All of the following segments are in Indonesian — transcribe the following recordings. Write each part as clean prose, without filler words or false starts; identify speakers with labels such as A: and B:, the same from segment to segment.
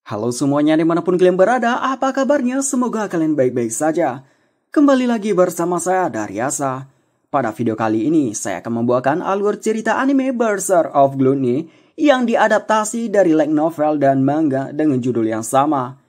A: Halo semuanya dimanapun kalian berada, apa kabarnya? Semoga kalian baik-baik saja. Kembali lagi bersama saya Daryasa. Pada video kali ini, saya akan membawakan alur cerita anime Berserk of Gluttony yang diadaptasi dari light novel dan manga dengan judul yang sama.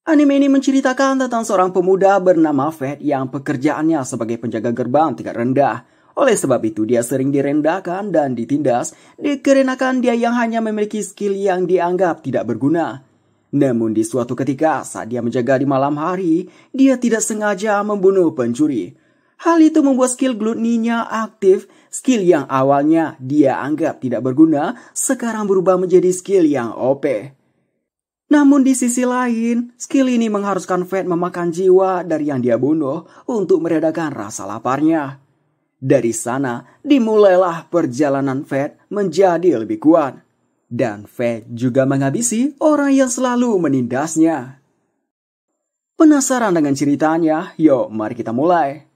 A: Anime ini menceritakan tentang seorang pemuda bernama Fate yang pekerjaannya sebagai penjaga gerbang tingkat rendah. Oleh sebab itu dia sering direndahkan dan ditindas dikarenakan dia yang hanya memiliki skill yang dianggap tidak berguna. Namun di suatu ketika saat dia menjaga di malam hari, dia tidak sengaja membunuh pencuri. Hal itu membuat skill gluttony-nya aktif. Skill yang awalnya dia anggap tidak berguna, sekarang berubah menjadi skill yang OP. Namun di sisi lain, skill ini mengharuskan Fate memakan jiwa dari yang dia bunuh untuk meredakan rasa laparnya. Dari sana, dimulailah perjalanan Fate menjadi lebih kuat. Dan Fate juga menghabisi orang yang selalu menindasnya. Penasaran dengan ceritanya? Yuk, mari kita mulai.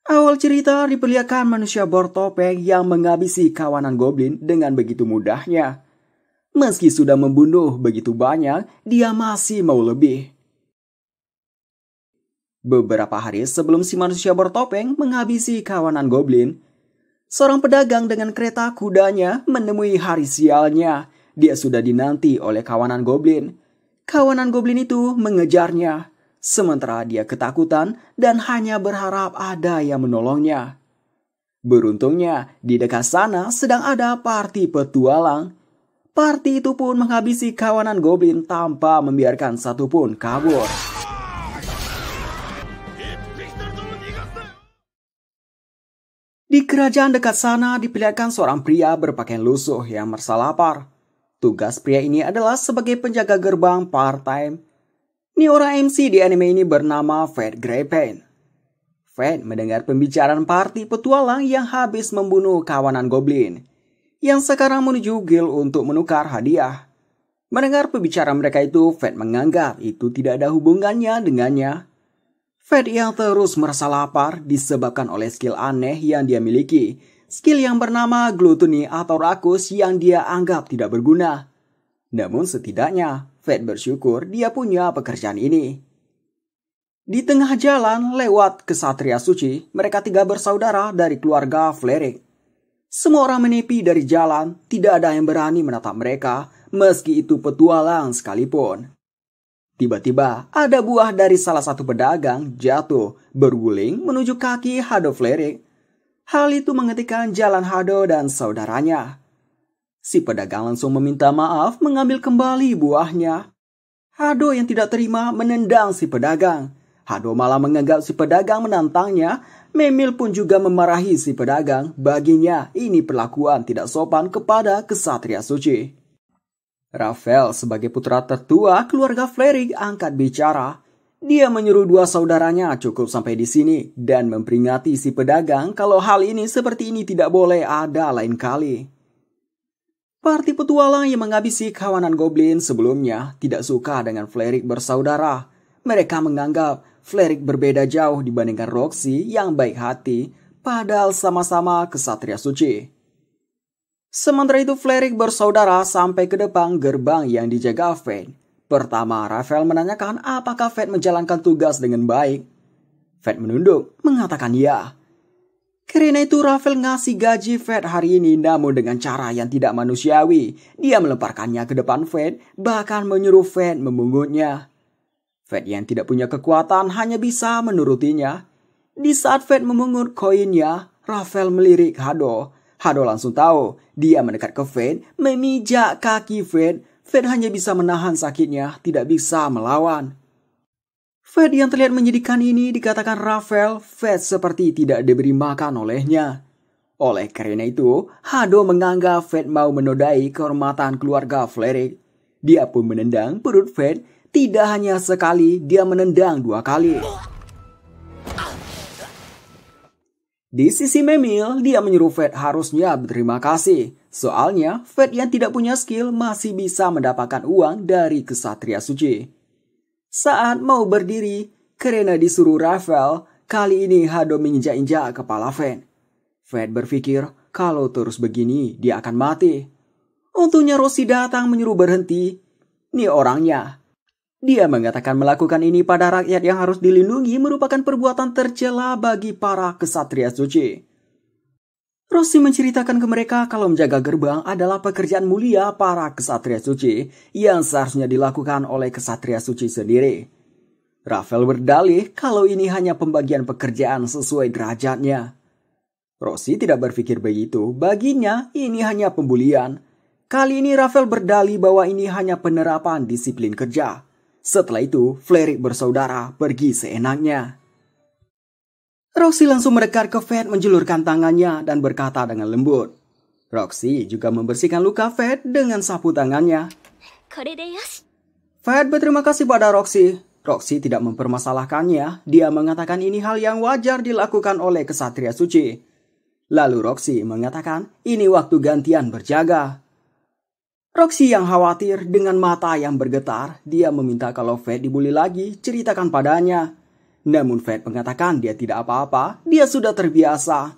A: Awal cerita diperlihatkan manusia bertopeng yang menghabisi kawanan goblin dengan begitu mudahnya. Meski sudah membunuh begitu banyak, dia masih mau lebih. Beberapa hari sebelum si manusia bertopeng menghabisi kawanan goblin, seorang pedagang dengan kereta kudanya menemui hari sialnya. Dia sudah dinanti oleh kawanan goblin. Kawanan goblin itu mengejarnya, sementara dia ketakutan dan hanya berharap ada yang menolongnya. Beruntungnya, di dekat sana sedang ada party petualang. Party itu pun menghabisi kawanan goblin tanpa membiarkan satupun kabur. Di kerajaan dekat sana diperlihatkan seorang pria berpakaian lusuh yang merasa lapar. Tugas pria ini adalah sebagai penjaga gerbang part-time. Ini orang MC di anime ini bernama Fate Greypain. Fate mendengar pembicaraan party petualang yang habis membunuh kawanan goblin, yang sekarang menuju guild untuk menukar hadiah. Mendengar pembicaraan mereka itu, Fate menganggap itu tidak ada hubungannya dengannya. Fate yang terus merasa lapar disebabkan oleh skill aneh yang dia miliki. Skill yang bernama gluttony atau rakus yang dia anggap tidak berguna. Namun setidaknya, Fate bersyukur dia punya pekerjaan ini. Di tengah jalan lewat kesatria suci, mereka tiga bersaudara dari keluarga Flerik. Semua orang menepi dari jalan, tidak ada yang berani menatap mereka, meski itu petualang sekalipun. Tiba-tiba, ada buah dari salah satu pedagang jatuh, berguling menuju kaki Hado Flerik. Hal itu menghentikan jalan Hado dan saudaranya. Si pedagang langsung meminta maaf mengambil kembali buahnya. Hado yang tidak terima menendang si pedagang. Hado malah menganggap si pedagang menantangnya. Memil pun juga memarahi si pedagang. Baginya, ini perlakuan tidak sopan kepada kesatria suci. Raphael sebagai putra tertua keluarga Flerik angkat bicara. Dia menyuruh dua saudaranya cukup sampai di sini dan memperingati si pedagang kalau hal ini seperti ini tidak boleh ada lain kali. Parti petualang yang menghabisi kawanan goblin sebelumnya tidak suka dengan Flerik bersaudara. Mereka menganggap Flerik berbeda jauh dibandingkan Roxy yang baik hati, padahal sama-sama kesatria suci. Sementara itu Flerik bersaudara sampai ke depan gerbang yang dijaga Fate. Pertama, Raphael menanyakan apakah Fate menjalankan tugas dengan baik. Fate menunduk, mengatakan ya. Karena itu Raphael ngasih gaji Fate hari ini namun dengan cara yang tidak manusiawi. Dia melemparkannya ke depan Fate, bahkan menyuruh Fate memungutnya. Fate yang tidak punya kekuatan hanya bisa menurutinya. Di saat Fate memungut koinnya, Raphael melirik Hado. Hado langsung tahu, dia mendekat ke Fate, memijak kaki Fate. Fate hanya bisa menahan sakitnya, tidak bisa melawan. Fate yang terlihat menyedihkan ini dikatakan Raphael, Fate seperti tidak diberi makan olehnya. Oleh karena itu, Hado menganggap Fate mau menodai kehormatan keluarga Flerik. Dia pun menendang perut Fate, tidak hanya sekali, dia menendang 2 kali. Di sisi Memil, dia menyuruh Fate harusnya berterima kasih. Soalnya, Fate yang tidak punya skill masih bisa mendapatkan uang dari kesatria suci. Saat mau berdiri, karena disuruh Raphael, kali ini Hado menginjak-injak kepala Fate. Fate berpikir kalau terus begini dia akan mati. Untungnya Roxy datang menyuruh berhenti. Nih orangnya. Dia mengatakan melakukan ini pada rakyat yang harus dilindungi merupakan perbuatan tercela bagi para kesatria suci. Roshi menceritakan ke mereka kalau menjaga gerbang adalah pekerjaan mulia para kesatria suci yang seharusnya dilakukan oleh kesatria suci sendiri. Rafael berdalih kalau ini hanya pembagian pekerjaan sesuai derajatnya. Roshi tidak berpikir begitu, baginya ini hanya pembulian. Kali ini Rafael berdalih bahwa ini hanya penerapan disiplin kerja. Setelah itu, Flerik bersaudara pergi seenaknya. Roxy langsung mendekat ke Fed menjulurkan tangannya dan berkata dengan lembut. Roxy juga membersihkan luka Fed dengan sapu tangannya. Fed berterima kasih pada Roxy. Roxy tidak mempermasalahkannya. Dia mengatakan ini hal yang wajar dilakukan oleh kesatria suci. Lalu Roxy mengatakan ini waktu gantian berjaga. Roxy yang khawatir dengan mata yang bergetar, dia meminta kalau Fed dibully lagi, ceritakan padanya. Namun Fed mengatakan dia tidak apa-apa, dia sudah terbiasa.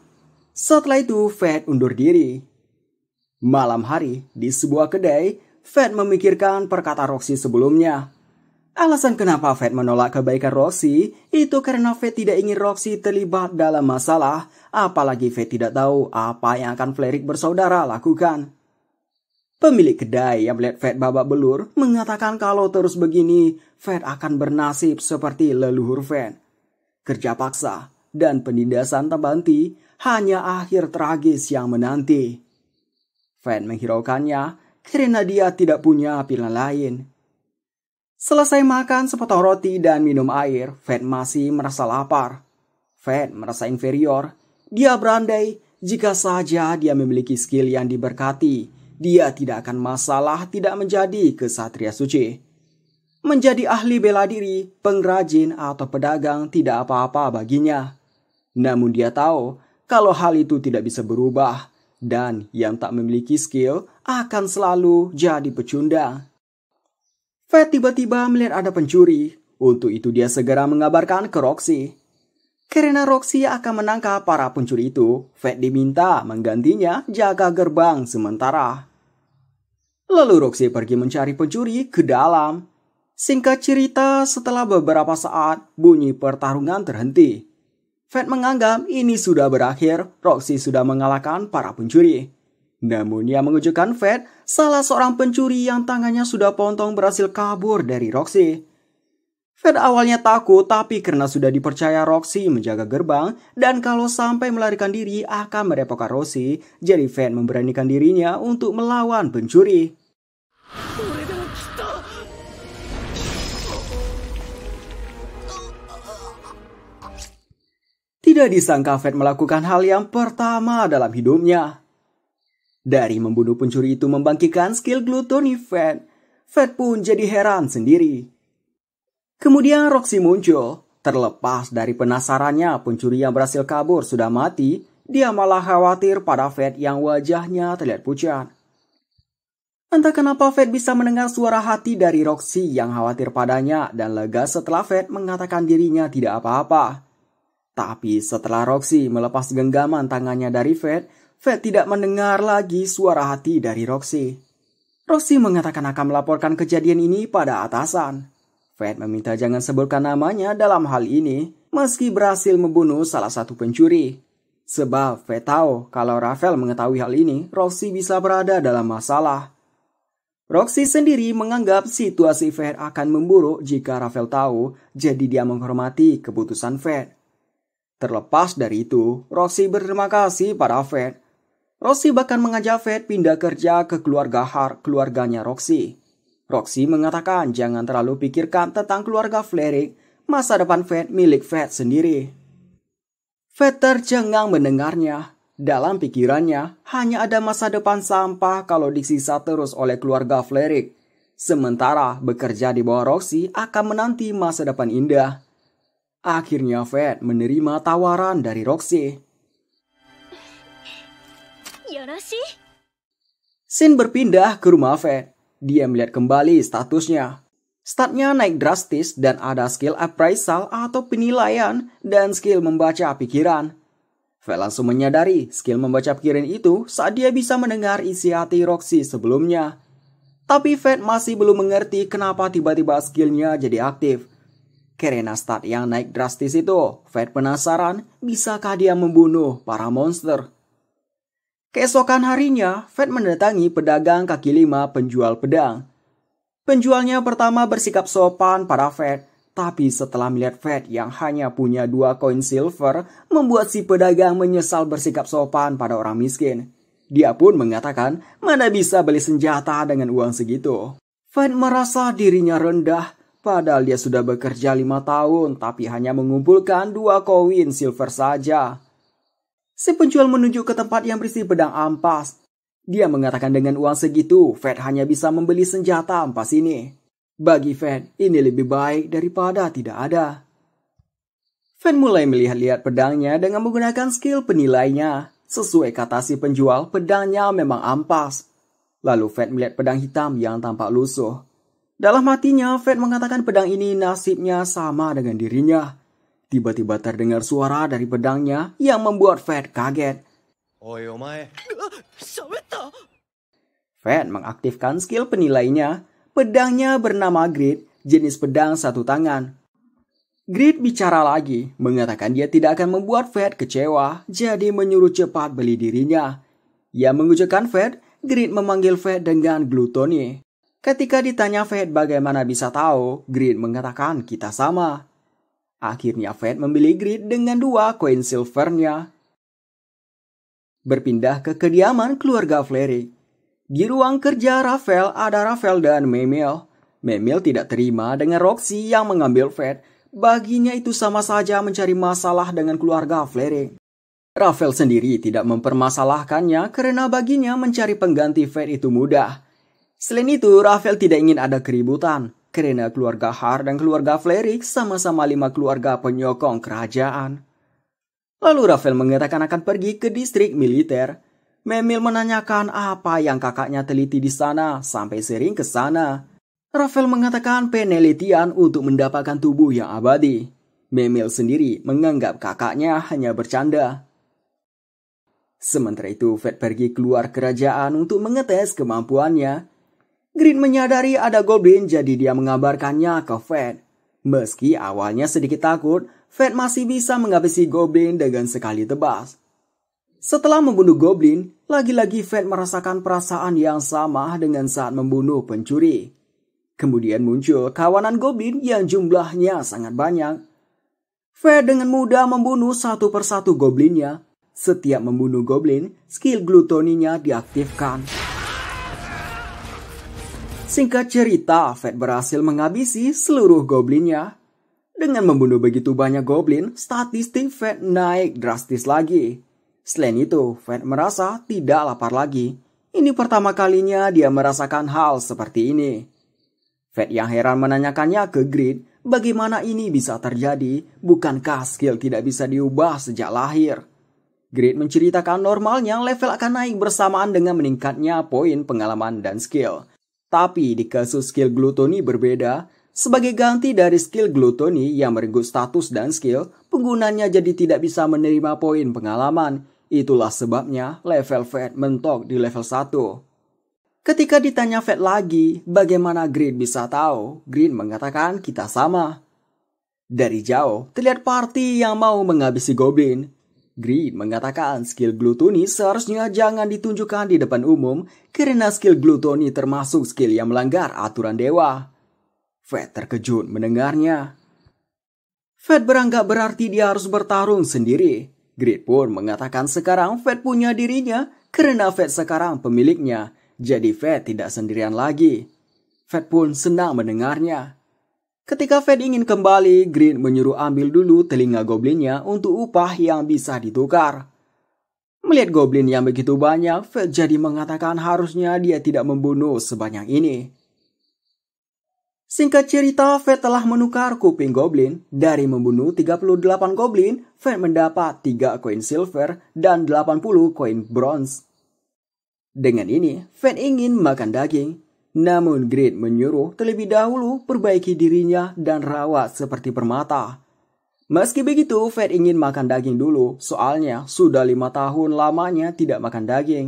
A: Setelah itu Fed undur diri. Malam hari, di sebuah kedai, Fed memikirkan perkataan Roxy sebelumnya. Alasan kenapa Fed menolak kebaikan Roxy, itu karena Fed tidak ingin Roxy terlibat dalam masalah, apalagi Fed tidak tahu apa yang akan Flerik bersaudara lakukan. Pemilik kedai yang melihat Fed babak belur mengatakan kalau terus begini, Fed akan bernasib seperti leluhur Fed. Kerja paksa dan penindasan tanpa henti hanya akhir tragis yang menanti. Fed menghiraukannya karena dia tidak punya pilihan lain. Selesai makan sepotong roti dan minum air, Fed masih merasa lapar. Fed merasa inferior. Dia berandai jika saja dia memiliki skill yang diberkati. Dia tidak akan masalah tidak menjadi kesatria suci. Menjadi ahli bela diri, pengrajin, atau pedagang tidak apa-apa baginya. Namun dia tahu kalau hal itu tidak bisa berubah. Dan yang tak memiliki skill akan selalu jadi pecundang. Fed tiba-tiba melihat ada pencuri. Untuk itu dia segera mengabarkan ke Roxy. Karena Roxy akan menangkap para pencuri itu, Fed diminta menggantinya jaga gerbang sementara. Lalu Roxy pergi mencari pencuri ke dalam. Singkat cerita, setelah beberapa saat, bunyi pertarungan terhenti. Fed menganggap ini sudah berakhir, Roxy sudah mengalahkan para pencuri. Namun yang mengejutkan Fed, salah seorang pencuri yang tangannya sudah potong berhasil kabur dari Roxy. Fed awalnya takut, tapi karena sudah dipercaya Roxy menjaga gerbang, dan kalau sampai melarikan diri akan merepotkan Roxy, jadi Fed memberanikan dirinya untuk melawan pencuri. Tidak disangka Fed melakukan hal yang pertama dalam hidupnya. Dari membunuh pencuri itu membangkitkan skill glutoni Fed, Fed pun jadi heran sendiri. Kemudian Roxy muncul. Terlepas dari penasarannya pencuri yang berhasil kabur sudah mati, dia malah khawatir pada Fed yang wajahnya terlihat pucat. Entah kenapa Fed bisa mendengar suara hati dari Roxy yang khawatir padanya dan lega setelah Fed mengatakan dirinya tidak apa-apa. Tapi setelah Roxy melepas genggaman tangannya dari Fed, Fed tidak mendengar lagi suara hati dari Roxy. Roxy mengatakan akan melaporkan kejadian ini pada atasan. Fed meminta jangan sebutkan namanya dalam hal ini, meski berhasil membunuh salah satu pencuri. Sebab Fed tahu kalau Rafael mengetahui hal ini, Roxy bisa berada dalam masalah. Roxy sendiri menganggap situasi Fed akan memburuk jika Rafael tahu, jadi dia menghormati keputusan Fed. Terlepas dari itu, Roxy berterima kasih pada Fed. Roxy bahkan mengajak Fed pindah kerja ke keluarganya Roxy. Roxy mengatakan jangan terlalu pikirkan tentang keluarga Flerik, masa depan Fed milik Fed sendiri. Fed tercengang mendengarnya. Dalam pikirannya, hanya ada masa depan sampah kalau disiksa terus oleh keluarga Flerik. Sementara bekerja di bawah Roxy akan menanti masa depan indah. Akhirnya Fed menerima tawaran dari Roxy. Scene berpindah ke rumah Fed. Dia melihat kembali statusnya. Statnya naik drastis dan ada skill appraisal atau penilaian dan skill membaca pikiran. Fed langsung menyadari skill membaca pikiran itu saat dia bisa mendengar isi hati Roxy sebelumnya. Tapi Fed masih belum mengerti kenapa tiba-tiba skillnya jadi aktif. Karena stat yang naik drastis itu, Fed penasaran bisakah dia membunuh para monster. Keesokan harinya, Fed mendatangi pedagang kaki lima penjual pedang. Penjualnya pertama bersikap sopan pada Fed, tapi setelah melihat Fed yang hanya punya 2 koin silver, membuat si pedagang menyesal bersikap sopan pada orang miskin. Dia pun mengatakan, mana bisa beli senjata dengan uang segitu. Fed merasa dirinya rendah, padahal dia sudah bekerja 5 tahun, tapi hanya mengumpulkan 2 koin silver saja. Si penjual menunjuk ke tempat yang berisi pedang ampas. Dia mengatakan dengan uang segitu, Fed hanya bisa membeli senjata ampas ini. Bagi Fed, ini lebih baik daripada tidak ada. Fed mulai melihat-lihat pedangnya dengan menggunakan skill penilainya. Sesuai kata si penjual, pedangnya memang ampas. Lalu Fed melihat pedang hitam yang tampak lusuh. Dalam hatinya, Fed mengatakan pedang ini nasibnya sama dengan dirinya. Tiba-tiba terdengar suara dari pedangnya yang membuat Fed kaget.
B: Oi, omae.
A: Fed mengaktifkan skill penilainya. Pedangnya bernama Grid, jenis pedang satu tangan. Grid bicara lagi, mengatakan dia tidak akan membuat Fed kecewa, jadi menyuruh cepat beli dirinya. Ia mengucapkan Fed, Grid memanggil Fed dengan Gluttony. Ketika ditanya Fed bagaimana bisa tahu, Grid mengatakan kita sama. Akhirnya Fed membeli Grid dengan 2 koin silvernya. Berpindah ke kediaman keluarga Flery. Di ruang kerja Rafael ada Rafael dan Memil. Memil tidak terima dengan Roxy yang mengambil Fed. Baginya itu sama saja mencari masalah dengan keluarga Flery. Rafael sendiri tidak mempermasalahkannya karena baginya mencari pengganti Fed itu mudah. Selain itu, Rafael tidak ingin ada keributan. Karena keluarga Har dan keluarga Flerik sama-sama 5 keluarga penyokong kerajaan. Lalu Rafael mengatakan akan pergi ke distrik militer. Memil menanyakan apa yang kakaknya teliti di sana sampai sering ke sana. Rafael mengatakan penelitian untuk mendapatkan tubuh yang abadi. Memil sendiri menganggap kakaknya hanya bercanda. Sementara itu, Fed pergi keluar kerajaan untuk mengetes kemampuannya. Grid menyadari ada goblin jadi dia mengabarkannya ke Fed. Meski awalnya sedikit takut, Fed masih bisa menghabisi goblin dengan sekali tebas. Setelah membunuh goblin, lagi-lagi Fed merasakan perasaan yang sama dengan saat membunuh pencuri. Kemudian muncul kawanan goblin yang jumlahnya sangat banyak. Fed dengan mudah membunuh satu persatu goblinnya. Setiap membunuh goblin, skill Gluttony-nya diaktifkan. Singkat cerita, Fed berhasil menghabisi seluruh goblinnya. Dengan membunuh begitu banyak goblin, statistik Fed naik drastis lagi. Selain itu, Fed merasa tidak lapar lagi. Ini pertama kalinya dia merasakan hal seperti ini. Fed yang heran menanyakannya ke Grid, bagaimana ini bisa terjadi? Bukankah skill tidak bisa diubah sejak lahir? Grid menceritakan normalnya level akan naik bersamaan dengan meningkatnya poin pengalaman dan skill. Tapi di kasus skill Gluttony berbeda, sebagai ganti dari skill Gluttony yang merenggut status dan skill, penggunanya jadi tidak bisa menerima poin pengalaman. Itulah sebabnya level Fed mentok di level 1. Ketika ditanya Fed lagi, bagaimana Grid bisa tahu? Grid mengatakan kita sama. Dari jauh, terlihat party yang mau menghabisi goblin. Grid mengatakan skill Gluttony seharusnya jangan ditunjukkan di depan umum karena skill Gluttony termasuk skill yang melanggar aturan dewa. Fed terkejut mendengarnya. Fed beranggap berarti dia harus bertarung sendiri. Grid pun mengatakan sekarang Fed punya dirinya karena Fed sekarang pemiliknya. Jadi Fed tidak sendirian lagi. Fed pun senang mendengarnya. Ketika Fed ingin kembali, Grid menyuruh ambil dulu telinga goblinnya untuk upah yang bisa ditukar. Melihat goblin yang begitu banyak, Fed jadi mengatakan harusnya dia tidak membunuh sebanyak ini. Singkat cerita, Fed telah menukar kuping goblin. Dari membunuh 38 goblin, Fed mendapat 3 koin silver dan 80 koin bronze. Dengan ini, Fed ingin makan daging. Namun Grid menyuruh terlebih dahulu perbaiki dirinya dan rawat seperti permata. Meski begitu, Fed ingin makan daging dulu, soalnya sudah 5 tahun lamanya tidak makan daging.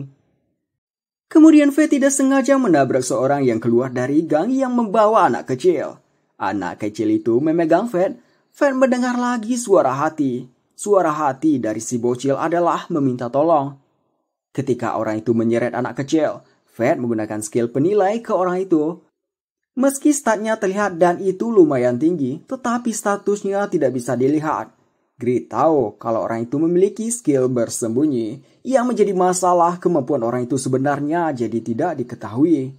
A: Kemudian Fed tidak sengaja menabrak seorang yang keluar dari gang yang membawa anak kecil. Anak kecil itu memegang Fed. Fed mendengar lagi suara hati. Suara hati dari si bocil adalah meminta tolong. Ketika orang itu menyeret anak kecil, Fed menggunakan skill penilai ke orang itu. Meski statnya terlihat dan itu lumayan tinggi, tetapi statusnya tidak bisa dilihat. Grid tahu kalau orang itu memiliki skill bersembunyi yang menjadi masalah kemampuan orang itu sebenarnya jadi tidak diketahui.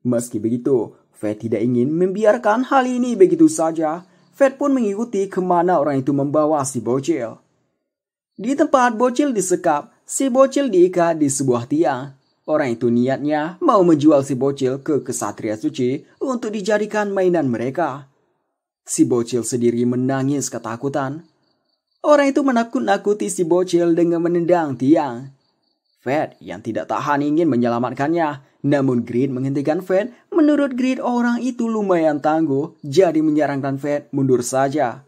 A: Meski begitu, Fed tidak ingin membiarkan hal ini begitu saja. Fed pun mengikuti kemana orang itu membawa si bocil. Di tempat bocil disekap, si bocil diikat di sebuah tiang. Orang itu niatnya mau menjual si bocil ke kesatria suci untuk dijadikan mainan mereka. Si bocil sendiri menangis ketakutan. Orang itu menakut-nakuti si bocil dengan menendang tiang. Fed yang tidak tahan ingin menyelamatkannya, namun Grid menghentikan Fed. Menurut Grid orang itu lumayan tangguh, jadi menyarankan Fed mundur saja.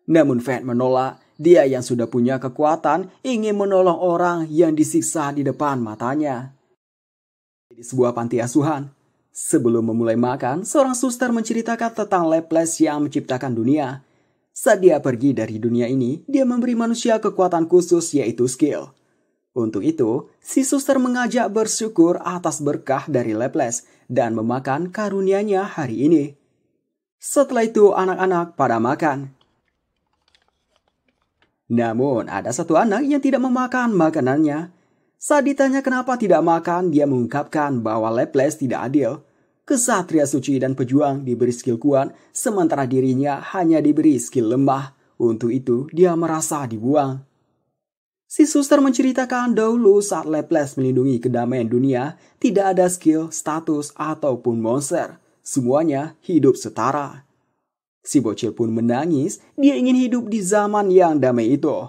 A: Namun Fed menolak, dia yang sudah punya kekuatan ingin menolong orang yang disiksa di depan matanya. Di sebuah panti asuhan, sebelum memulai makan, seorang suster menceritakan tentang Laplace yang menciptakan dunia. Saat dia pergi dari dunia ini, dia memberi manusia kekuatan khusus yaitu skill. Untuk itu, si suster mengajak bersyukur atas berkah dari Laplace dan memakan karunia-Nya hari ini. Setelah itu, anak-anak pada makan. Namun, ada satu anak yang tidak memakan makanannya. Saat ditanya kenapa tidak makan, dia mengungkapkan bahwa Laplace tidak adil. Kesatria suci dan pejuang diberi skill kuat, sementara dirinya hanya diberi skill lemah. Untuk itu, dia merasa dibuang. Si suster menceritakan dahulu saat Laplace melindungi kedamaian dunia, tidak ada skill, status, ataupun monster. Semuanya hidup setara. Si bocil pun menangis, dia ingin hidup di zaman yang damai itu.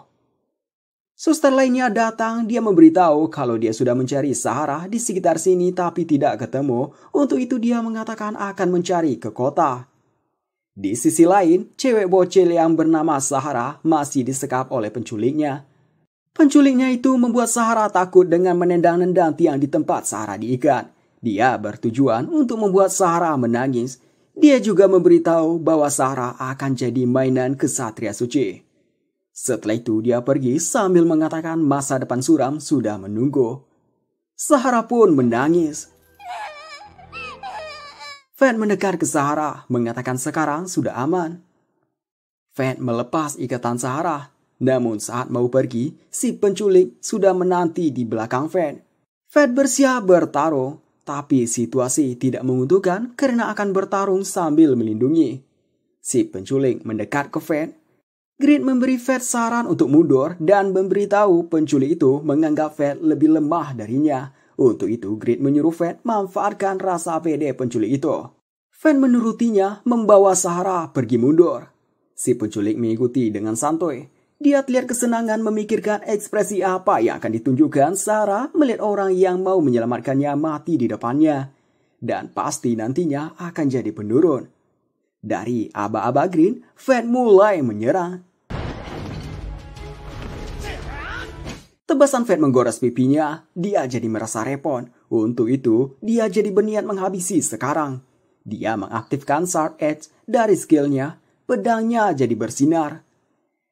A: Suster lainnya datang, dia memberitahu kalau dia sudah mencari Sahara di sekitar sini tapi tidak ketemu. Untuk itu dia mengatakan akan mencari ke kota. Di sisi lain, cewek bocil yang bernama Sahara masih disekap oleh penculiknya. Penculiknya itu membuat Sahara takut dengan menendang-nendang tiang di tempat Sahara diikat. Dia bertujuan untuk membuat Sahara menangis. Dia juga memberitahu bahwa Sahara akan jadi mainan kesatria suci. Setelah itu dia pergi sambil mengatakan masa depan suram sudah menunggu. Sahara pun menangis. Fed mendekat ke Sahara, mengatakan sekarang sudah aman. Fed melepas ikatan Sahara, namun saat mau pergi, si penculik sudah menanti di belakang Fed. Fed bersiap bertarung, tapi situasi tidak menguntungkan karena akan bertarung sambil melindungi. Si penculik mendekat ke Fed. Grid memberi Fed saran untuk mundur dan memberitahu penculik itu menganggap Fed lebih lemah darinya. Untuk itu Grid menyuruh Fed manfaatkan rasa pede penculik itu. Fed menurutinya membawa Sahara pergi mundur. Si penculik mengikuti dengan santai. Dia terlihat kesenangan memikirkan ekspresi apa yang akan ditunjukkan Sahara melihat orang yang mau menyelamatkannya mati di depannya. Dan pasti nantinya akan jadi penurun. Dari aba-aba green, Fed mulai menyerang. Tebasan Fed menggores pipinya, dia jadi merasa repot. Untuk itu, dia jadi berniat menghabisi sekarang. Dia mengaktifkan Sharp Edge dari skillnya, pedangnya jadi bersinar.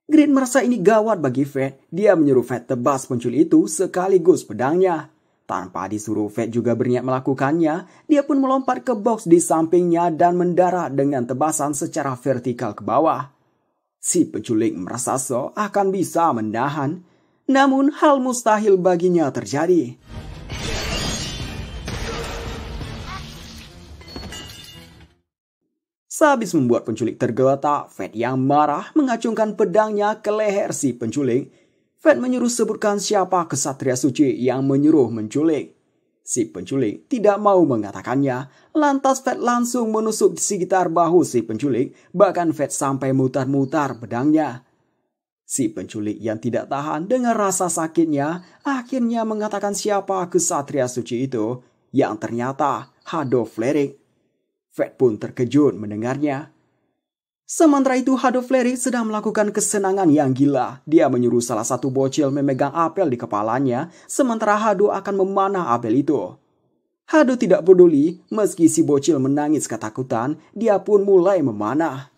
A: Grid merasa ini gawat bagi Fed, dia menyuruh Fed tebas penculik itu sekaligus pedangnya. Tanpa disuruh Fed juga berniat melakukannya, dia pun melompat ke box di sampingnya dan mendarat dengan tebasan secara vertikal ke bawah. Si penculik merasa akan bisa menahan, namun hal mustahil baginya terjadi. Sehabis membuat penculik tergeletak, Fed yang marah mengacungkan pedangnya ke leher si penculik. Fed menyuruh sebutkan siapa kesatria suci yang menyuruh menculik. Si penculik tidak mau mengatakannya, lantas Fed langsung menusuk di sekitar bahu si penculik, bahkan Fed sampai mutar-mutar pedangnya. Si penculik yang tidak tahan dengan rasa sakitnya, akhirnya mengatakan siapa kesatria suci itu, yang ternyata Hadov Flerik. Fed pun terkejut mendengarnya. Sementara itu Hadov Flerik sedang melakukan kesenangan yang gila. Dia menyuruh salah satu bocil memegang apel di kepalanya, sementara Hado akan memanah apel itu. Hado tidak peduli, meski si bocil menangis ketakutan, dia pun mulai memanah.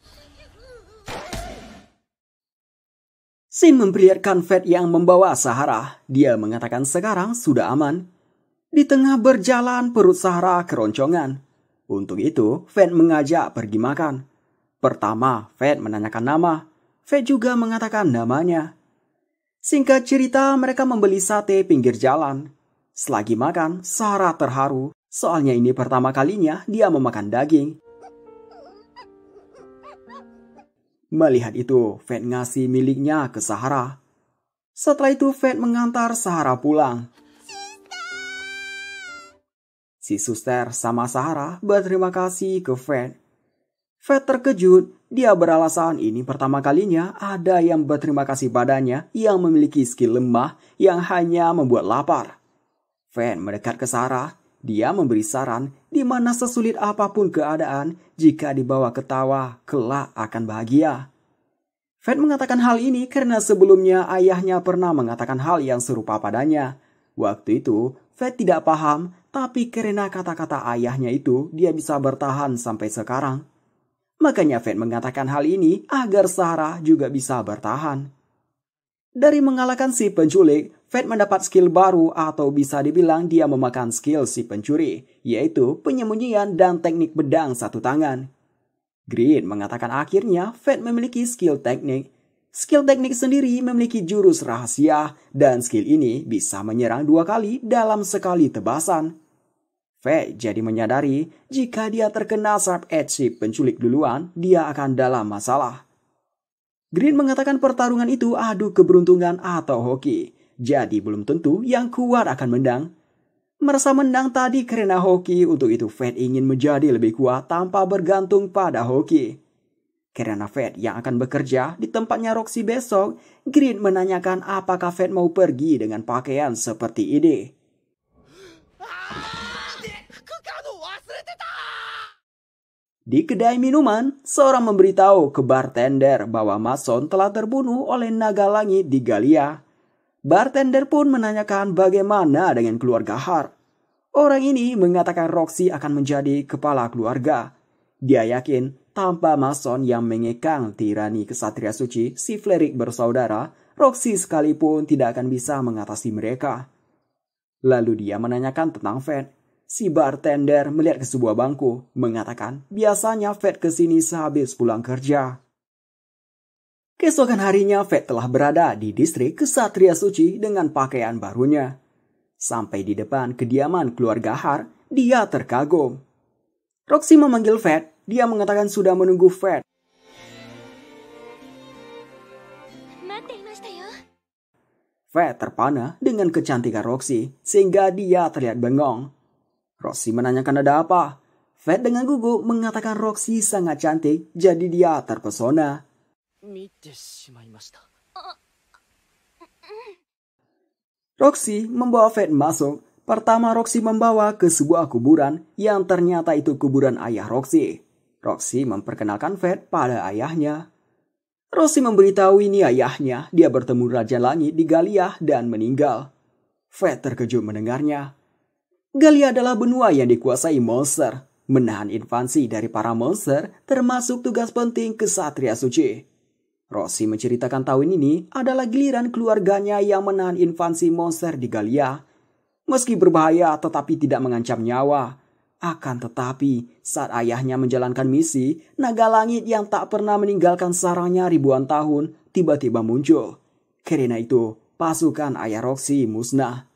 A: Shin memperlihatkan Fat yang membawa Sahara. Dia mengatakan sekarang sudah aman. Di tengah berjalan, perut Sahara keroncongan. Untuk itu, Fat mengajak pergi makan. Pertama, Fat menanyakan nama. Fat juga mengatakan namanya. Singkat cerita, mereka membeli sate pinggir jalan. Selagi makan, Sahara terharu. Soalnya ini pertama kalinya dia memakan daging. Melihat itu, Fat ngasih miliknya ke Sahara. Setelah itu, Fat mengantar Sahara pulang. Si suster sama Sahara berterima kasih ke Fat. Fat terkejut. Dia beralasan ini pertama kalinya ada yang berterima kasih padanya yang memiliki skill lemah yang hanya membuat lapar. Fat mendekat ke Sahara. Dia memberi saran di mana sesulit apapun keadaan, jika dibawa ketawa, kelak akan bahagia. Fat mengatakan hal ini karena sebelumnya ayahnya pernah mengatakan hal yang serupa padanya. Waktu itu, Fat tidak paham, tapi karena kata-kata ayahnya itu, dia bisa bertahan sampai sekarang. Makanya Fat mengatakan hal ini agar Sahara juga bisa bertahan. Dari mengalahkan si penculik, Fat mendapat skill baru atau bisa dibilang dia memakan skill si pencuri, yaitu penyembunyian dan teknik pedang satu tangan. Green mengatakan akhirnya Fat memiliki skill teknik. Skill teknik sendiri memiliki jurus rahasia dan skill ini bisa menyerang 2 kali dalam sekali tebasan. Fat jadi menyadari jika dia terkena sharp edge si penculik duluan, dia akan dalam masalah. Green mengatakan pertarungan itu adu keberuntungan atau hoki, jadi belum tentu yang kuat akan menang. Merasa menang tadi karena hoki, untuk itu Fat ingin menjadi lebih kuat tanpa bergantung pada hoki. Karena Fat yang akan bekerja di tempatnya Roxy besok, Green menanyakan apakah Fat mau pergi dengan pakaian seperti ini. Di kedai minuman, seorang memberitahu ke bartender bahwa Mason telah terbunuh oleh naga langit di Galia. Bartender pun menanyakan bagaimana dengan keluarga Hart. Orang ini mengatakan Roxy akan menjadi kepala keluarga. Dia yakin tanpa Mason yang mengekang tirani kesatria suci si Flerik bersaudara, Roxy sekalipun tidak akan bisa mengatasi mereka. Lalu dia menanyakan tentang Fat. Si bartender melihat ke sebuah bangku, mengatakan biasanya Fat kesini sehabis pulang kerja. Keesokan harinya Fat telah berada di distrik kesatria suci dengan pakaian barunya. Sampai di depan kediaman keluarga Hart, dia terkagum. Roxy memanggil Fat, dia mengatakan sudah menunggu Fat. Fat terpana dengan kecantikan Roxy, sehingga dia terlihat bengong. Roxy menanyakan ada apa. Fat dengan gugup mengatakan Roxy sangat cantik, jadi dia terpesona. Roxy membawa Fat masuk. Pertama Roxy membawa ke sebuah kuburan yang ternyata itu kuburan ayah Roxy. Roxy memperkenalkan Fat pada ayahnya. Roxy memberitahu ini ayahnya, dia bertemu Raja Langit di Galia dan meninggal. Fat terkejut mendengarnya. Galia adalah benua yang dikuasai monster. Menahan invasi dari para monster termasuk tugas penting kesatria suci. Roxy menceritakan tahun ini adalah giliran keluarganya yang menahan invasi monster di Galia. Meski berbahaya tetapi tidak mengancam nyawa. Akan tetapi saat ayahnya menjalankan misi, naga langit yang tak pernah meninggalkan sarangnya ribuan tahun tiba-tiba muncul. Karena itu pasukan ayah Roxy musnah.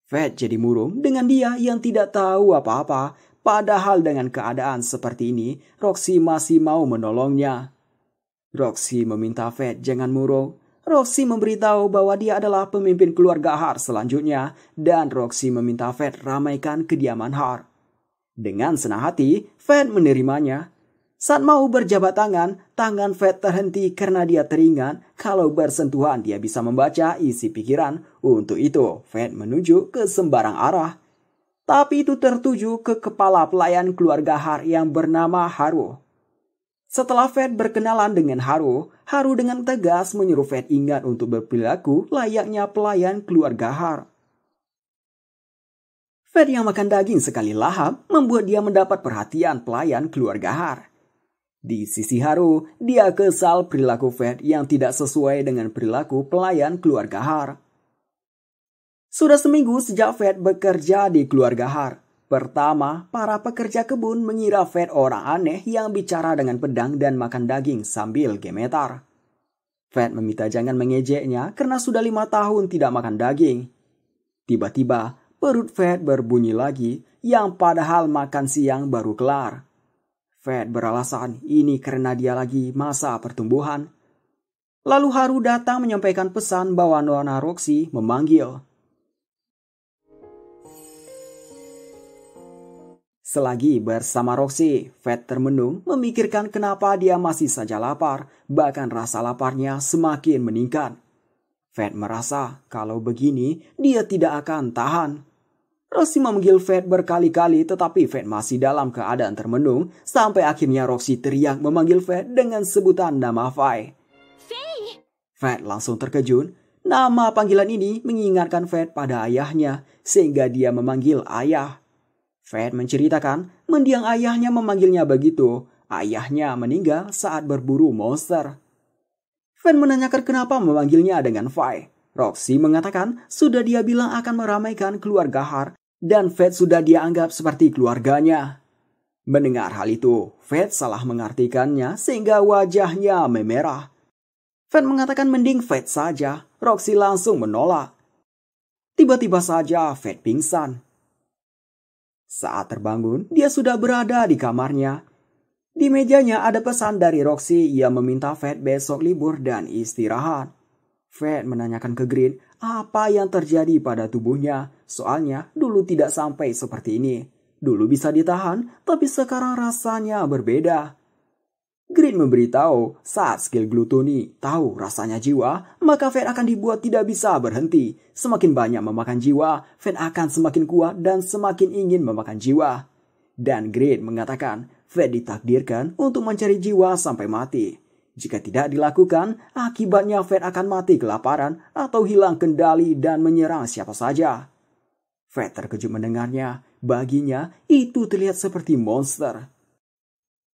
A: Fat jadi murung dengan dia yang tidak tahu apa-apa, padahal dengan keadaan seperti ini, Roxy masih mau menolongnya. Roxy meminta Fat jangan murung. Roxy memberitahu bahwa dia adalah pemimpin keluarga Hart selanjutnya, dan Roxy meminta Fat ramaikan kediaman Hart. Dengan senang hati, Fat menerimanya. Saat mau berjabat tangan Fat terhenti karena dia teringat kalau bersentuhan dia bisa membaca isi pikiran. Untuk itu, Fat menuju ke sembarang arah. Tapi itu tertuju ke kepala pelayan keluarga Hart yang bernama Haru. Setelah Fat berkenalan dengan Haru, Haru dengan tegas menyuruh Fat ingat untuk berperilaku layaknya pelayan keluarga Hart. Fat yang makan daging sekali lahap membuat dia mendapat perhatian pelayan keluarga Har. Di sisi Haru, dia kesal perilaku Fat yang tidak sesuai dengan perilaku pelayan keluarga Har. Sudah seminggu sejak Fat bekerja di keluarga Har. Pertama, para pekerja kebun mengira Fat orang aneh yang bicara dengan pedang dan makan daging sambil gemetar. Fat meminta jangan mengejeknya karena sudah 5 tahun tidak makan daging. Tiba-tiba, perut Fat berbunyi lagi yang padahal makan siang baru kelar. Fat beralasan ini karena dia lagi masa pertumbuhan. Lalu Haru datang menyampaikan pesan bahwa Nona Roxy memanggil. Selagi bersama Roxy, Fat termenung memikirkan kenapa dia masih saja lapar, bahkan rasa laparnya semakin meningkat. Fat merasa kalau begini dia tidak akan tahan. Roxy memanggil Fat berkali-kali tetapi Fat masih dalam keadaan termenung sampai akhirnya Roxy teriak memanggil Fat dengan sebutan nama Fai. Fat langsung terkejut. Nama panggilan ini mengingatkan Fat pada ayahnya sehingga dia memanggil ayah. Fat menceritakan mendiang ayahnya memanggilnya begitu. Ayahnya meninggal saat berburu monster. Fat menanyakan kenapa memanggilnya dengan Fai. Roxy mengatakan sudah dia bilang akan meramaikan keluarga Har dan Fat sudah dia anggap seperti keluarganya. Mendengar hal itu, Fat salah mengartikannya sehingga wajahnya memerah. Fat mengatakan mending Fat saja. Roxy langsung menolak. Tiba-tiba saja Fat pingsan. Saat terbangun, dia sudah berada di kamarnya. Di mejanya ada pesan dari Roxy yang meminta Fat besok libur dan istirahat. Fat menanyakan ke Green apa yang terjadi pada tubuhnya. Soalnya dulu tidak sampai seperti ini. Dulu bisa ditahan, tapi sekarang rasanya berbeda. Green memberitahu saat skill glutoni tahu rasanya jiwa, maka Fat akan dibuat tidak bisa berhenti. Semakin banyak memakan jiwa, Fat akan semakin kuat dan semakin ingin memakan jiwa. Dan Green mengatakan Fat ditakdirkan untuk mencari jiwa sampai mati. Jika tidak dilakukan, akibatnya Fat akan mati kelaparan atau hilang kendali dan menyerang siapa saja. Fat terkejut mendengarnya. Baginya, itu terlihat seperti monster.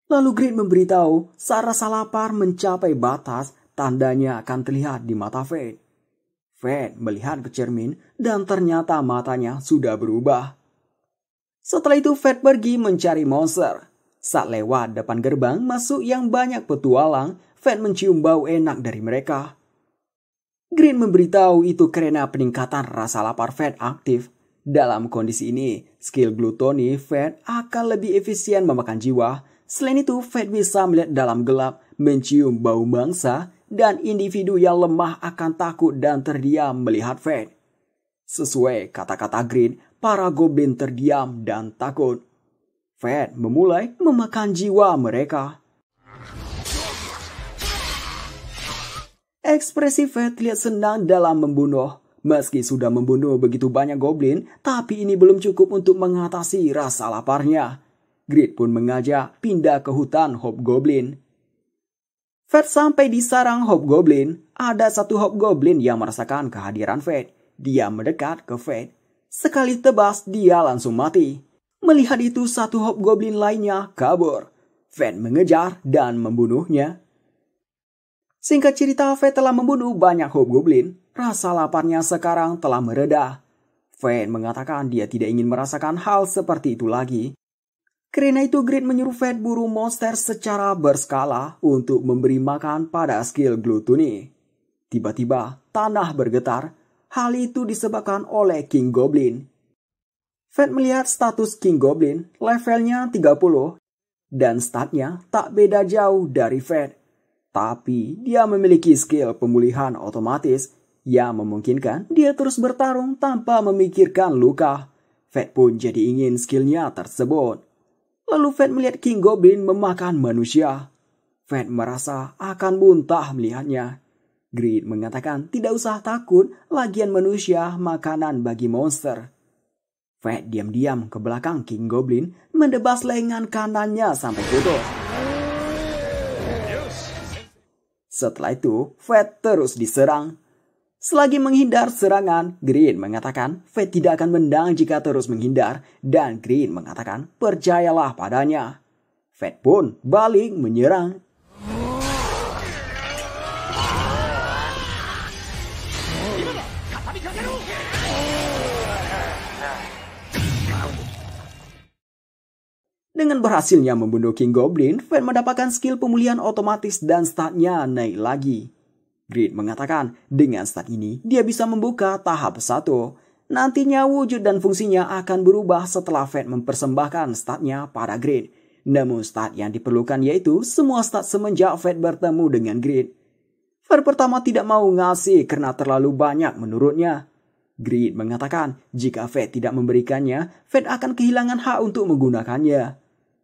A: Lalu Green memberitahu saat rasa lapar mencapai batas, tandanya akan terlihat di mata Fat. Fat melihat ke cermin dan ternyata matanya sudah berubah. Setelah itu Fat pergi mencari monster. Saat lewat depan gerbang masuk yang banyak petualang, Fat mencium bau enak dari mereka. Green memberitahu itu karena peningkatan rasa lapar Fat aktif. Dalam kondisi ini, skill glutoni Fat akan lebih efisien memakan jiwa. Selain itu, Fat bisa melihat dalam gelap, mencium bau mangsa, dan individu yang lemah akan takut dan terdiam melihat Fat. Sesuai kata-kata Green, para goblin terdiam dan takut. Fat memulai memakan jiwa mereka. Ekspresi Fat terlihat senang dalam membunuh. Meski sudah membunuh begitu banyak goblin, tapi ini belum cukup untuk mengatasi rasa laparnya. Green pun mengajak pindah ke hutan Hobgoblin. Fat sampai di sarang Hobgoblin. Ada satu Hobgoblin yang merasakan kehadiran Fat. Dia mendekat ke Fat. Sekali tebas, dia langsung mati. Melihat itu, satu Hobgoblin lainnya kabur. Fat mengejar dan membunuhnya. Singkat cerita, Fat telah membunuh banyak Hobgoblin. Rasa laparnya sekarang telah mereda. Fat mengatakan dia tidak ingin merasakan hal seperti itu lagi. Karena itu Green menyuruh Fat buru monster secara berskala untuk memberi makan pada skill glutoni. Tiba-tiba tanah bergetar. Hal itu disebabkan oleh King Goblin. Fat melihat status King Goblin, levelnya 30. Dan statnya tak beda jauh dari Fat. Tapi dia memiliki skill pemulihan otomatis yang memungkinkan dia terus bertarung tanpa memikirkan luka. Fat pun jadi ingin skillnya tersebut. Lalu Fat melihat King Goblin memakan manusia. Fat merasa akan muntah melihatnya. Green mengatakan tidak usah takut, lagian manusia makanan bagi monster. Fat diam-diam ke belakang King Goblin, mendebas lengan kanannya sampai putus. Setelah itu, Fat terus diserang. Selagi menghindar serangan, Green mengatakan Fate tidak akan menang jika terus menghindar, dan Green mengatakan percayalah padanya. Fate pun balik menyerang. Dengan berhasilnya membunuh King Goblin, Fate mendapatkan skill pemulihan otomatis dan statnya naik lagi. Grid mengatakan dengan stat ini dia bisa membuka tahap 1. Nantinya wujud dan fungsinya akan berubah setelah Fate mempersembahkan statnya pada Grid. Namun stat yang diperlukan yaitu semua stat semenjak Fate bertemu dengan Grid. Fate pertama tidak mau ngasih karena terlalu banyak menurutnya. Grid mengatakan jika Fate tidak memberikannya, Fate akan kehilangan hak untuk menggunakannya.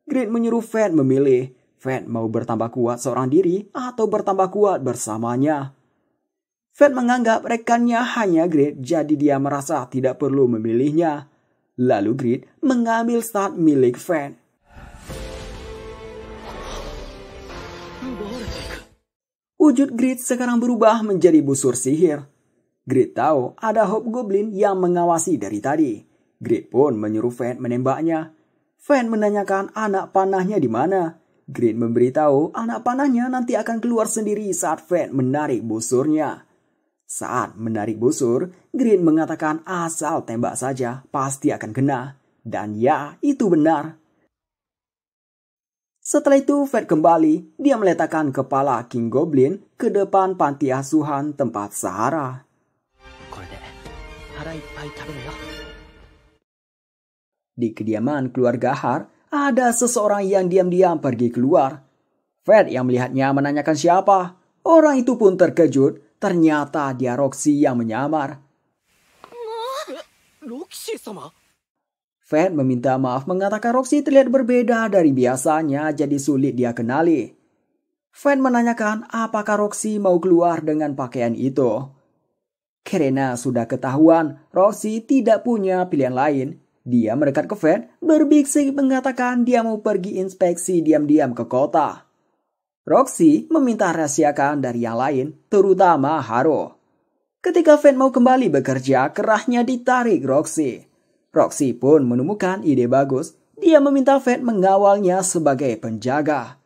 A: Grid menyuruh Fate memilih. Fate mau bertambah kuat seorang diri atau bertambah kuat bersamanya. Fate menganggap rekannya hanya Grid, jadi dia merasa tidak perlu memilihnya. Lalu Grid mengambil stat milik Fate. Wujud Grid sekarang berubah menjadi busur sihir. Grid tahu ada Hobgoblin yang mengawasi dari tadi. Grid pun menyuruh Fate menembaknya. Fate menanyakan anak panahnya di mana. Grid memberitahu anak panahnya nanti akan keluar sendiri saat Fate menarik busurnya. Saat menarik busur, Grid mengatakan asal tembak saja pasti akan kena. Dan ya, itu benar. Setelah itu Fate kembali, dia meletakkan kepala King Goblin ke depan panti asuhan tempat Sahara. Di kediaman keluarga Har, ada seseorang yang diam-diam pergi keluar. Fate yang melihatnya menanyakan siapa. Orang itu pun terkejut. Ternyata dia Roxy yang menyamar. Fate meminta maaf mengatakan Roxy terlihat berbeda dari biasanya jadi sulit dia kenali. Fate menanyakan apakah Roxy mau keluar dengan pakaian itu. Karena sudah ketahuan Roxy tidak punya pilihan lain. Dia mendekat ke Fate, berbisik mengatakan dia mau pergi inspeksi diam-diam ke kota. Roxy meminta rahasiakan dari yang lain, terutama Haro. Ketika Fate mau kembali bekerja, kerahnya ditarik Roxy. Roxy pun menemukan ide bagus. Dia meminta Fate mengawalnya sebagai penjaga.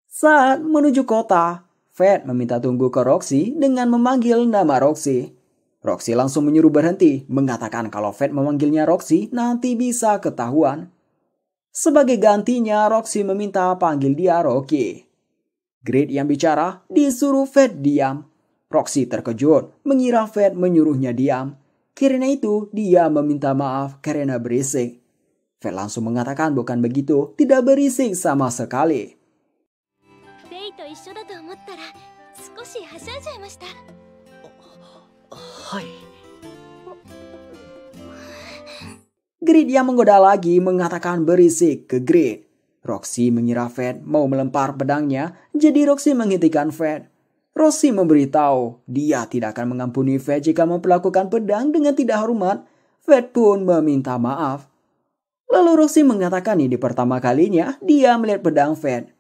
A: Saat menuju kota, Fate meminta tunggu ke Roxy dengan memanggil nama Roxy. Roxy langsung menyuruh berhenti, mengatakan kalau Fate memanggilnya Roxy nanti bisa ketahuan. Sebagai gantinya, Roxy meminta panggil dia Rocky. Grid yang bicara disuruh Fate diam. Roxy terkejut, mengira Fate menyuruhnya diam. Karena itu, dia meminta maaf karena berisik. Fate langsung mengatakan bukan begitu, tidak berisik sama sekali. Grid yang menggoda lagi mengatakan berisik ke Grid. Roxy mengira Fate mau melempar pedangnya, jadi Roxy menghentikan Fate. Roxy memberitahu dia tidak akan mengampuni Fate jika memperlakukan pedang dengan tidak hormat. Fate pun meminta maaf. Lalu Roxy mengatakan ini pertama kalinya dia melihat pedang Fate.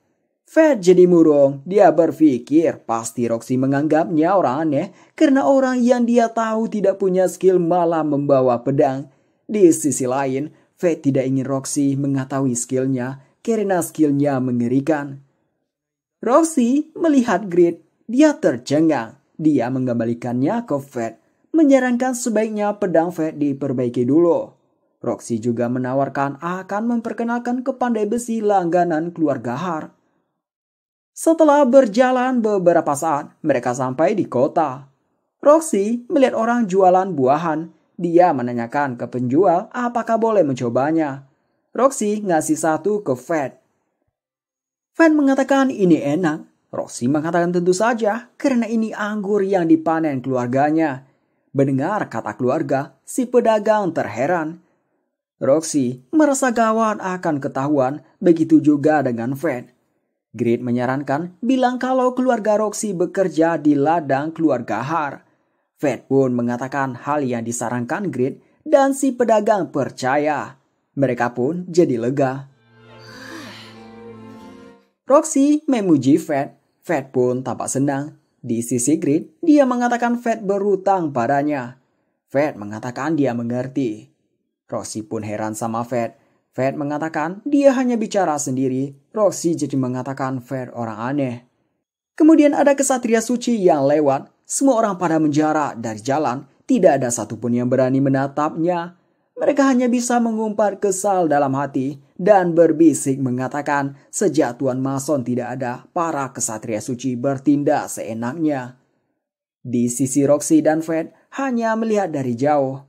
A: Fate jadi murung, dia berpikir pasti Roxy menganggapnya orang aneh karena orang yang dia tahu tidak punya skill malah membawa pedang. Di sisi lain, Fate tidak ingin Roxy mengetahui skillnya karena skillnya mengerikan. Roxy melihat Grid, dia tercengang. Dia mengembalikannya ke Fate, menyarankan sebaiknya pedang Fate diperbaiki dulu. Roxy juga menawarkan akan memperkenalkan ke pandai besi langganan keluarga Har. Setelah berjalan beberapa saat, mereka sampai di kota. Roxy melihat orang jualan buahan. Dia menanyakan ke penjual apakah boleh mencobanya. Roxy ngasih satu ke Fate. Fate mengatakan ini enak. Roxy mengatakan tentu saja karena ini anggur yang dipanen keluarganya. Mendengar kata keluarga, si pedagang terheran. Roxy merasa gawat akan ketahuan, begitu juga dengan Fate. Grid menyarankan bilang kalau keluarga Roxy bekerja di ladang keluarga Har. Fate pun mengatakan hal yang disarankan Grid dan si pedagang percaya. Mereka pun jadi lega. Roxy memuji Fred. Fred pun tampak senang. Di sisi Grid, dia mengatakan Fred berhutang padanya. Fred mengatakan dia mengerti. Roxy pun heran sama Fred. Fred mengatakan dia hanya bicara sendiri. Roxy jadi mengatakan Fred orang aneh. Kemudian ada kesatria suci yang lewat. Semua orang pada menjarak dari jalan. Tidak ada satupun yang berani menatapnya. Mereka hanya bisa mengumpat kesal dalam hati dan berbisik mengatakan sejak Tuan Mason tidak ada, para kesatria suci bertindak seenaknya. Di sisi Roxy dan Fred hanya melihat dari jauh.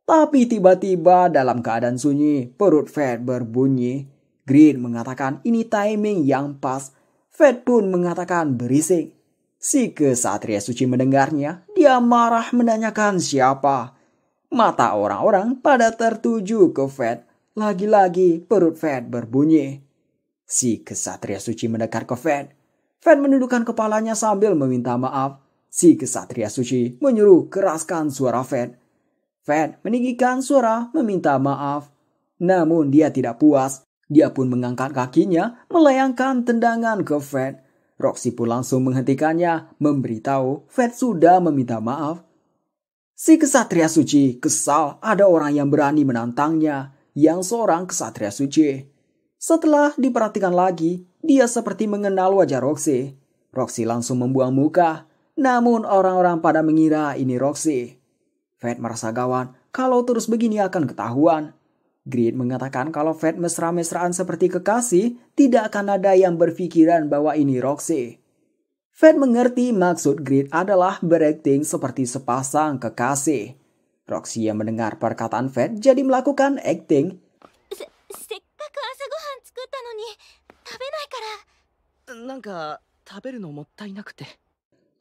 A: Tapi tiba-tiba dalam keadaan sunyi, perut Fred berbunyi. Green mengatakan ini timing yang pas. Fred pun mengatakan berisik. Si kesatria suci mendengarnya, dia marah menanyakan siapa. Mata orang-orang pada tertuju ke Fred. Lagi-lagi perut Fred berbunyi. Si kesatria suci mendekat ke Fred. Fred menundukkan kepalanya sambil meminta maaf. Si kesatria suci menyuruh keraskan suara Fred. Fred meninggikan suara meminta maaf. Namun dia tidak puas. Dia pun mengangkat kakinya melayangkan tendangan ke Fred. Roxy pun langsung menghentikannya, memberitahu Fred sudah meminta maaf. Si kesatria suci kesal ada orang yang berani menantangnya, yang seorang kesatria suci. Setelah diperhatikan lagi, dia seperti mengenal wajah Roxy. Roxy langsung membuang muka, namun orang-orang pada mengira ini Roxy. Fred merasa gawat kalau terus begini akan ketahuan. Grid mengatakan kalau Fred mesra-mesraan seperti kekasih, tidak akan ada yang berpikiran bahwa ini Roxy. Fred mengerti maksud Grid adalah berakting seperti sepasang kekasih. Roxy yang mendengar perkataan Fred jadi melakukan acting.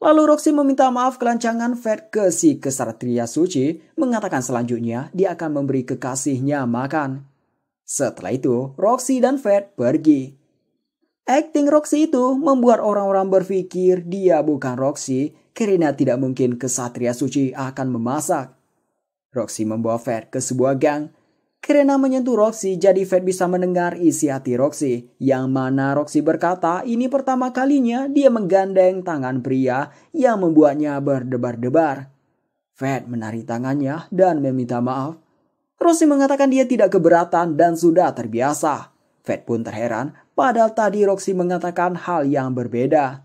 A: Lalu Roxy meminta maaf kelancangan Fred ke si kesatria suci, mengatakan selanjutnya dia akan memberi kekasihnya makan. Setelah itu, Roxy dan Fred pergi. Akting Roxy itu membuat orang-orang berpikir dia bukan Roxy karena tidak mungkin kesatria suci akan memasak. Roxy membawa Fred ke sebuah gang. Karena menyentuh Roxy, jadi Fred bisa mendengar isi hati Roxy. Yang mana Roxy berkata ini pertama kalinya dia menggandeng tangan pria yang membuatnya berdebar-debar. Fred menarik tangannya dan meminta maaf. Roxy mengatakan dia tidak keberatan dan sudah terbiasa. Fred pun terheran, padahal tadi Roxy mengatakan hal yang berbeda.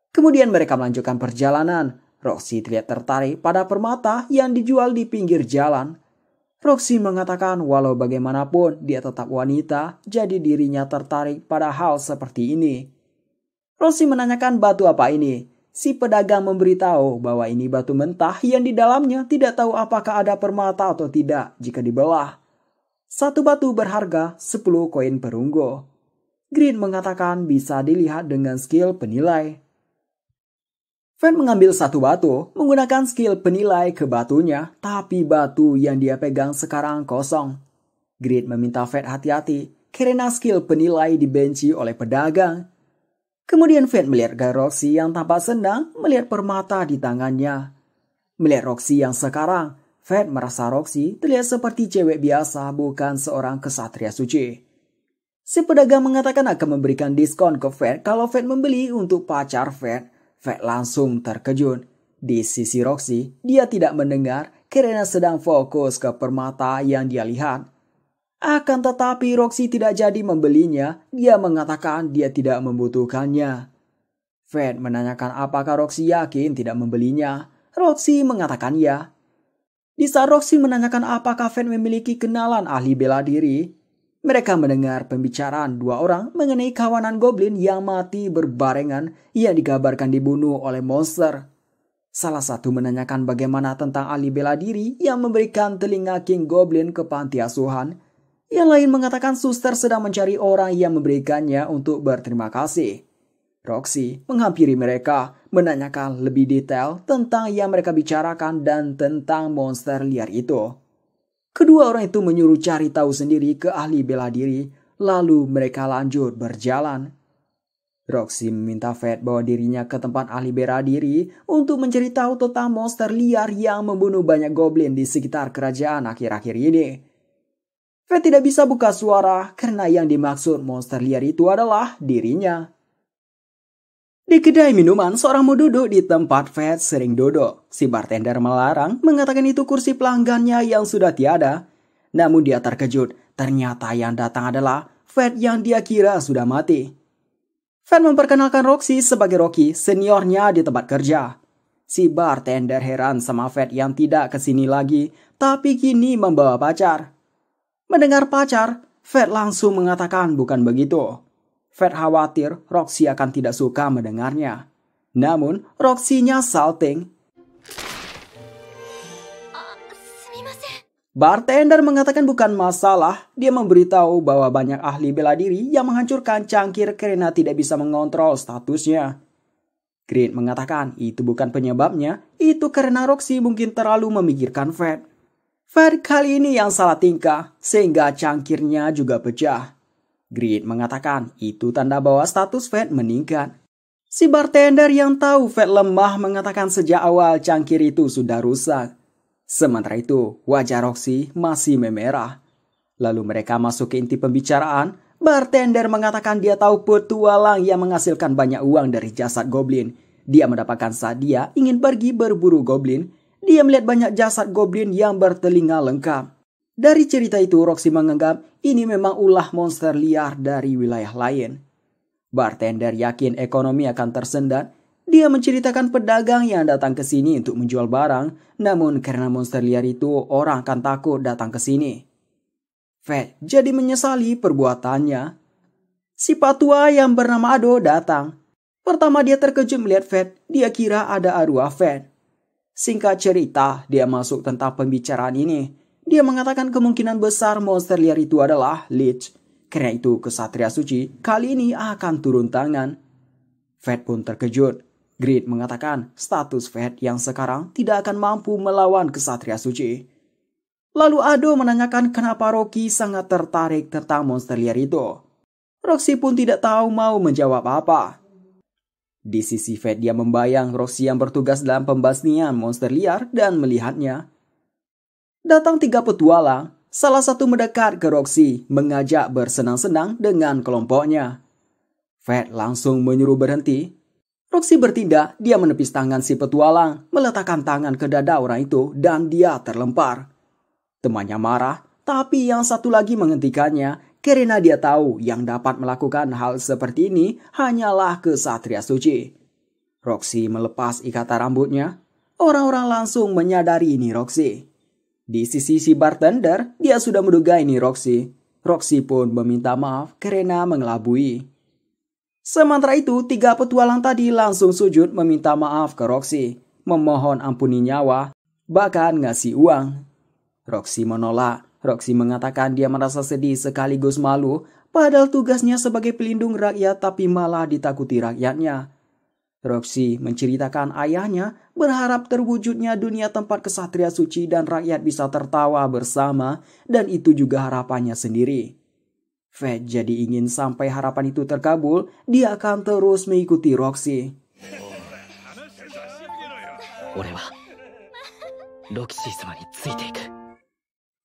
A: Kemudian mereka melanjutkan perjalanan. Roxy terlihat tertarik pada permata yang dijual di pinggir jalan. Roxy mengatakan walau bagaimanapun dia tetap wanita, jadi dirinya tertarik pada hal seperti ini. Roxy menanyakan batu apa ini. Si pedagang memberitahu bahwa ini batu mentah yang di dalamnya tidak tahu apakah ada permata atau tidak jika dibelah. Satu batu berharga 10 koin perunggu. Green mengatakan bisa dilihat dengan skill penilai. Fred mengambil satu batu menggunakan skill penilai ke batunya, tapi batu yang dia pegang sekarang kosong. Green meminta Fred hati-hati karena skill penilai dibenci oleh pedagang. Kemudian Fred melihat gaya Roxy yang tampak senang melihat permata di tangannya. Melihat Roxy yang sekarang, Fred merasa Roxy terlihat seperti cewek biasa, bukan seorang kesatria suci. Si pedagang mengatakan akan memberikan diskon ke Fred kalau Fred membeli untuk pacar Fred. Fred langsung terkejut. Di sisi Roxy, dia tidak mendengar karena sedang fokus ke permata yang dia lihat. Akan tetapi Roxy tidak jadi membelinya, dia mengatakan dia tidak membutuhkannya. Fred menanyakan apakah Roxy yakin tidak membelinya. Roxy mengatakan ya. Di saat Roxy menanyakan apakah Fred memiliki kenalan ahli bela diri, mereka mendengar pembicaraan dua orang mengenai kawanan goblin yang mati berbarengan yang digambarkan dibunuh oleh monster. Salah satu menanyakan bagaimana tentang ahli bela diri yang memberikan telinga king goblin ke panti asuhan. Yang lain mengatakan suster sedang mencari orang yang memberikannya untuk berterima kasih. Roxy menghampiri mereka, menanyakan lebih detail tentang yang mereka bicarakan dan tentang monster liar itu. Kedua orang itu menyuruh cari tahu sendiri ke ahli bela diri, lalu mereka lanjut berjalan. Roxy meminta Fred bawa dirinya ke tempat ahli bela diri untuk mencari tahu tentang monster liar yang membunuh banyak goblin di sekitar kerajaan akhir-akhir ini. Fred tidak bisa buka suara karena yang dimaksud monster liar itu adalah dirinya. Di kedai minuman, seorang mau duduk di tempat Fed sering duduk. Si bartender melarang, mengatakan itu kursi pelanggannya yang sudah tiada. Namun dia terkejut, ternyata yang datang adalah Fed yang dia kira sudah mati. Fed memperkenalkan Roxy sebagai Rocky, seniornya di tempat kerja. Si bartender heran sama Fed yang tidak kesini lagi, tapi kini membawa pacar. Mendengar pacar, Fed langsung mengatakan bukan begitu. Fed khawatir Roxy akan tidak suka mendengarnya. Namun, Roxy-nya salting. Bartender mengatakan bukan masalah. Dia memberitahu bahwa banyak ahli bela diri yang menghancurkan cangkir karena tidak bisa mengontrol statusnya. Green mengatakan itu bukan penyebabnya, itu karena Roxy mungkin terlalu memikirkan Fed. Fed kali ini yang salah tingkah, sehingga cangkirnya juga pecah. Green mengatakan itu tanda bahwa status Fed meningkat. Si bartender yang tahu Fed lemah mengatakan sejak awal cangkir itu sudah rusak. Sementara itu, wajah Roxy masih memerah. Lalu mereka masuk ke inti pembicaraan. Bartender mengatakan dia tahu petualang yang menghasilkan banyak uang dari jasad goblin. Dia mendapatkan saat dia ingin pergi berburu goblin. Dia melihat banyak jasad goblin yang bertelinga lengkap. Dari cerita itu, Roxy menganggap ini memang ulah monster liar dari wilayah lain. Bartender yakin ekonomi akan tersendat. Dia menceritakan pedagang yang datang ke sini untuk menjual barang, namun karena monster liar itu, orang akan takut datang ke sini. Fed jadi menyesali perbuatannya. Si patua yang bernama Ado datang. Pertama dia terkejut melihat Fed, dia kira ada arwah Fed. Singkat cerita, dia masuk tentang pembicaraan ini. Dia mengatakan kemungkinan besar monster liar itu adalah Lich. Karena itu kesatria suci kali ini akan turun tangan. Fed pun terkejut. Grid mengatakan status Fed yang sekarang tidak akan mampu melawan kesatria suci. Lalu Ado menanyakan kenapa Rocky sangat tertarik tentang monster liar itu. Roxy pun tidak tahu mau menjawab apa. Di sisi Fed dia membayang Roxy yang bertugas dalam pembasmian monster liar dan melihatnya. Datang 3 petualang, salah satu mendekat ke Roxy, mengajak bersenang-senang dengan kelompoknya. Fed langsung menyuruh berhenti. Roxy bertindak, dia menepis tangan si petualang, meletakkan tangan ke dada orang itu, dan dia terlempar. Temannya marah, tapi yang satu lagi menghentikannya, karena dia tahu yang dapat melakukan hal seperti ini hanyalah kesatria suci. Roxy melepas ikatan rambutnya. Orang-orang langsung menyadari ini Roxy. Di sisi si bartender, dia sudah menduga ini Roxy. Roxy pun meminta maaf karena mengelabui. Sementara itu, 3 petualang tadi langsung sujud meminta maaf ke Roxy, memohon ampuni nyawa, bahkan ngasih uang. Roxy menolak. Roxy mengatakan dia merasa sedih sekaligus malu, padahal tugasnya sebagai pelindung rakyat tapi malah ditakuti rakyatnya. Roxy menceritakan ayahnya berharap terwujudnya dunia tempat kesatria suci dan rakyat bisa tertawa bersama, dan itu juga harapannya sendiri. Fed jadi ingin sampai harapan itu terkabul, dia akan terus mengikuti Roxy.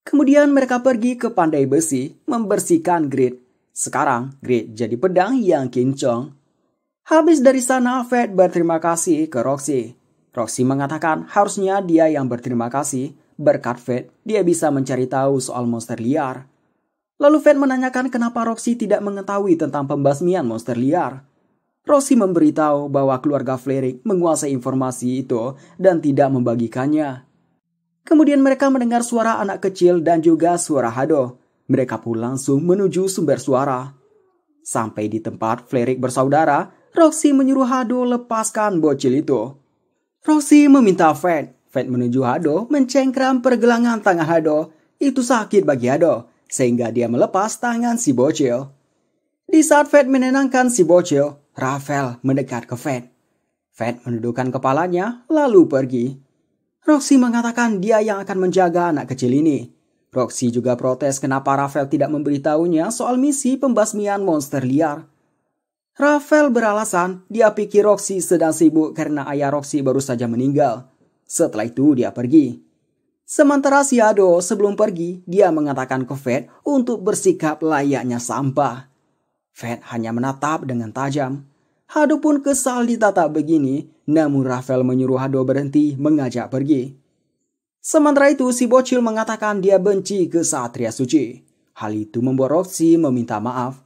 A: Kemudian mereka pergi ke pandai besi, membersihkan Grid. Sekarang Grid jadi pedang yang kinclong. Habis dari sana, Fed berterima kasih ke Roxy. Roxy mengatakan harusnya dia yang berterima kasih. Berkat Fed, dia bisa mencari tahu soal monster liar. Lalu Fed menanyakan kenapa Roxy tidak mengetahui tentang pembasmian monster liar. Roxy memberitahu bahwa keluarga Flarik menguasai informasi itu dan tidak membagikannya. Kemudian mereka mendengar suara anak kecil dan juga suara Hado. Mereka pun langsung menuju sumber suara. Sampai di tempat Flarik bersaudara, Roxy menyuruh Hado lepaskan bocil itu. Roxy meminta Fed. Fed menuju Hado mencengkram pergelangan tangan Hado. Itu sakit bagi Hado, sehingga dia melepas tangan si bocil. Di saat Fed menenangkan si bocil, Rafael mendekat ke Fed. Fed menundukkan kepalanya lalu pergi. Roxy mengatakan dia yang akan menjaga anak kecil ini. Roxy juga protes kenapa Rafael tidak memberitahunya soal misi pembasmian monster liar. Rafael beralasan dia pikir Roxy sedang sibuk karena ayah Roxy baru saja meninggal. Setelah itu dia pergi. Sementara si Hado sebelum pergi, dia mengatakan ke Fed untuk bersikap layaknya sampah. Fed hanya menatap dengan tajam. Hado pun kesal ditata begini, namun Rafael menyuruh Hado berhenti mengajak pergi. Sementara itu si bocil mengatakan dia benci kesatria suci. Hal itu membuat Roxy meminta maaf.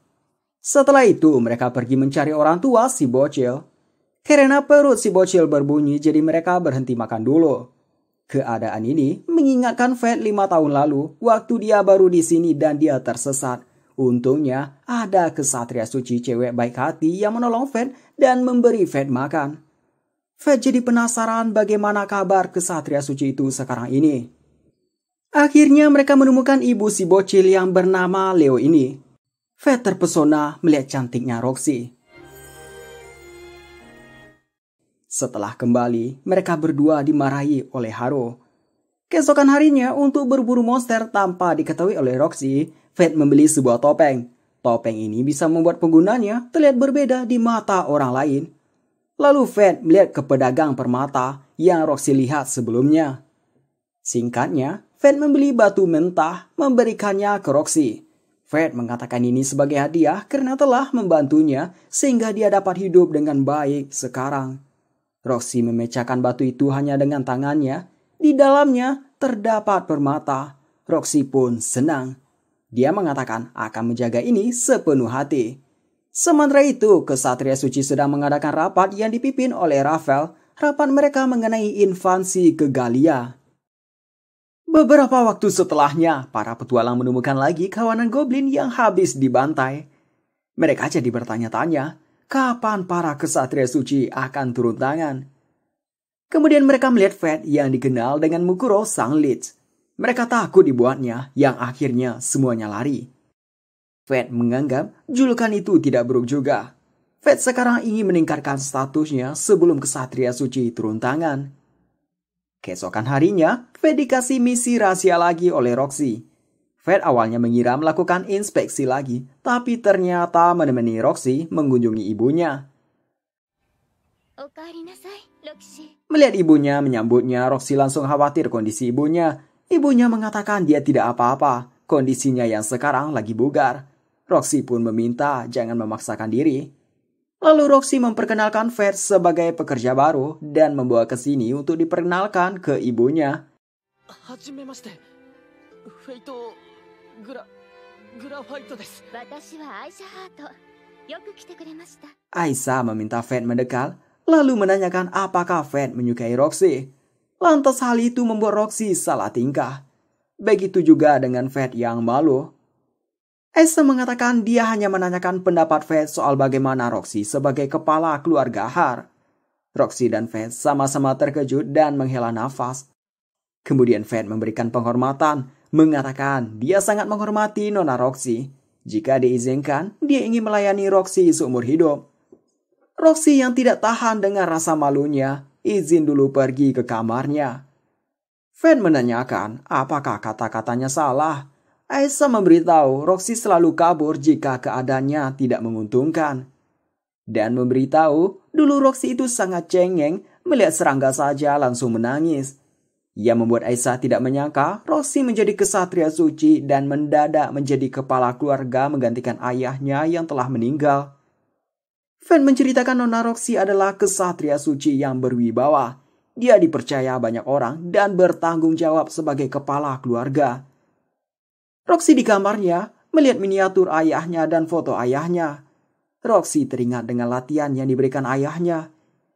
A: Setelah itu mereka pergi mencari orang tua si bocil. Karena perut si bocil berbunyi jadi mereka berhenti makan dulu. Keadaan ini mengingatkan Fed 5 tahun lalu waktu dia baru di sini dan dia tersesat. Untungnya ada kesatria suci cewek baik hati yang menolong Fed dan memberi Fed makan. Fed jadi penasaran bagaimana kabar kesatria suci itu sekarang ini. Akhirnya mereka menemukan ibu si bocil yang bernama Leo ini. Fed terpesona melihat cantiknya Roxy. Setelah kembali, mereka berdua dimarahi oleh Haro. Keesokan harinya, untuk berburu monster tanpa diketahui oleh Roxy, Fed membeli sebuah topeng. Topeng ini bisa membuat penggunanya terlihat berbeda di mata orang lain. Lalu Fed melihat ke pedagang permata yang Roxy lihat sebelumnya. Singkatnya, Fed membeli batu mentah memberikannya ke Roxy. Fed mengatakan ini sebagai hadiah karena telah membantunya sehingga dia dapat hidup dengan baik sekarang. Roxy memecahkan batu itu hanya dengan tangannya. Di dalamnya terdapat permata. Roxy pun senang. Dia mengatakan akan menjaga ini sepenuh hati. Sementara itu, kesatria suci sedang mengadakan rapat yang dipimpin oleh Rafael. Rapat mereka mengenai invasi ke Galia. Beberapa waktu setelahnya, para petualang menemukan lagi kawanan goblin yang habis dibantai. Mereka jadi bertanya-tanya, kapan para kesatria suci akan turun tangan? Kemudian mereka melihat Fed yang dikenal dengan Mukuro Sang Lich. Mereka takut dibuatnya, yang akhirnya semuanya lari. Fed menganggap julukan itu tidak buruk juga. Fed sekarang ingin meningkatkan statusnya sebelum kesatria suci turun tangan. Keesokan harinya, Fed dikasih misi rahasia lagi oleh Roxy. Fed awalnya mengira melakukan inspeksi lagi, tapi ternyata menemani Roxy mengunjungi ibunya. Melihat ibunya menyambutnya, Roxy langsung khawatir kondisi ibunya. Ibunya mengatakan dia tidak apa-apa, kondisinya yang sekarang lagi bugar. Roxy pun meminta jangan memaksakan diri. Lalu Roxy memperkenalkan Fed sebagai pekerja baru dan membawa ke sini untuk diperkenalkan ke ibunya. Aisyah meminta Fed mendekat, lalu menanyakan apakah Fed menyukai Roxy. Lantas hal itu membuat Roxy salah tingkah. Begitu juga dengan Fed yang malu. Aisyah mengatakan dia hanya menanyakan pendapat Fed soal bagaimana Roxy sebagai kepala keluarga Har. Roxy dan Fed sama-sama terkejut dan menghela nafas. Kemudian Fed memberikan penghormatan, mengatakan dia sangat menghormati Nona Roxy. Jika diizinkan, dia ingin melayani Roxy seumur hidup. Roxy yang tidak tahan dengan rasa malunya, izin dulu pergi ke kamarnya. Fed menanyakan apakah kata-katanya salah. Aisyah memberitahu Roxy selalu kabur jika keadaannya tidak menguntungkan. Dan memberitahu dulu Roxy itu sangat cengeng, melihat serangga saja langsung menangis. Ia membuat Aisyah tidak menyangka Roxy menjadi kesatria suci dan mendadak menjadi kepala keluarga menggantikan ayahnya yang telah meninggal. Fed menceritakan Nona Roxy adalah kesatria suci yang berwibawa. Dia dipercaya banyak orang dan bertanggung jawab sebagai kepala keluarga. Roxy di kamarnya melihat miniatur ayahnya dan foto ayahnya. Roxy teringat dengan latihan yang diberikan ayahnya.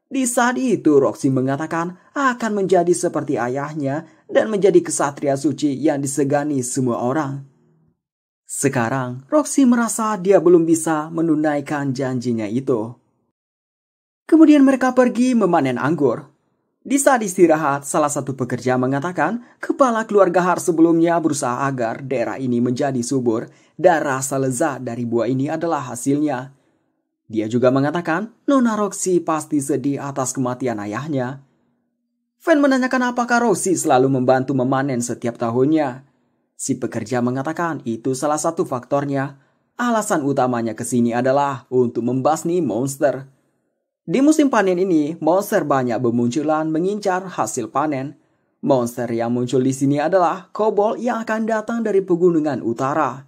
A: Di saat itu Roxy mengatakan akan menjadi seperti ayahnya dan menjadi kesatria suci yang disegani semua orang. Sekarang Roxy merasa dia belum bisa menunaikan janjinya itu. Kemudian mereka pergi memanen anggur. Di saat istirahat, salah satu pekerja mengatakan kepala keluarga Har sebelumnya berusaha agar daerah ini menjadi subur dan rasa lezat dari buah ini adalah hasilnya. Dia juga mengatakan Nona Roxy pasti sedih atas kematian ayahnya. Fed menanyakan apakah Roxy selalu membantu memanen setiap tahunnya. Si pekerja mengatakan itu salah satu faktornya. Alasan utamanya ke sini adalah untuk membasmi monster. Di musim panen ini, monster banyak bermunculan mengincar hasil panen. Monster yang muncul di sini adalah kobold yang akan datang dari pegunungan utara.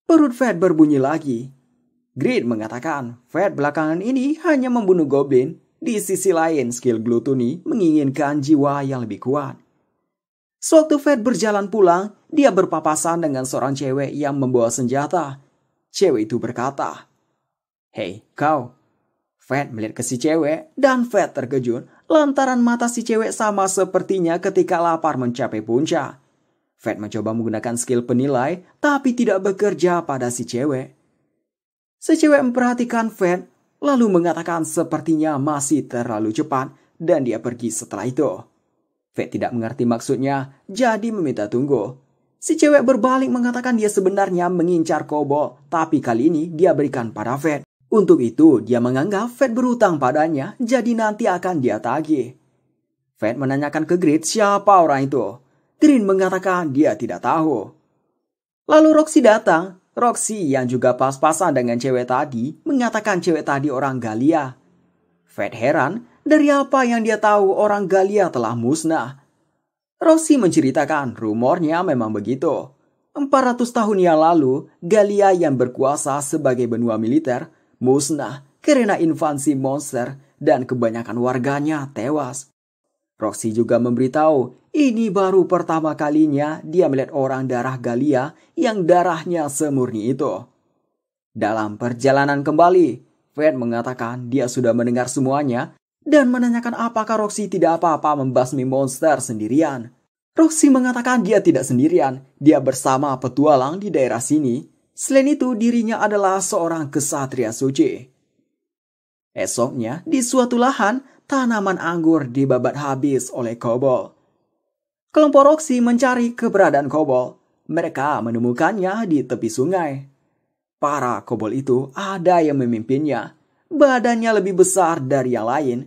A: Perut Fed berbunyi lagi. Grid mengatakan Fred belakangan ini hanya membunuh goblin. Di sisi lain, skill glutoni menginginkan jiwa yang lebih kuat. Sewaktu Fred berjalan pulang, dia berpapasan dengan seorang cewek yang membawa senjata. Cewek itu berkata, "Hei, kau." Fred melihat ke si cewek dan Fred terkejut lantaran mata si cewek sama sepertinya ketika lapar mencapai puncak. Fred mencoba menggunakan skill penilai tapi tidak bekerja pada si cewek. Si cewek memperhatikan Fred lalu mengatakan sepertinya masih terlalu cepat dan dia pergi setelah itu. Fred tidak mengerti maksudnya, jadi meminta tunggu. Si cewek berbalik mengatakan dia sebenarnya mengincar kobold, tapi kali ini dia berikan pada Fred. Untuk itu, dia menganggap Fred berhutang padanya, jadi nanti akan dia tagih. Fred menanyakan ke Grid siapa orang itu. Grid mengatakan dia tidak tahu. Lalu Roxy datang. Roxy yang juga pas-pasan dengan cewek tadi, mengatakan cewek tadi orang Galia. Fred heran, dari apa yang dia tahu orang Galia telah musnah. Roxy menceritakan rumornya memang begitu. 400 tahun yang lalu, Galia yang berkuasa sebagai benua militer musnah karena invasi monster dan kebanyakan warganya tewas. Roxy juga memberitahu ini baru pertama kalinya dia melihat orang darah Galia yang darahnya semurni itu. Dalam perjalanan kembali, Fred mengatakan dia sudah mendengar semuanya dan menanyakan apakah Roxy tidak apa-apa membasmi monster sendirian. Roxy mengatakan dia tidak sendirian, dia bersama petualang di daerah sini. Selain itu, dirinya adalah seorang kesatria suci. Esoknya, di suatu lahan, tanaman anggur dibabat habis oleh kobold. Kelompok Roxy mencari keberadaan kobold. Mereka menemukannya di tepi sungai. Para kobold itu ada yang memimpinnya. Badannya lebih besar dari yang lain.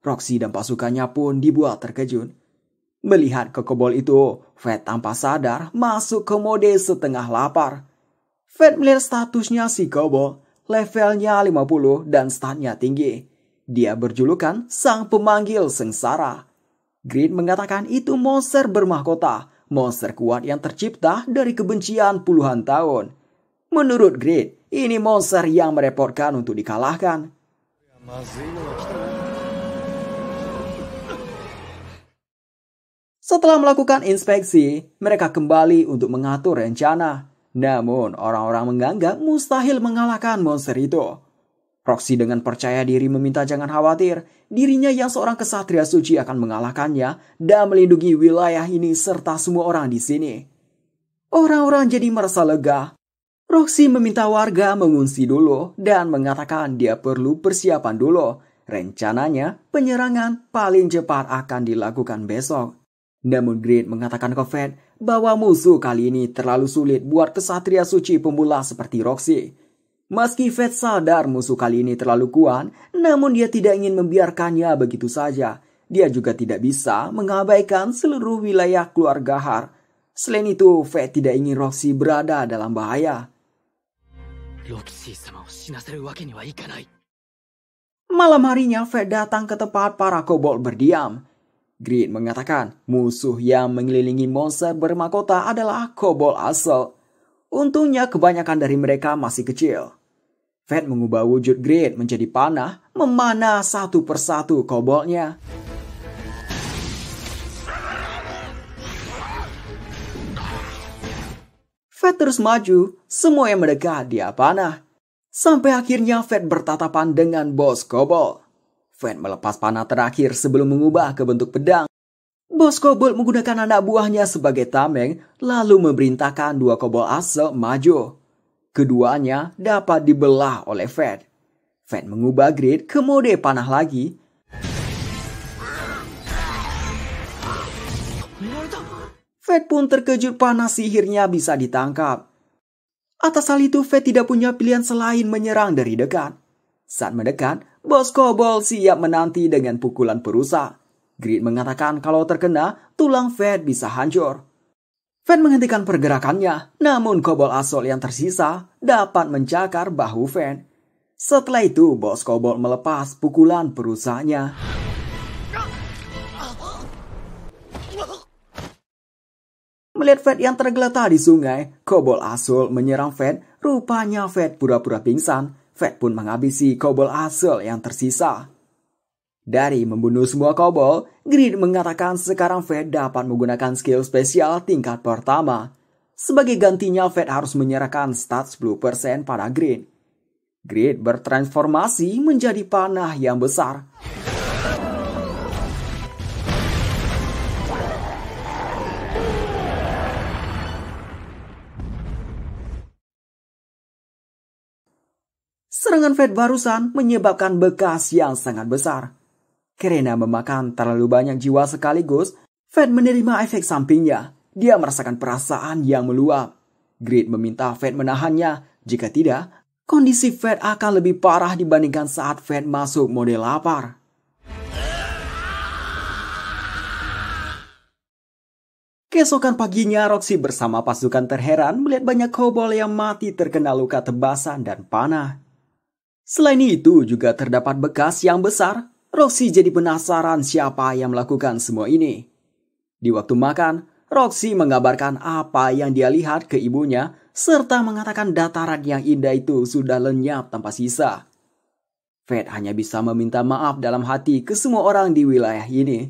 A: Roxy dan pasukannya pun dibuat terkejut. Melihat ke kobold itu, Fred tanpa sadar masuk ke mode setengah lapar. Fred melihat statusnya si kobold, levelnya 50 dan statnya tinggi. Dia berjulukan sang pemanggil sengsara. Grid mengatakan itu monster bermahkota, monster kuat yang tercipta dari kebencian puluhan tahun. Menurut Grid, ini monster yang merepotkan untuk dikalahkan. Setelah melakukan inspeksi, mereka kembali untuk mengatur rencana. Namun, orang-orang menganggap mustahil mengalahkan monster itu. Roxy dengan percaya diri meminta jangan khawatir, dirinya yang seorang kesatria suci akan mengalahkannya dan melindungi wilayah ini serta semua orang di sini. Orang-orang jadi merasa lega. Roxy meminta warga mengungsi dulu dan mengatakan dia perlu persiapan dulu. Rencananya, penyerangan paling cepat akan dilakukan besok. Namun Grid mengatakan ke Fred bahwa musuh kali ini terlalu sulit buat kesatria suci pemula seperti Roxy. Meski Fred sadar musuh kali ini terlalu kuat, namun dia tidak ingin membiarkannya begitu saja. Dia juga tidak bisa mengabaikan seluruh wilayah keluarga Har. Selain itu, Fred tidak ingin Roxy berada dalam bahaya. Malam harinya, Fred datang ke tempat para kobold berdiam. Grid mengatakan musuh yang mengelilingi monster bermahkota adalah kobold asal. Untungnya kebanyakan dari mereka masih kecil. Fred mengubah wujud Grid menjadi panah, memanah satu persatu koboldnya. Fred terus maju, semua yang mendekat dia panah. Sampai akhirnya Fred bertatapan dengan bos kobold. Fred melepas panah terakhir sebelum mengubah ke bentuk pedang. Bos kobold menggunakan anak buahnya sebagai tameng, lalu memerintahkan dua kobold asal maju. Keduanya dapat dibelah oleh Fred. Fred mengubah Grid ke mode panah lagi. Fred pun terkejut panah sihirnya bisa ditangkap. Atas hal itu, Fred tidak punya pilihan selain menyerang dari dekat. Saat mendekat, bos kobold siap menanti dengan pukulan perusak. Grid mengatakan kalau terkena, tulang Fred bisa hancur. Fred menghentikan pergerakannya, namun kobold asal yang tersisa dapat mencakar bahu Fred. Setelah itu, bos kobold melepas pukulan perusaknya. Melihat Fred yang tergeletak di sungai, kobold asal menyerang Fred. Rupanya Fred pura-pura pingsan. Fed pun menghabisi kobold asal yang tersisa. Dari membunuh semua kobold, Grid mengatakan sekarang Fed dapat menggunakan skill spesial tingkat pertama. Sebagai gantinya, Fed harus menyerahkan stat 10% pada Grid. Grid bertransformasi menjadi panah yang besar. Serangan Fed barusan menyebabkan bekas yang sangat besar. Karena memakan terlalu banyak jiwa sekaligus, Fed menerima efek sampingnya. Dia merasakan perasaan yang meluap. Grid meminta Fed menahannya. Jika tidak, kondisi Fed akan lebih parah dibandingkan saat Fed masuk mode lapar. Keesokan paginya, Roxy bersama pasukan terheran melihat banyak kobold yang mati terkena luka tebasan dan panah. Selain itu, juga terdapat bekas yang besar. Roxy jadi penasaran siapa yang melakukan semua ini. Di waktu makan, Roxy mengabarkan apa yang dia lihat ke ibunya, serta mengatakan dataran yang indah itu sudah lenyap tanpa sisa. Fed hanya bisa meminta maaf dalam hati ke semua orang di wilayah ini.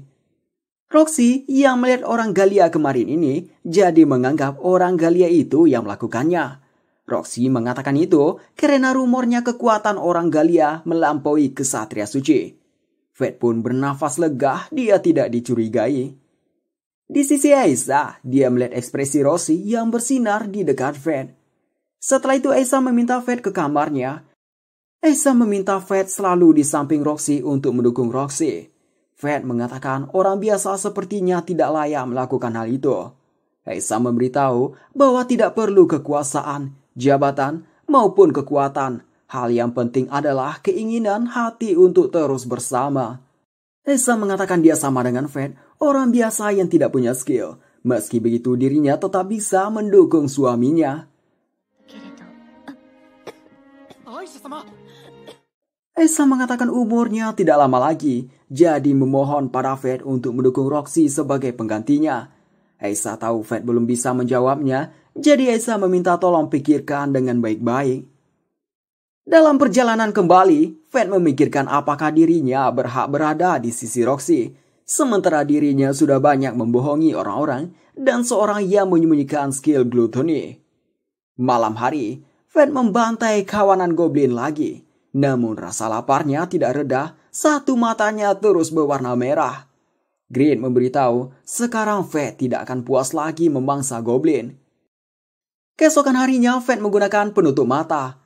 A: Roxy yang melihat orang Galia kemarin ini, jadi menganggap orang Galia itu yang melakukannya. Roxy mengatakan itu karena rumornya kekuatan orang Galia melampaui kesatria suci. Fed pun bernafas lega, dia tidak dicurigai. Di sisi Aiza, dia melihat ekspresi Roxy yang bersinar di dekat Fed. Setelah itu Aiza meminta Fed ke kamarnya. Aiza meminta Fed selalu di samping Roxy untuk mendukung Roxy. Fed mengatakan orang biasa sepertinya tidak layak melakukan hal itu. Aiza memberitahu bahwa tidak perlu kekuasaan, jabatan, maupun kekuatan. Hal yang penting adalah keinginan hati untuk terus bersama. Aiza mengatakan dia sama dengan Fed, orang biasa yang tidak punya skill. Meski begitu dirinya tetap bisa mendukung suaminya. Aiza mengatakan umurnya tidak lama lagi, jadi memohon pada Fed untuk mendukung Roxy sebagai penggantinya. Aiza tahu Fed belum bisa menjawabnya, jadi Aiza meminta tolong pikirkan dengan baik-baik. Dalam perjalanan kembali, Fed memikirkan apakah dirinya berhak berada di sisi Roxy, sementara dirinya sudah banyak membohongi orang-orang dan seorang yang menyembunyikan skill gluttony. Malam hari, Fed membantai kawanan goblin lagi, namun rasa laparnya tidak reda, satu matanya terus berwarna merah. Grid memberitahu sekarang Fed tidak akan puas lagi memangsa goblin. Keesokan harinya, Fed menggunakan penutup mata.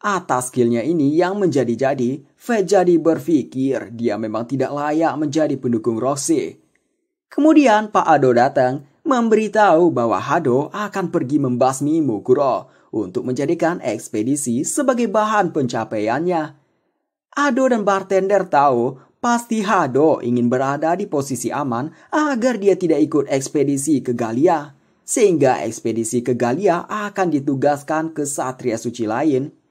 A: Atas skillnya ini yang menjadi-jadi, Fed jadi berpikir dia memang tidak layak menjadi pendukung Roxy. Kemudian Pak Hado datang, memberitahu bahwa Hado akan pergi membasmi Mukuro untuk menjadikan ekspedisi sebagai bahan pencapaiannya. Hado dan bartender tahu pasti Hado ingin berada di posisi aman agar dia tidak ikut ekspedisi ke Galia, sehingga ekspedisi ke Galia akan ditugaskan ke Satria Suci lain.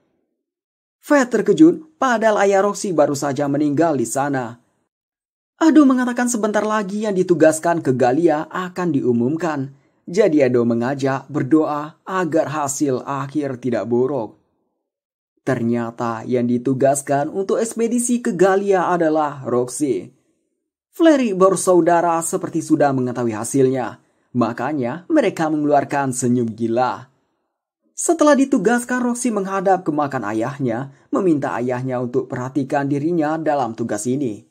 A: Fed terkejut, padahal ayah Roxy baru saja meninggal di sana. Hado mengatakan sebentar lagi yang ditugaskan ke Galia akan diumumkan. Jadi Hado mengajak berdoa agar hasil akhir tidak buruk. Ternyata yang ditugaskan untuk ekspedisi ke Galia adalah Roxy. Flery bersaudara seperti sudah mengetahui hasilnya. Makanya mereka mengeluarkan senyum gila. Setelah ditugaskan, Roxy menghadap ke makam ayahnya, meminta ayahnya untuk perhatikan dirinya dalam tugas ini.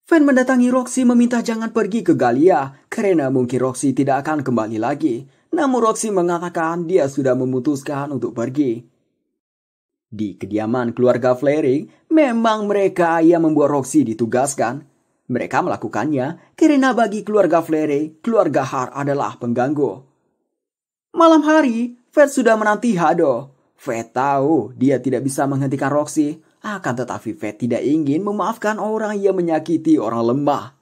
A: Fed mendatangi Roxy meminta jangan pergi ke Galia, karena mungkin Roxy tidak akan kembali lagi. Namun Roxy mengatakan dia sudah memutuskan untuk pergi. Di kediaman keluarga Flaring, memang mereka yang membuat Roxy ditugaskan. Mereka melakukannya karena bagi keluarga Flaring, keluarga Hart adalah pengganggu. Malam hari, Fed sudah menanti Hado. Fed tahu dia tidak bisa menghentikan Roxy, akan tetapi Fed tidak ingin memaafkan orang yang menyakiti orang lemah.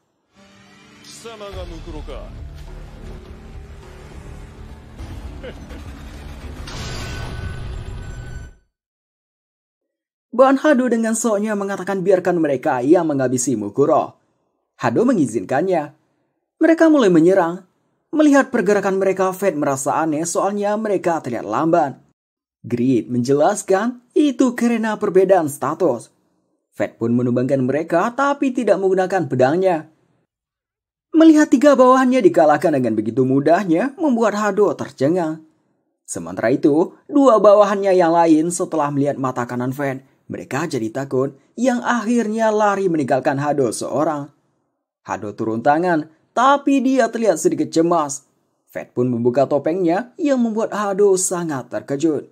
A: Ban Hado dengan soknya mengatakan biarkan mereka yang menghabisi Mukuro. Hado mengizinkannya. Mereka mulai menyerang. Melihat pergerakan mereka, Fed merasa aneh soalnya mereka terlihat lamban. Grid menjelaskan itu karena perbedaan status. Fat pun menumbangkan mereka tapi tidak menggunakan pedangnya. Melihat 3 bawahannya dikalahkan dengan begitu mudahnya membuat Hado tercengang. Sementara itu, 2 bawahannya yang lain setelah melihat mata kanan Fat, mereka jadi takut yang akhirnya lari meninggalkan Hado seorang. Hado turun tangan, tapi dia terlihat sedikit cemas. Fat pun membuka topengnya yang membuat Hado sangat terkejut.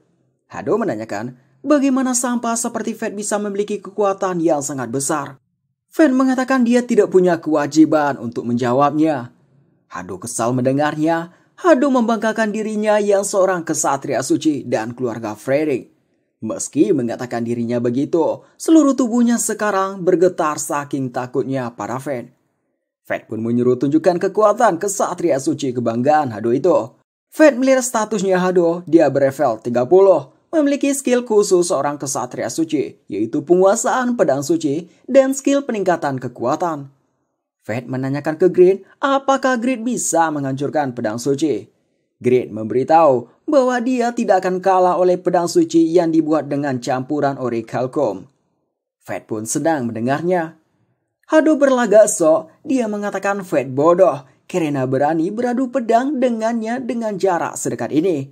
A: Hado menanyakan, bagaimana sampah seperti Fat bisa memiliki kekuatan yang sangat besar? Fat mengatakan dia tidak punya kewajiban untuk menjawabnya. Hado kesal mendengarnya. Hado membanggakan dirinya yang seorang kesatria suci dan keluarga Frederick. Meski mengatakan dirinya begitu, seluruh tubuhnya sekarang bergetar saking takutnya pada Fat. Fat pun menyuruh tunjukkan kekuatan kesatria suci kebanggaan Hado itu. Fat melihat statusnya Hado, dia berlevel 30. Memiliki skill khusus seorang kesatria suci, yaitu penguasaan pedang suci dan skill peningkatan kekuatan. Fat menanyakan ke Grid apakah Grid bisa menghancurkan pedang suci. Grid memberitahu bahwa dia tidak akan kalah oleh pedang suci yang dibuat dengan campuran orichalcum. Fat pun sedang mendengarnya. Hado berlagak sok, dia mengatakan Fat bodoh karena berani beradu pedang dengannya dengan jarak sedekat ini.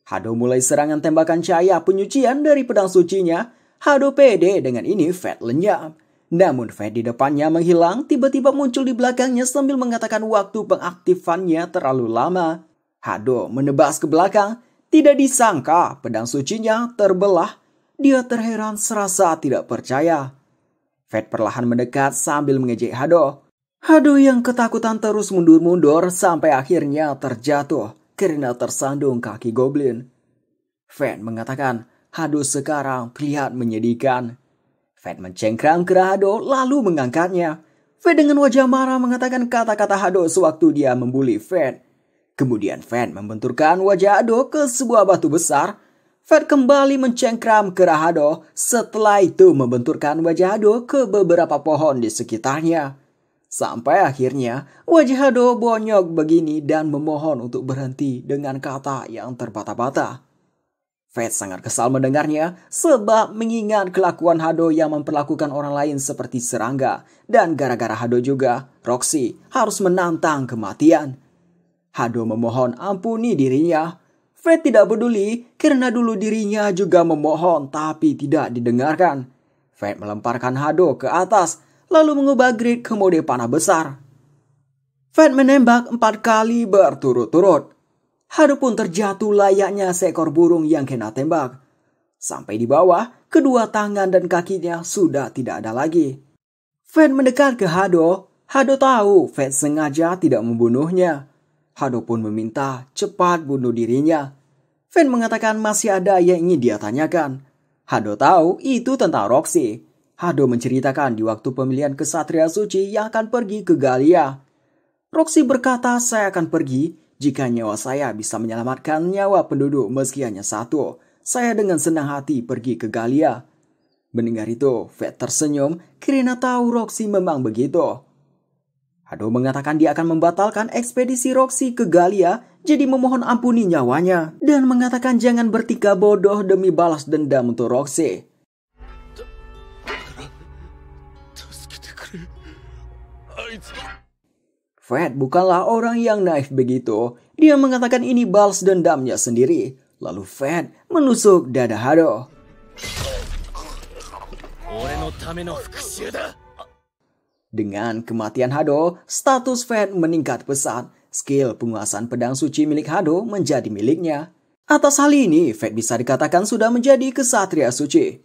A: Hado mulai serangan tembakan cahaya penyucian dari pedang sucinya. Hado pede dengan ini Fat lenyap. Namun Fat di depannya menghilang, tiba-tiba muncul di belakangnya sambil mengatakan waktu pengaktifannya terlalu lama. Hado menebas ke belakang, tidak disangka pedang sucinya terbelah. Dia terheran serasa tidak percaya. Fat perlahan mendekat sambil mengejek Hado. Hado yang ketakutan terus mundur-mundur sampai akhirnya terjatuh karena tersandung kaki goblin. Fat mengatakan Hado sekarang terlihat menyedihkan. Fat mencengkram ke Hado lalu mengangkatnya. Fat dengan wajah marah mengatakan kata-kata Hado sewaktu dia membuli Fat. Kemudian Fat membenturkan wajah Hado ke sebuah batu besar. Fat kembali mencengkram ke Hado, setelah itu membenturkan wajah Hado ke beberapa pohon di sekitarnya. Sampai akhirnya wajah Hado bonyok begini dan memohon untuk berhenti dengan kata yang terbata-bata. Fat sangat kesal mendengarnya sebab mengingat kelakuan Hado yang memperlakukan orang lain seperti serangga. Dan gara-gara Hado juga, Roxy harus menantang kematian. Hado memohon ampuni dirinya. Fat tidak peduli karena dulu dirinya juga memohon tapi tidak didengarkan. Fat melemparkan Hado ke atas lalu mengubah Grid ke mode panah besar. Fat menembak 4 kali berturut-turut. Hado pun terjatuh layaknya seekor burung yang kena tembak. Sampai di bawah, kedua tangan dan kakinya sudah tidak ada lagi. Fat mendekat ke Hado. Hado tahu Fat sengaja tidak membunuhnya. Hado pun meminta cepat bunuh dirinya. Fat mengatakan masih ada yang ingin dia tanyakan. Hado tahu itu tentang Roxy. Hado menceritakan di waktu pemilihan kesatria suci yang akan pergi ke Galia. Roxy berkata saya akan pergi jika nyawa saya bisa menyelamatkan nyawa penduduk meski hanya 1. Saya dengan senang hati pergi ke Galia. Mendengar itu, Fat tersenyum karena tahu Roxy memang begitu. Hado mengatakan dia akan membatalkan ekspedisi Roxy ke Galia jadi memohon ampuni nyawanya dan mengatakan jangan bertingkah bodoh demi balas dendam untuk Roxy. Fat bukanlah orang yang naif begitu. Dia mengatakan ini balas dendamnya sendiri. Lalu Fat menusuk dada Hado. Dengan kematian Hado, status Fat meningkat pesat. Skill penguasaan pedang suci milik Hado menjadi miliknya. Atas hal ini, Fat bisa dikatakan sudah menjadi kesatria suci.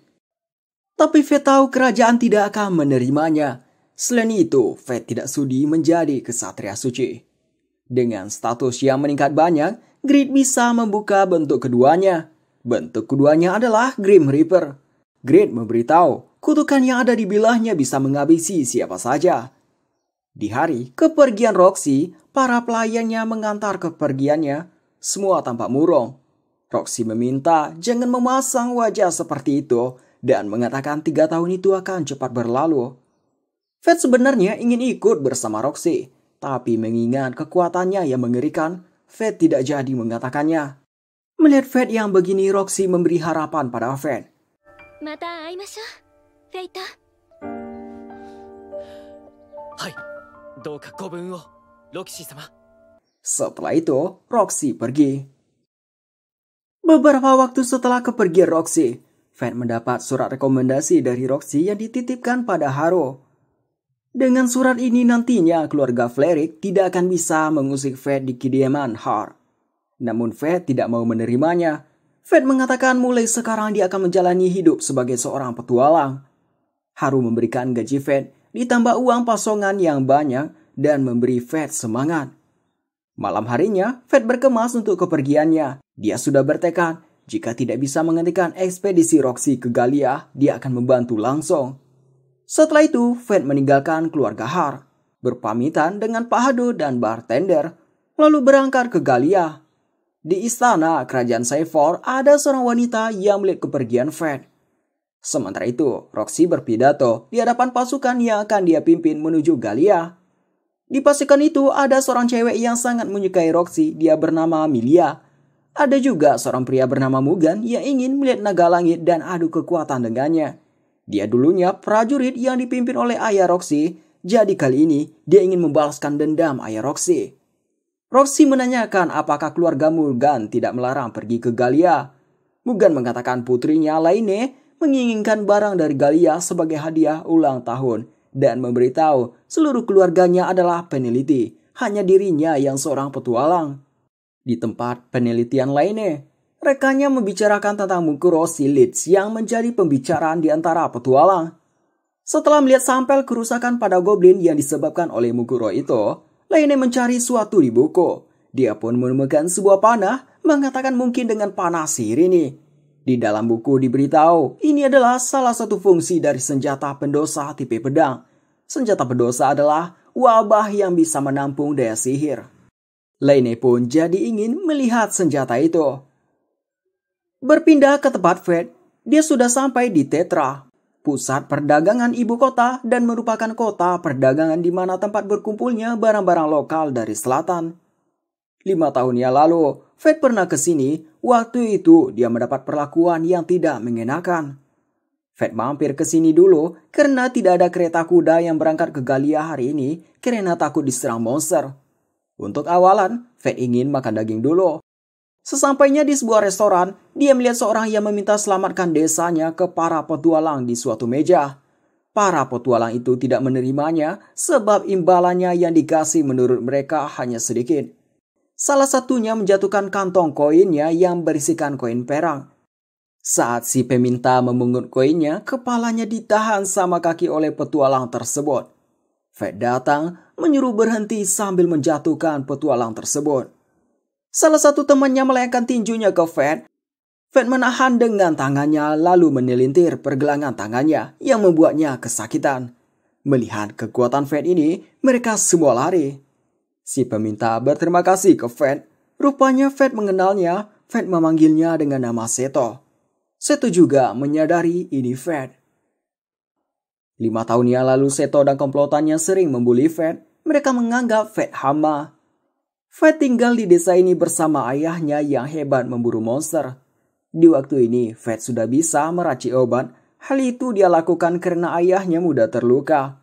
A: Tapi Fat tahu kerajaan tidak akan menerimanya. Selain itu, Fat tidak sudi menjadi kesatria suci. Dengan status yang meningkat banyak, Grid bisa membuka bentuk keduanya. Bentuk keduanya adalah Grim Reaper. Grid memberitahu, kutukan yang ada di bilahnya bisa menghabisi siapa saja. Di hari kepergian Roxy, para pelayannya mengantar kepergiannya, semua tampak murung. Roxy meminta jangan memasang wajah seperti itu dan mengatakan 3 tahun itu akan cepat berlalu. Fat sebenarnya ingin ikut bersama Roxy, tapi mengingat kekuatannya yang mengerikan, Fat tidak jadi mengatakannya. Melihat Fate yang begini, Roxy memberi harapan pada Fate.
B: また会いましょう、フェイト。
C: はい、どうかご分を、ロキシー様。
A: Setelah itu, Roxy pergi. Beberapa waktu setelah kepergian Roxy, Fate mendapat surat rekomendasi dari Roxy yang dititipkan pada Haro. Dengan surat ini nantinya keluarga Fleric tidak akan bisa mengusik Fate di kediaman Har. Namun Fate tidak mau menerimanya. Fate mengatakan mulai sekarang dia akan menjalani hidup sebagai seorang petualang. Haru memberikan gaji Fate ditambah uang pasongan yang banyak dan memberi Fate semangat. Malam harinya, Fate berkemas untuk kepergiannya. Dia sudah bertekad, jika tidak bisa menghentikan ekspedisi Roxy ke Galia, dia akan membantu langsung. Setelah itu, Fate meninggalkan keluarga Har, berpamitan dengan Pak Hado dan bartender, lalu berangkat ke Galia. Di istana kerajaan Seifor, ada seorang wanita yang melihat kepergian Fate. Sementara itu, Roxy berpidato di hadapan pasukan yang akan dia pimpin menuju Galia. Di pasukan itu ada seorang cewek yang sangat menyukai Roxy, dia bernama Milia. Ada juga seorang pria bernama Mugan yang ingin melihat naga langit dan adu kekuatan dengannya. Dia dulunya prajurit yang dipimpin oleh ayah Roxy, jadi kali ini dia ingin membalaskan dendam ayah Roxy. Roxy menanyakan apakah keluarga Mugan tidak melarang pergi ke Galia. Mugan mengatakan putrinya Laine menginginkan barang dari Galia sebagai hadiah ulang tahun dan memberitahu seluruh keluarganya adalah peneliti, hanya dirinya yang seorang petualang. Di tempat penelitian lainnya, rekannya membicarakan tentang Mukuro Silits yang menjadi pembicaraan di antara petualang. Setelah melihat sampel kerusakan pada goblin yang disebabkan oleh Mukuro itu, Laine mencari suatu di buku. Dia pun menemukan sebuah panah, mengatakan mungkin dengan panah sihir ini. Di dalam buku diberitahu, ini adalah salah satu fungsi dari senjata pendosa tipe pedang. Senjata pendosa adalah wabah yang bisa menampung daya sihir. Laine pun jadi ingin melihat senjata itu. Berpindah ke tempat Fate, dia sudah sampai di Tetra, pusat perdagangan ibu kota dan merupakan kota perdagangan di mana tempat berkumpulnya barang-barang lokal dari selatan. 5 tahun yang lalu, Fate pernah ke sini. Waktu itu dia mendapat perlakuan yang tidak mengenakan. Fate mampir ke sini dulu karena tidak ada kereta kuda yang berangkat ke Galia hari ini karena takut diserang monster. Untuk awalan, Fate ingin makan daging dulu. Sesampainya di sebuah restoran, dia melihat seorang yang meminta selamatkan desanya ke para petualang di suatu meja. Para petualang itu tidak menerimanya sebab imbalannya yang dikasih menurut mereka hanya sedikit. Salah satunya menjatuhkan kantong koinnya yang berisikan koin perak. Saat si peminta memungut koinnya, kepalanya ditahan sama kaki oleh petualang tersebut. Fate datang, menyuruh berhenti sambil menjatuhkan petualang tersebut. Salah satu temannya melayangkan tinjunya ke Fate. Fate menahan dengan tangannya lalu menelintir pergelangan tangannya yang membuatnya kesakitan. Melihat kekuatan Fate ini, mereka semua lari. Si peminta berterima kasih ke Fate. Rupanya Fate mengenalnya. Fate memanggilnya dengan nama Seto. Seto juga menyadari ini Fate. 5 tahun yang lalu Seto dan komplotannya sering membuli Fate. Mereka menganggap Fate hama. Fate tinggal di desa ini bersama ayahnya yang hebat memburu monster. Di waktu ini Fate sudah bisa meracik obat. Hal itu dia lakukan karena ayahnya mudah terluka.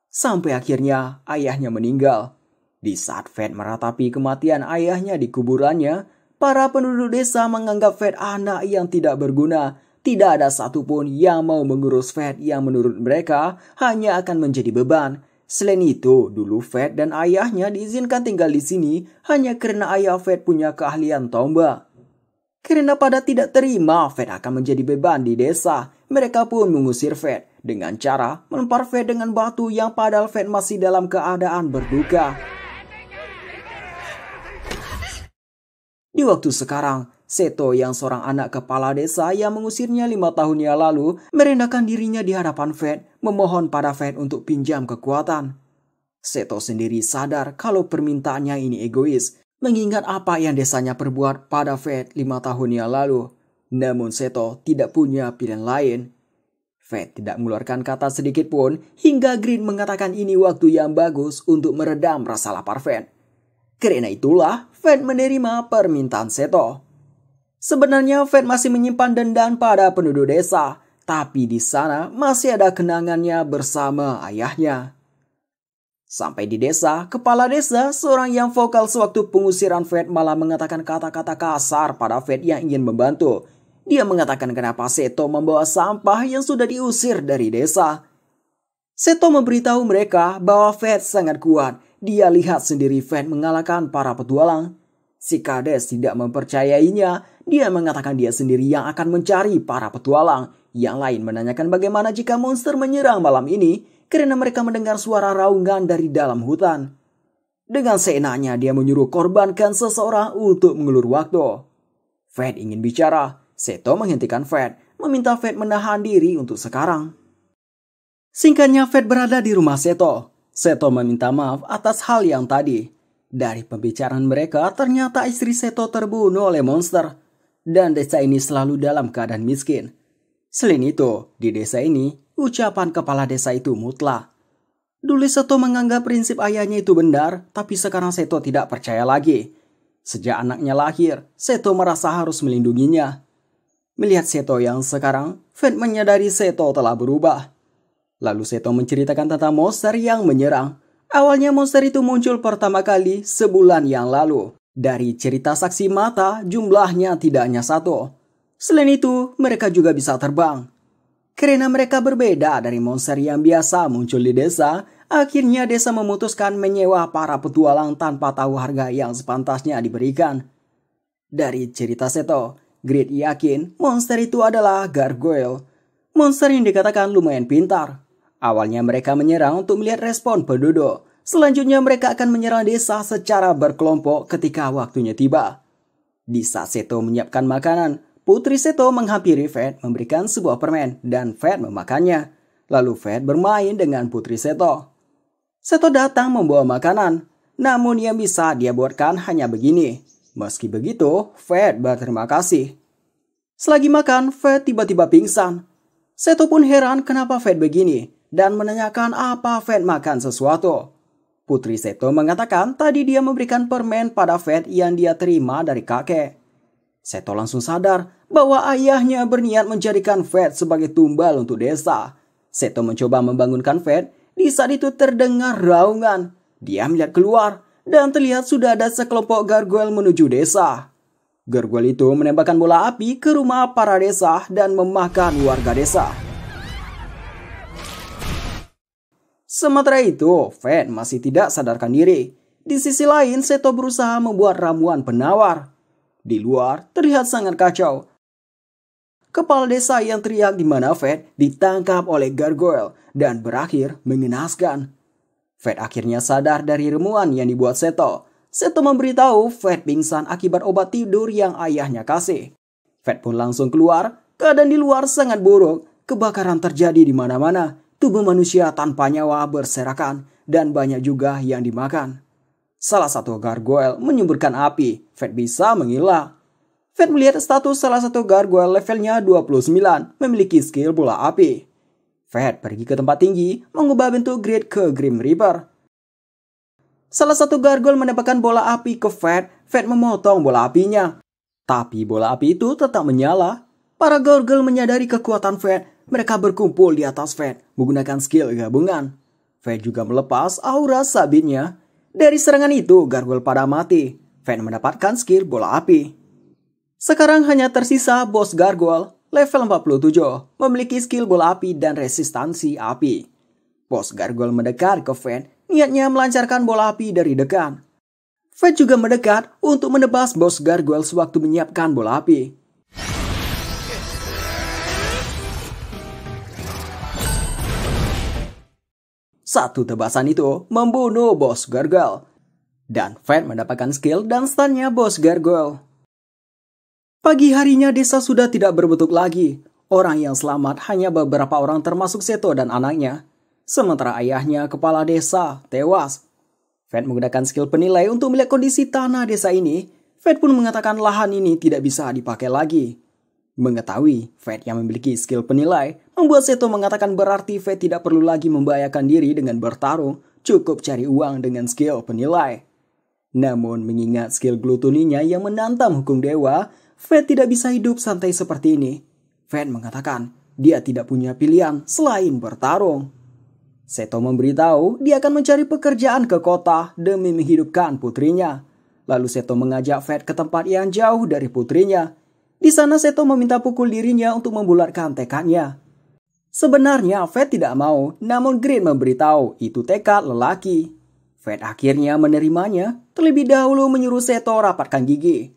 A: Sampai akhirnya ayahnya meninggal. Di saat Fate meratapi kematian ayahnya di kuburannya, para penduduk desa menganggap Fate anak yang tidak berguna. Tidak ada satupun yang mau mengurus Fate yang menurut mereka hanya akan menjadi beban. Selain itu, dulu Fate dan ayahnya diizinkan tinggal di sini hanya karena ayah Fate punya keahlian tombak. Karena pada tidak terima Fate akan menjadi beban di desa, mereka pun mengusir Fate dengan cara melempar Fate dengan batu yang padahal Fate masih dalam keadaan berduka. Di waktu sekarang, Seto yang seorang anak kepala desa yang mengusirnya 5 tahun yang lalu merendahkan dirinya di hadapan Fate, memohon pada Fate untuk pinjam kekuatan. Seto sendiri sadar kalau permintaannya ini egois, mengingat apa yang desanya perbuat pada Fate 5 tahun yang lalu. Namun Seto tidak punya pilihan lain. Fate tidak mengeluarkan kata sedikit pun hingga Green mengatakan ini waktu yang bagus untuk meredam rasa lapar Fate. Karena itulah Fate menerima permintaan Seto. Sebenarnya Fed masih menyimpan dendam pada penduduk desa, tapi di sana masih ada kenangannya bersama ayahnya. Sampai di desa, kepala desa, seorang yang vokal sewaktu pengusiran Fed malah mengatakan kata-kata kasar pada Fed yang ingin membantu. Dia mengatakan kenapa Seto membawa sampah yang sudah diusir dari desa. Seto memberitahu mereka bahwa Fed sangat kuat. Dia lihat sendiri Fed mengalahkan para petualang. Si Kades tidak mempercayainya. Dia mengatakan dia sendiri yang akan mencari para petualang. Yang lain menanyakan bagaimana jika monster menyerang malam ini karena mereka mendengar suara raungan dari dalam hutan. Dengan seenaknya dia menyuruh korbankan seseorang untuk mengulur waktu. Fed ingin bicara. Seto menghentikan Fed, meminta Fed menahan diri untuk sekarang. Singkatnya Fed berada di rumah Seto. Seto meminta maaf atas hal yang tadi. Dari pembicaraan mereka, ternyata istri Seto terbunuh oleh monster. Dan desa ini selalu dalam keadaan miskin. Selain itu, di desa ini, ucapan kepala desa itu mutlak. Dulu Seto menganggap prinsip ayahnya itu benar, tapi sekarang Seto tidak percaya lagi. Sejak anaknya lahir, Seto merasa harus melindunginya. Melihat Seto yang sekarang, Fed menyadari Seto telah berubah. Lalu Seto menceritakan tentang monster yang menyerang. Awalnya monster itu muncul pertama kali sebulan yang lalu. Dari cerita saksi mata, jumlahnya tidak hanya satu. Selain itu, mereka juga bisa terbang. Karena mereka berbeda dari monster yang biasa muncul di desa, akhirnya desa memutuskan menyewa para petualang tanpa tahu harga yang sepantasnya diberikan. Dari cerita Seto, Grid yakin monster itu adalah gargoyle. Monster yang dikatakan lumayan pintar. Awalnya mereka menyerang untuk melihat respon penduduk. Selanjutnya mereka akan menyerang desa secara berkelompok ketika waktunya tiba. Di saat Seto menyiapkan makanan, Putri Seto menghampiri Fed memberikan sebuah permen dan Fed memakannya. Lalu Fed bermain dengan Putri Seto. Seto datang membawa makanan, namun yang bisa dia buatkan hanya begini. Meski begitu, Fed berterima kasih. Selagi makan, Fed tiba-tiba pingsan. Seto pun heran kenapa Fed begini dan menanyakan apa Fed makan sesuatu. Putri Seto mengatakan tadi dia memberikan permen pada Fed yang dia terima dari kakek. Seto langsung sadar bahwa ayahnya berniat menjadikan Fed sebagai tumbal untuk desa. Seto mencoba membangunkan Fed, di saat itu terdengar raungan. Dia melihat keluar dan terlihat sudah ada sekelompok gargoyle menuju desa. Gargoyle itu menembakkan bola api ke rumah para desa dan memakan warga desa. Sementara itu, Fed masih tidak sadarkan diri. Di sisi lain, Seto berusaha membuat ramuan penawar. Di luar, terlihat sangat kacau. Kepala desa yang teriak di mana Fed ditangkap oleh gargoyle dan berakhir mengenaskan. Fed akhirnya sadar dari ramuan yang dibuat Seto. Seto memberitahu Fed pingsan akibat obat tidur yang ayahnya kasih. Fed pun langsung keluar. Keadaan di luar sangat buruk. Kebakaran terjadi di mana-mana. Tubuh manusia tanpa nyawa berserakan dan banyak juga yang dimakan. Salah satu gargoyle menyemburkan api. Fed bisa mengelak. Fed melihat status salah satu gargoyle levelnya 29 memiliki skill bola api. Fed pergi ke tempat tinggi mengubah bentuk Grid ke Grim Reaper. Salah satu gargoyle menembakkan bola api ke Fed. Fed memotong bola apinya. Tapi bola api itu tetap menyala. Para gargoyle menyadari kekuatan Fed. Mereka berkumpul di atas Fed menggunakan skill gabungan. Fed juga melepas aura sabitnya. Dari serangan itu, gargoyle pada mati. Fed mendapatkan skill bola api. Sekarang hanya tersisa bos gargoyle level 47, memiliki skill bola api dan resistansi api. Bos gargoyle mendekat ke Fed, niatnya melancarkan bola api dari dekat. Fed juga mendekat untuk menebas bos gargoyle sewaktu menyiapkan bola api. Satu tebasan itu membunuh bos gargoyle. Dan Fed mendapatkan skill dan stunnya bos gargoyle. Pagi harinya desa sudah tidak berbentuk lagi. Orang yang selamat hanya beberapa orang termasuk Seto dan anaknya. Sementara ayahnya, kepala desa, tewas. Fed menggunakan skill penilai untuk melihat kondisi tanah desa ini. Fed pun mengatakan lahan ini tidak bisa dipakai lagi. Mengetahui Fed yang memiliki skill penilai, membuat Seto mengatakan berarti Fed tidak perlu lagi membahayakan diri dengan bertarung, cukup cari uang dengan skill penilai. Namun mengingat skill glutoninya yang menantang hukum dewa, Fate tidak bisa hidup santai seperti ini. Fate mengatakan dia tidak punya pilihan selain bertarung. Seto memberitahu dia akan mencari pekerjaan ke kota demi menghidupkan putrinya. Lalu Seto mengajak Fate ke tempat yang jauh dari putrinya. Di sana Seto meminta pukul dirinya untuk membulatkan tekadnya. Sebenarnya Fate tidak mau, namun Grid memberitahu itu tekad lelaki. Fate akhirnya menerimanya, terlebih dahulu menyuruh Seto rapatkan gigi.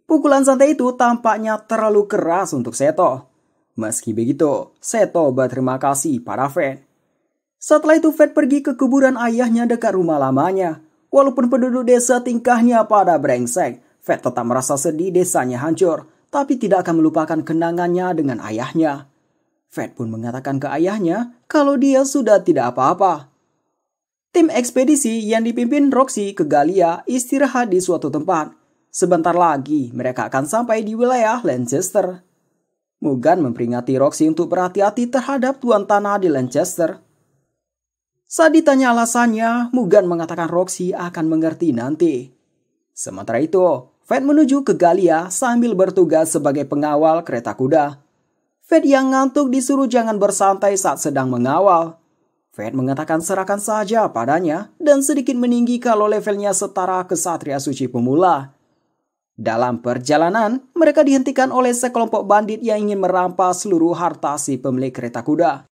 A: Pukulan santai itu tampaknya terlalu keras untuk Seto. Meski begitu, Seto berterima kasih pada Fate. Setelah itu Fate pergi ke kuburan ayahnya dekat rumah lamanya. Walaupun penduduk desa tingkahnya pada brengsek, Fate tetap merasa sedih desanya hancur, tapi tidak akan melupakan kenangannya dengan ayahnya. Fate pun mengatakan ke ayahnya kalau dia sudah tidak apa-apa. Tim ekspedisi yang dipimpin Roxy ke Galia istirahat di suatu tempat. Sebentar lagi mereka akan sampai di wilayah Lancaster. Mugan memperingati Roxy untuk berhati-hati terhadap tuan tanah di Lancaster. Saat ditanya alasannya, Mugan mengatakan Roxy akan mengerti nanti. Sementara itu, Fate menuju ke Galia sambil bertugas sebagai pengawal kereta kuda. Fate yang ngantuk disuruh jangan bersantai saat sedang mengawal. Fate mengatakan serahkan saja padanya dan sedikit meninggi kalau levelnya setara kesatria suci pemula. Dalam perjalanan, mereka dihentikan oleh sekelompok bandit yang ingin merampas seluruh harta si pemilik kereta kuda.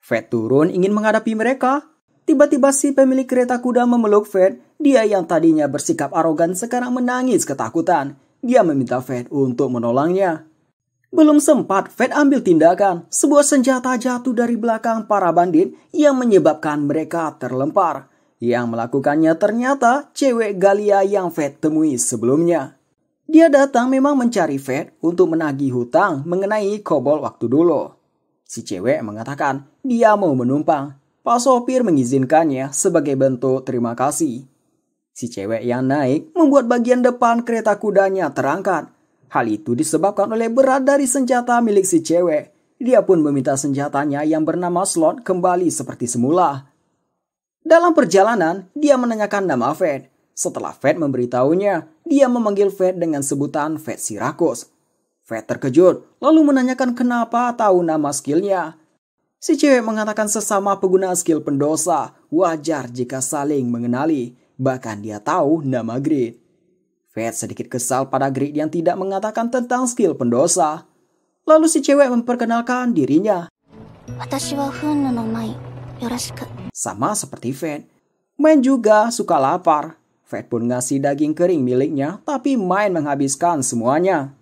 A: Fate turun ingin menghadapi mereka. Tiba-tiba si pemilik kereta kuda memeluk Fate. Dia yang tadinya bersikap arogan sekarang menangis ketakutan. Dia meminta Fate untuk menolongnya. Belum sempat Fate ambil tindakan, sebuah senjata jatuh dari belakang para bandit yang menyebabkan mereka terlempar. Yang melakukannya ternyata cewek Galia yang Fate temui sebelumnya. Dia datang memang mencari Fate untuk menagih hutang mengenai kobol waktu dulu. Si cewek mengatakan dia mau menumpang. Pak sopir mengizinkannya sebagai bentuk terima kasih. Si cewek yang naik membuat bagian depan kereta kudanya terangkat. Hal itu disebabkan oleh berat dari senjata milik si cewek. Dia pun meminta senjatanya yang bernama Slot kembali seperti semula. Dalam perjalanan, dia menanyakan nama Fate. Setelah Fate memberitahunya, dia memanggil Fate dengan sebutan Fate Sirakus. Fate terkejut, lalu menanyakan kenapa tahu nama skillnya. Si cewek mengatakan sesama pengguna skill pendosa, wajar jika saling mengenali. Bahkan dia tahu nama Grid. Fate sedikit kesal pada Grid yang tidak mengatakan tentang skill pendosa. Lalu si cewek memperkenalkan dirinya. Sama seperti Fate, Main juga suka lapar. Fate pun ngasih daging kering miliknya, tapi Main menghabiskan semuanya.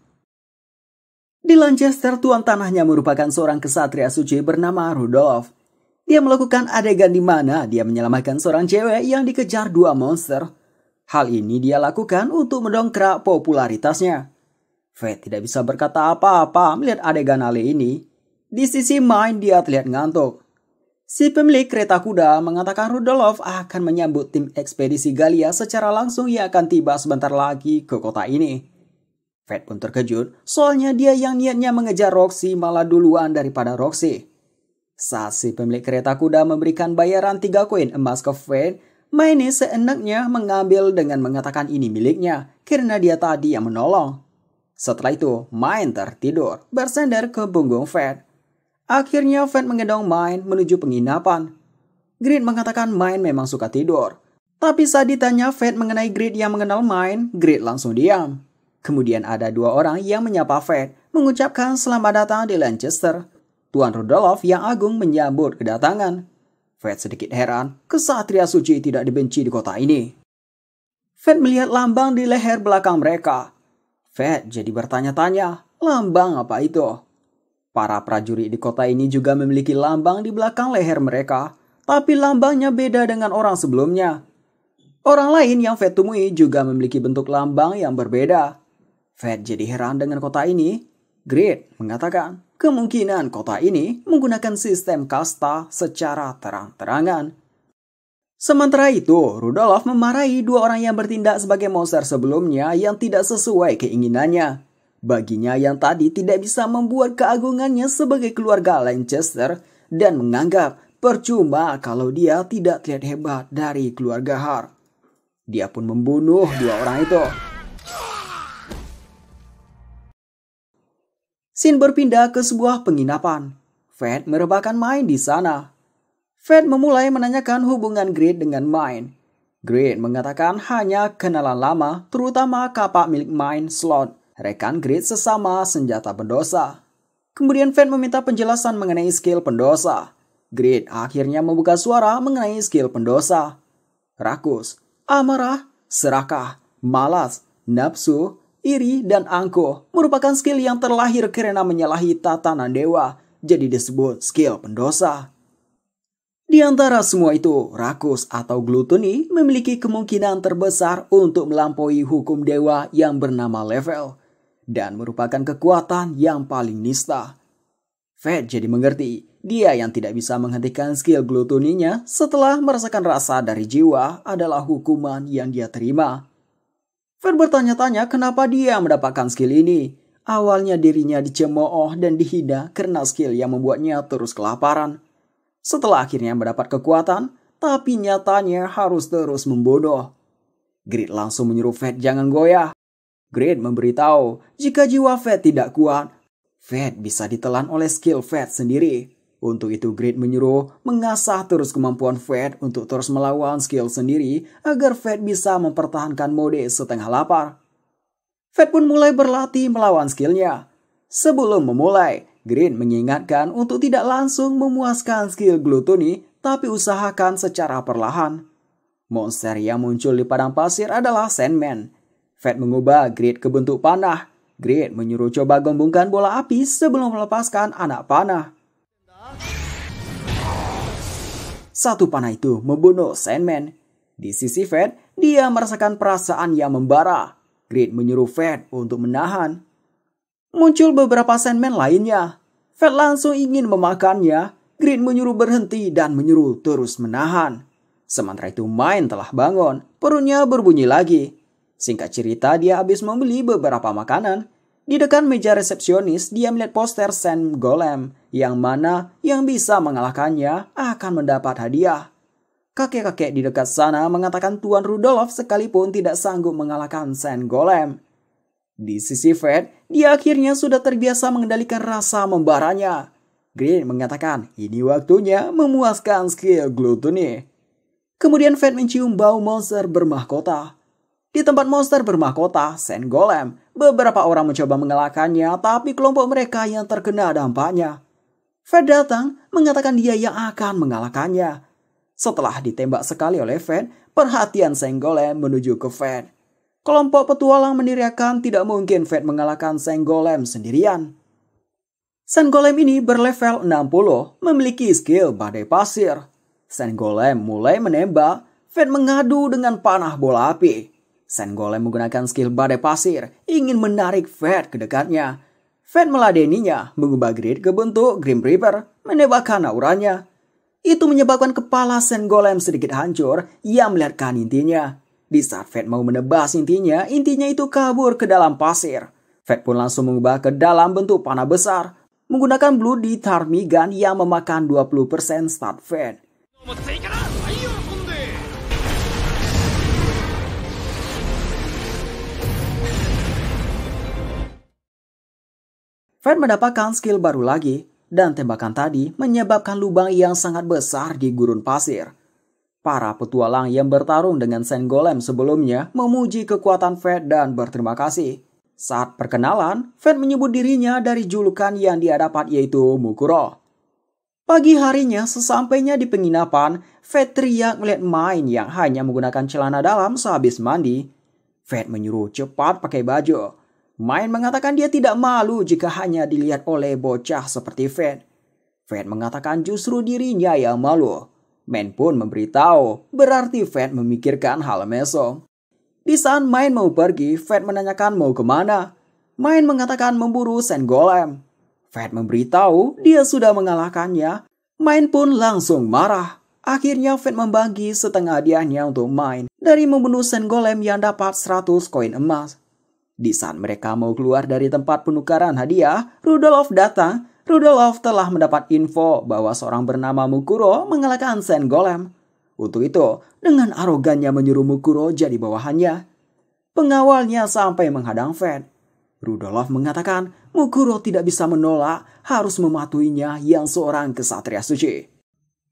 A: Di Lancaster, tuan tanahnya merupakan seorang kesatria suci bernama Rudolph. Dia melakukan adegan di mana dia menyelamatkan seorang cewek yang dikejar dua monster. Hal ini dia lakukan untuk mendongkrak popularitasnya. Fate tidak bisa berkata apa-apa melihat adegan ale ini. Di sisi Main dia terlihat ngantuk. Si pemilik kereta kuda mengatakan Rudolph akan menyambut tim ekspedisi Galia secara langsung yang akan tiba sebentar lagi ke kota ini. Fate pun terkejut, soalnya dia yang niatnya mengejar Roxy malah duluan daripada Roxy. Saat si pemilik kereta kuda memberikan bayaran 3 koin emas ke Fate, Main seenaknya mengambil dengan mengatakan ini miliknya, karena dia tadi yang menolong. Setelah itu, Main tertidur, bersandar ke punggung Fate. Akhirnya Fate menggendong Main menuju penginapan. Grid mengatakan Main memang suka tidur. Tapi saat ditanya Fate mengenai Grid yang mengenal Main, Grid langsung diam. Kemudian ada 2 orang yang menyapa Fate, mengucapkan selamat datang di Lancaster. Tuan Rudolph yang agung menyambut kedatangan. Fate sedikit heran, kesatria suci tidak dibenci di kota ini. Fate melihat lambang di leher belakang mereka. Fate jadi bertanya-tanya, lambang apa itu? Para prajurit di kota ini juga memiliki lambang di belakang leher mereka, tapi lambangnya beda dengan orang sebelumnya. Orang lain yang Fate temui juga memiliki bentuk lambang yang berbeda. Fate jadi heran dengan kota ini. Grid mengatakan, kemungkinan kota ini menggunakan sistem kasta secara terang-terangan. Sementara itu, Rudolph memarahi 2 orang yang bertindak sebagai monster sebelumnya yang tidak sesuai keinginannya. Baginya yang tadi tidak bisa membuat keagungannya sebagai keluarga Lancaster dan menganggap percuma kalau dia tidak terlihat hebat dari keluarga Hart. Dia pun membunuh 2 orang itu. Scene berpindah ke sebuah penginapan. Fed merebahkan Mine di sana. Fed memulai menanyakan hubungan Grid dengan Mine. Grid mengatakan hanya kenalan lama, terutama kapak milik Mine, Slot, rekan Grid sesama senjata pendosa. Kemudian Fed meminta penjelasan mengenai skill pendosa. Grid akhirnya membuka suara mengenai skill pendosa. Rakus, amarah, serakah, malas, nafsu, iri, dan angkuh merupakan skill yang terlahir karena menyalahi tatanan dewa, jadi disebut skill pendosa. Di antara semua itu, rakus atau glutoni memiliki kemungkinan terbesar untuk melampaui hukum dewa yang bernama level, dan merupakan kekuatan yang paling nista. Fed jadi mengerti, dia yang tidak bisa menghentikan skill glutoninya setelah merasakan rasa dari jiwa adalah hukuman yang dia terima. Fed bertanya-tanya kenapa dia mendapatkan skill ini. Awalnya dirinya dicemooh dan dihina karena skill yang membuatnya terus kelaparan. Setelah akhirnya mendapat kekuatan, tapi nyatanya harus terus membunuh. Grid langsung menyuruh Fed jangan goyah. Grid memberitahu jika jiwa Fed tidak kuat, Fed bisa ditelan oleh skill Fed sendiri. Untuk itu Grid menyuruh mengasah terus kemampuan Fed untuk terus melawan skill sendiri agar Fed bisa mempertahankan mode setengah lapar. Fed pun mulai berlatih melawan skillnya. Sebelum memulai, Grid mengingatkan untuk tidak langsung memuaskan skill glutoni, tapi usahakan secara perlahan. Monster yang muncul di padang pasir adalah Sandman. Fed mengubah Grid ke bentuk panah. Grid menyuruh coba gembungkan bola api sebelum melepaskan anak panah. Satu panah itu membunuh Sandman. Di sisi Fed, dia merasakan perasaan yang membara. Grid menyuruh Fed untuk menahan. Muncul beberapa Sandman lainnya. Fed langsung ingin memakannya. Grid menyuruh berhenti dan menyuruh terus menahan. Sementara itu Mine telah bangun. Perutnya berbunyi lagi. Singkat cerita, dia habis membeli beberapa makanan. Di dekat meja resepsionis, dia melihat poster Sand Golem, yang mana yang bisa mengalahkannya akan mendapat hadiah. Kakek-kakek di dekat sana mengatakan Tuan Rudolph sekalipun tidak sanggup mengalahkan Sand Golem. Di sisi Fed, dia akhirnya sudah terbiasa mengendalikan rasa membaranya. Grid mengatakan ini waktunya memuaskan skill glutoni. Kemudian Fed mencium bau monster bermahkota. Di tempat monster bermahkota, Sand Golem, beberapa orang mencoba mengalahkannya, tapi kelompok mereka yang terkena dampaknya. Fed datang, mengatakan dia yang akan mengalahkannya. Setelah ditembak sekali oleh Fed, perhatian Sand Golem menuju ke Fed. Kelompok petualang meneriakkan tidak mungkin Fed mengalahkan Sand Golem sendirian. Sand Golem ini berlevel 60, memiliki skill badai pasir. Sand Golem mulai menembak, Fed mengadu dengan panah bola api. Sand Golem menggunakan skill badai pasir, ingin menarik Fed ke dekatnya. Fed meladeninya, mengubah Grid ke bentuk Grim Reaper, menembakkan auranya. Itu menyebabkan kepala Sand Golem sedikit hancur, ia melihatkan intinya. Di saat Fed mau menebas intinya itu kabur ke dalam pasir. Fed pun langsung mengubah ke dalam bentuk panah besar, menggunakan Bloody Ptarmigan yang memakan 20% stat Fed. Fed mendapatkan skill baru lagi, dan tembakan tadi menyebabkan lubang yang sangat besar di gurun pasir. Para petualang yang bertarung dengan Sand Golem sebelumnya memuji kekuatan Fed dan berterima kasih. Saat perkenalan, Fed menyebut dirinya dari julukan yang dia dapat yaitu Mukuro. Pagi harinya, sesampainya di penginapan, Fed teriak melihat Mine yang hanya menggunakan celana dalam sehabis mandi. Fed menyuruh cepat pakai baju. Mine mengatakan dia tidak malu jika hanya dilihat oleh bocah seperti Fed. Fed mengatakan justru dirinya yang malu. Mine pun memberitahu, berarti Fed memikirkan hal mesong. Di saat Mine mau pergi, Fed menanyakan mau kemana. Mine mengatakan memburu Sand Golem. Fed memberitahu dia sudah mengalahkannya. Mine pun langsung marah. Akhirnya Fed membagi setengah hadiahnya untuk Mine dari membunuh Sand Golem yang dapat 100 koin emas. Di saat mereka mau keluar dari tempat penukaran hadiah, Rudolph datang. Rudolph telah mendapat info bahwa seorang bernama Mukuro mengalahkan Sand Golem. Untuk itu, dengan arogannya menyuruh Mukuro jadi bawahannya. Pengawalnya sampai menghadang Fed. Rudolf mengatakan Mukuro tidak bisa menolak, harus mematuhinya yang seorang kesatria suci.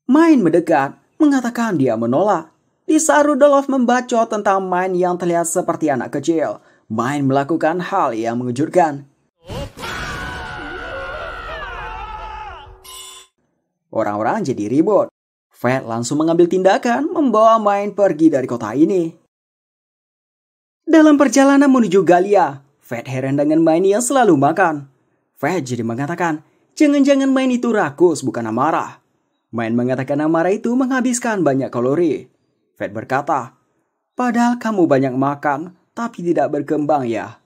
A: Main mendekat, mengatakan dia menolak. Di saat Rudolf membacot tentang Main yang terlihat seperti anak kecil, Main melakukan hal yang mengejutkan. Orang-orang jadi ribut. Fred langsung mengambil tindakan membawa Main pergi dari kota ini. Dalam perjalanan menuju Galia, Fred heran dengan Main yang selalu makan. Fred jadi mengatakan, jangan-jangan Main itu rakus bukan amarah. Main mengatakan amarah itu menghabiskan banyak kalori. Fred berkata, padahal kamu banyak makan, tapi tidak berkembang ya.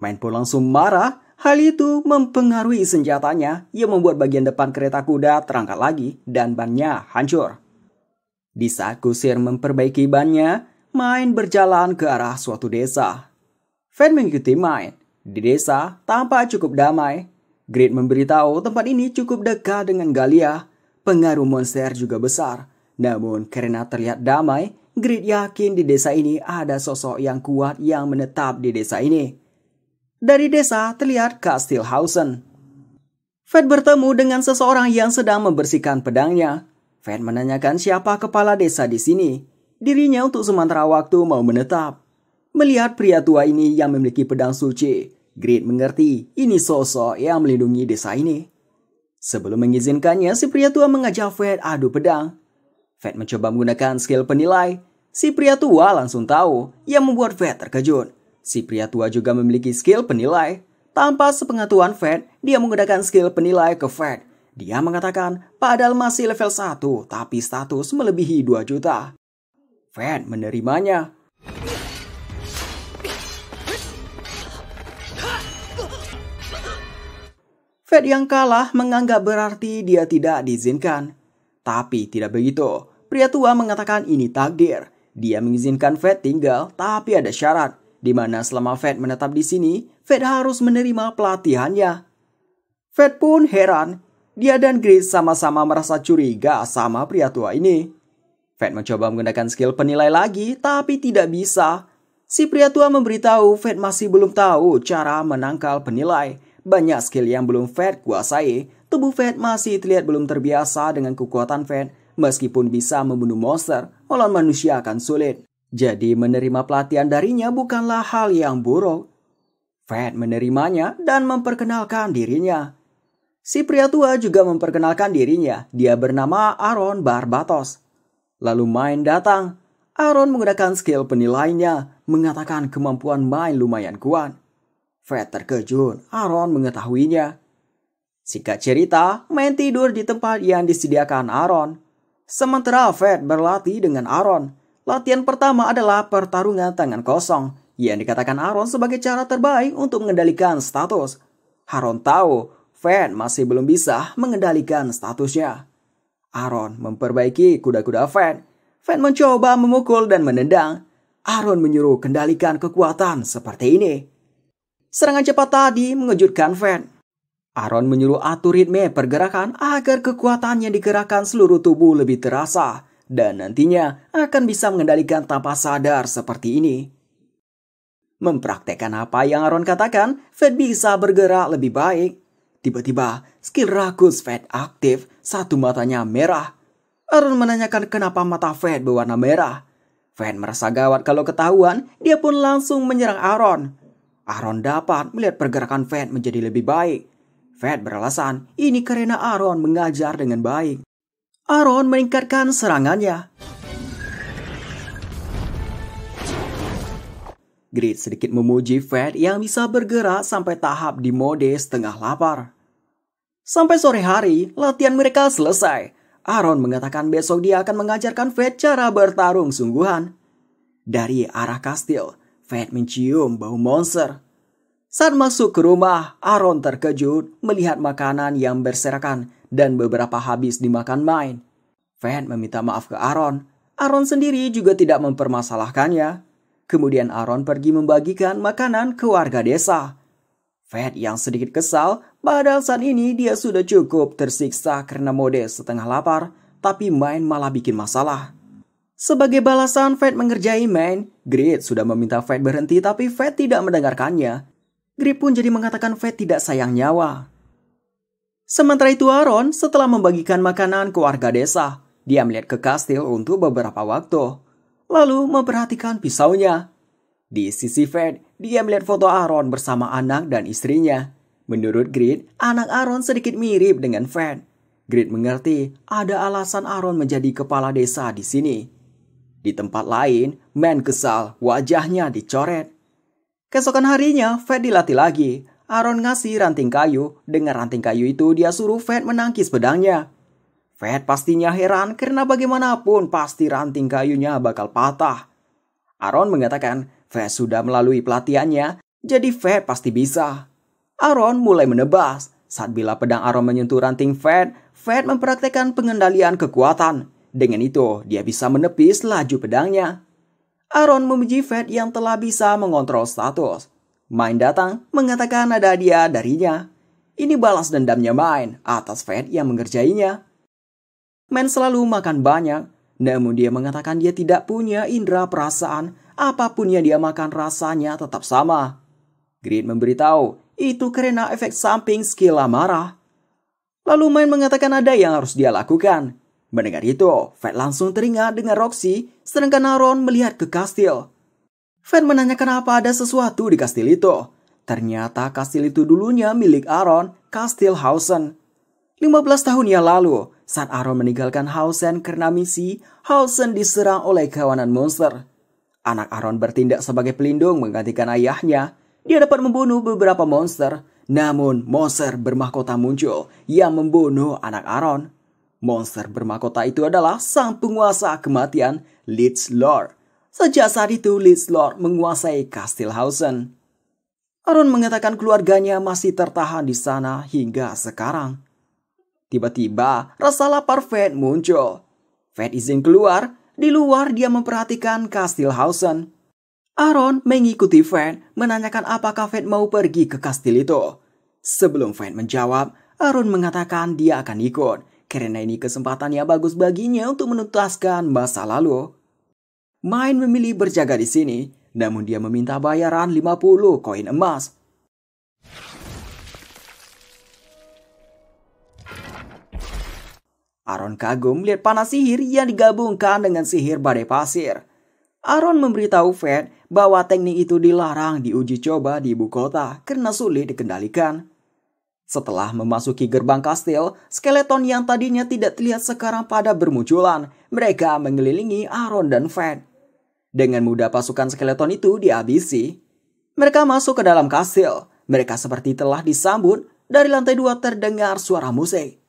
A: Main pun langsung marah. Hal itu mempengaruhi senjatanya yang membuat bagian depan kereta kuda terangkat lagi dan bannya hancur. Di saat kusir memperbaiki bannya, Main berjalan ke arah suatu desa. Fred mengikuti Main. Di desa tampak cukup damai. Grid memberitahu tempat ini cukup dekat dengan Galia. Pengaruh monster juga besar. Namun karena terlihat damai, Grid yakin di desa ini ada sosok yang kuat yang menetap di desa ini. Dari desa terlihat Kastil Hausen. Fred bertemu dengan seseorang yang sedang membersihkan pedangnya. Fred menanyakan siapa kepala desa di sini. Dirinya untuk sementara waktu mau menetap. Melihat pria tua ini yang memiliki pedang suci, Grid mengerti ini sosok yang melindungi desa ini. Sebelum mengizinkannya, si pria tua mengajak Fred adu pedang. Fred mencoba menggunakan skill penilai. Si pria tua langsung tahu, yang membuat Fred terkejut. Si pria tua juga memiliki skill penilai. Tanpa sepengetahuan Fred, dia menggunakan skill penilai ke Fred. Dia mengatakan, padahal masih level 1, tapi status melebihi 2 juta. Fred menerimanya. Fred yang kalah menganggap berarti dia tidak diizinkan. Tapi tidak begitu. Pria tua mengatakan ini takdir. Dia mengizinkan Fred tinggal, tapi ada syarat. Di mana selama Fred menetap di sini, Fred harus menerima pelatihannya. Fred pun heran. Dia dan Grid sama-sama merasa curiga sama pria tua ini. Fred mencoba menggunakan skill penilai lagi, tapi tidak bisa. Si pria tua memberitahu Fred masih belum tahu cara menangkal penilai. Banyak skill yang belum Fred kuasai. Tubuh Fred masih terlihat belum terbiasa dengan kekuatan Fred. Meskipun bisa membunuh monster, melawan manusia akan sulit. Jadi menerima pelatihan darinya bukanlah hal yang buruk. Fred menerimanya dan memperkenalkan dirinya. Si pria tua juga memperkenalkan dirinya. Dia bernama Aaron Barbatos. Lalu Main datang. Aaron menggunakan skill penilainya, mengatakan kemampuan Main lumayan kuat. Fred terkejut, Aaron mengetahuinya. Singkat cerita, Main tidur di tempat yang disediakan Aaron. Sementara Fred berlatih dengan Aaron. Latihan pertama adalah pertarungan tangan kosong, yang dikatakan Aaron sebagai cara terbaik untuk mengendalikan status. Aaron tahu Fred masih belum bisa mengendalikan statusnya. Aaron memperbaiki kuda-kuda Fred. Fred mencoba memukul dan menendang. Aaron menyuruh kendalikan kekuatan seperti ini. Serangan cepat tadi mengejutkan Fred. Aaron menyuruh atur ritme pergerakan agar kekuatan yang digerakkan seluruh tubuh lebih terasa. Dan nantinya akan bisa mengendalikan tanpa sadar seperti ini. Mempraktekkan apa yang Aaron katakan, Fred bisa bergerak lebih baik. Tiba-tiba, skill rakus Fred aktif, satu matanya merah. Aaron menanyakan kenapa mata Fred berwarna merah. Fred merasa gawat kalau ketahuan, dia pun langsung menyerang Aaron. Aaron dapat melihat pergerakan Fred menjadi lebih baik. Fred beralasan, ini karena Aaron mengajar dengan baik. Aaron meningkatkan serangannya. Grid sedikit memuji Fred yang bisa bergerak sampai tahap di mode setengah lapar. Sampai sore hari, latihan mereka selesai. Aaron mengatakan besok dia akan mengajarkan Fred cara bertarung sungguhan. Dari arah kastil, Fred mencium bau monster. Saat masuk ke rumah, Aaron terkejut melihat makanan yang berserakan dan beberapa habis dimakan Main. Fred meminta maaf ke Aaron. Aaron sendiri juga tidak mempermasalahkannya. Kemudian Aaron pergi membagikan makanan ke warga desa. Fred yang sedikit kesal, padahal saat ini dia sudah cukup tersiksa karena mode setengah lapar, tapi Main malah bikin masalah. Sebagai balasan Fred mengerjai Main, Grid sudah meminta Fred berhenti tapi Fred tidak mendengarkannya. Grid pun jadi mengatakan Fed tidak sayang nyawa. Sementara itu Aaron setelah membagikan makanan ke warga desa, dia melihat ke kastil untuk beberapa waktu, lalu memperhatikan pisaunya. Di sisi Fed, dia melihat foto Aaron bersama anak dan istrinya. Menurut Grid, anak Aaron sedikit mirip dengan Fed. Grid mengerti ada alasan Aaron menjadi kepala desa di sini. Di tempat lain, Man kesal, wajahnya dicoret. Keesokan harinya, Fed dilatih lagi. Aaron ngasih ranting kayu. Dengan ranting kayu itu, dia suruh Fed menangkis pedangnya. Fed pastinya heran karena bagaimanapun pasti ranting kayunya bakal patah. Aaron mengatakan Fed sudah melalui pelatihannya, jadi Fed pasti bisa. Aaron mulai menebas. Saat bila pedang Aaron menyentuh ranting Fed mempraktekkan pengendalian kekuatan. Dengan itu, dia bisa menepis laju pedangnya. Aaron memuji Fed yang telah bisa mengontrol status. Mine datang mengatakan ada hadiah darinya. Ini balas dendamnya Mine atas Fed yang mengerjainya. Mine selalu makan banyak, namun dia mengatakan dia tidak punya indera perasaan. Apapun yang dia makan rasanya tetap sama. Grid memberitahu itu karena efek samping skill amarah. Lalu Mine mengatakan ada yang harus dia lakukan. Mendengar itu, Fed langsung teringat dengan Roxy, sedangkan Aaron melihat ke kastil. Fed menanyakan apa ada sesuatu di kastil itu. Ternyata kastil itu dulunya milik Aaron, Kastil Hausen. 15 tahun yang lalu, saat Aaron meninggalkan Hausen karena misi, Hausen diserang oleh kawanan monster. Anak Aaron bertindak sebagai pelindung menggantikan ayahnya. Dia dapat membunuh beberapa monster, namun monster bermahkota muncul yang membunuh anak Aaron. Monster bermahkota itu adalah sang penguasa kematian, Lich Lord. Sejak saat itu, Lich Lord menguasai Kastil Hausen. Aaron mengatakan keluarganya masih tertahan di sana hingga sekarang. Tiba-tiba, rasa lapar Fed muncul. Fed izin keluar, di luar dia memperhatikan Kastil Hausen. Aaron mengikuti Fed, menanyakan apakah Fed mau pergi ke kastil itu. Sebelum Fed menjawab, Aaron mengatakan dia akan ikut, karena ini kesempatan yang bagus baginya untuk menuntaskan masa lalu. Mine memilih berjaga di sini, namun dia meminta bayaran 50 koin emas. Aaron kagum melihat panah sihir yang digabungkan dengan sihir badai pasir. Aaron memberitahu Fed bahwa teknik itu dilarang diuji coba di ibu kota karena sulit dikendalikan. Setelah memasuki gerbang kastil, skeleton yang tadinya tidak terlihat sekarang pada bermunculan. Mereka mengelilingi Aaron dan Fed. Dengan mudah pasukan skeleton itu dihabisi. Mereka masuk ke dalam kastil. Mereka seperti telah disambut. Dari lantai 2 terdengar suara musik.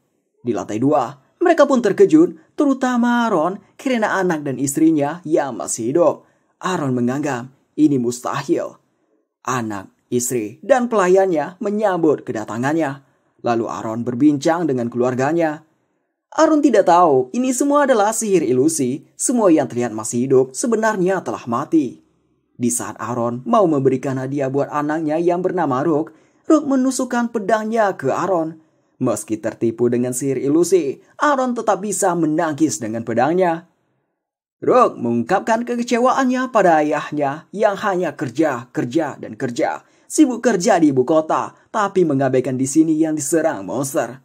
A: Di lantai 2, mereka pun terkejut, terutama Aaron karena anak dan istrinya yang masih hidup. Aaron menganggap ini mustahil. Anak, istri, dan pelayannya menyambut kedatangannya. Lalu Aaron berbincang dengan keluarganya. Aaron tidak tahu ini semua adalah sihir ilusi. Semua yang terlihat masih hidup sebenarnya telah mati. Di saat Aaron mau memberikan hadiah buat anaknya yang bernama Rook menusukkan pedangnya ke Aaron. Meski tertipu dengan sihir ilusi, Aaron tetap bisa menangkis dengan pedangnya. Rook mengungkapkan kekecewaannya pada ayahnya yang hanya kerja, dan kerja. Sibuk kerja di ibu kota, tapi mengabaikan di sini yang diserang monster.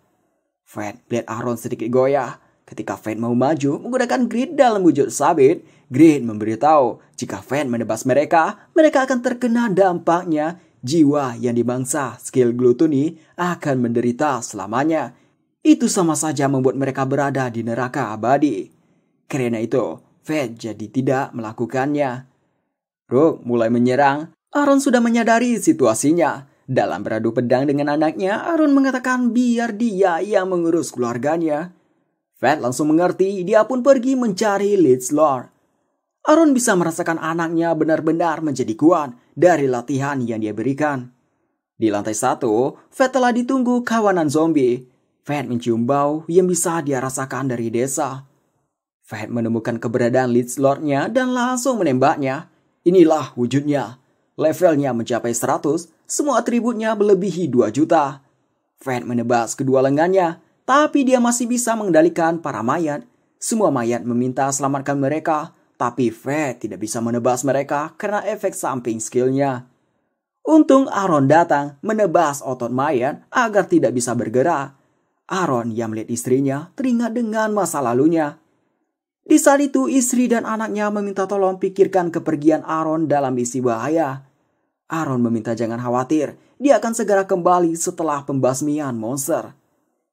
A: Fed melihat Aaron sedikit goyah. Ketika Fed mau maju menggunakan Grid dalam wujud sabit, Grid memberitahu jika Fed menebas mereka akan terkena dampaknya. Jiwa yang dimangsa skill glutoni akan menderita selamanya. Itu sama saja membuat mereka berada di neraka abadi. Karena itu, Fed jadi tidak melakukannya. Rook mulai menyerang. Aaron sudah menyadari situasinya. Dalam beradu pedang dengan anaknya, Aaron mengatakan biar dia yang mengurus keluarganya. Fed langsung mengerti, dia pun pergi mencari Lich Lord. Aaron bisa merasakan anaknya benar-benar menjadi kuat dari latihan yang dia berikan. Di lantai 1, Fed telah ditunggu kawanan zombie. Fed mencium bau yang bisa dia rasakan dari desa. Fed menemukan keberadaan Lich Lord-nya dan langsung menembaknya. Inilah wujudnya. Levelnya mencapai 100, semua atributnya melebihi 2 juta. Fed menebas kedua lengannya, tapi dia masih bisa mengendalikan para mayat. Semua mayat meminta selamatkan mereka, tapi Fed tidak bisa menebas mereka karena efek samping skillnya. Untung Aaron datang menebas otot Mayan agar tidak bisa bergerak. Aaron yang melihat istrinya teringat dengan masa lalunya. Di saat itu istri dan anaknya meminta tolong pikirkan kepergian Aaron dalam misi bahaya. Aaron meminta jangan khawatir, dia akan segera kembali setelah pembasmian monster.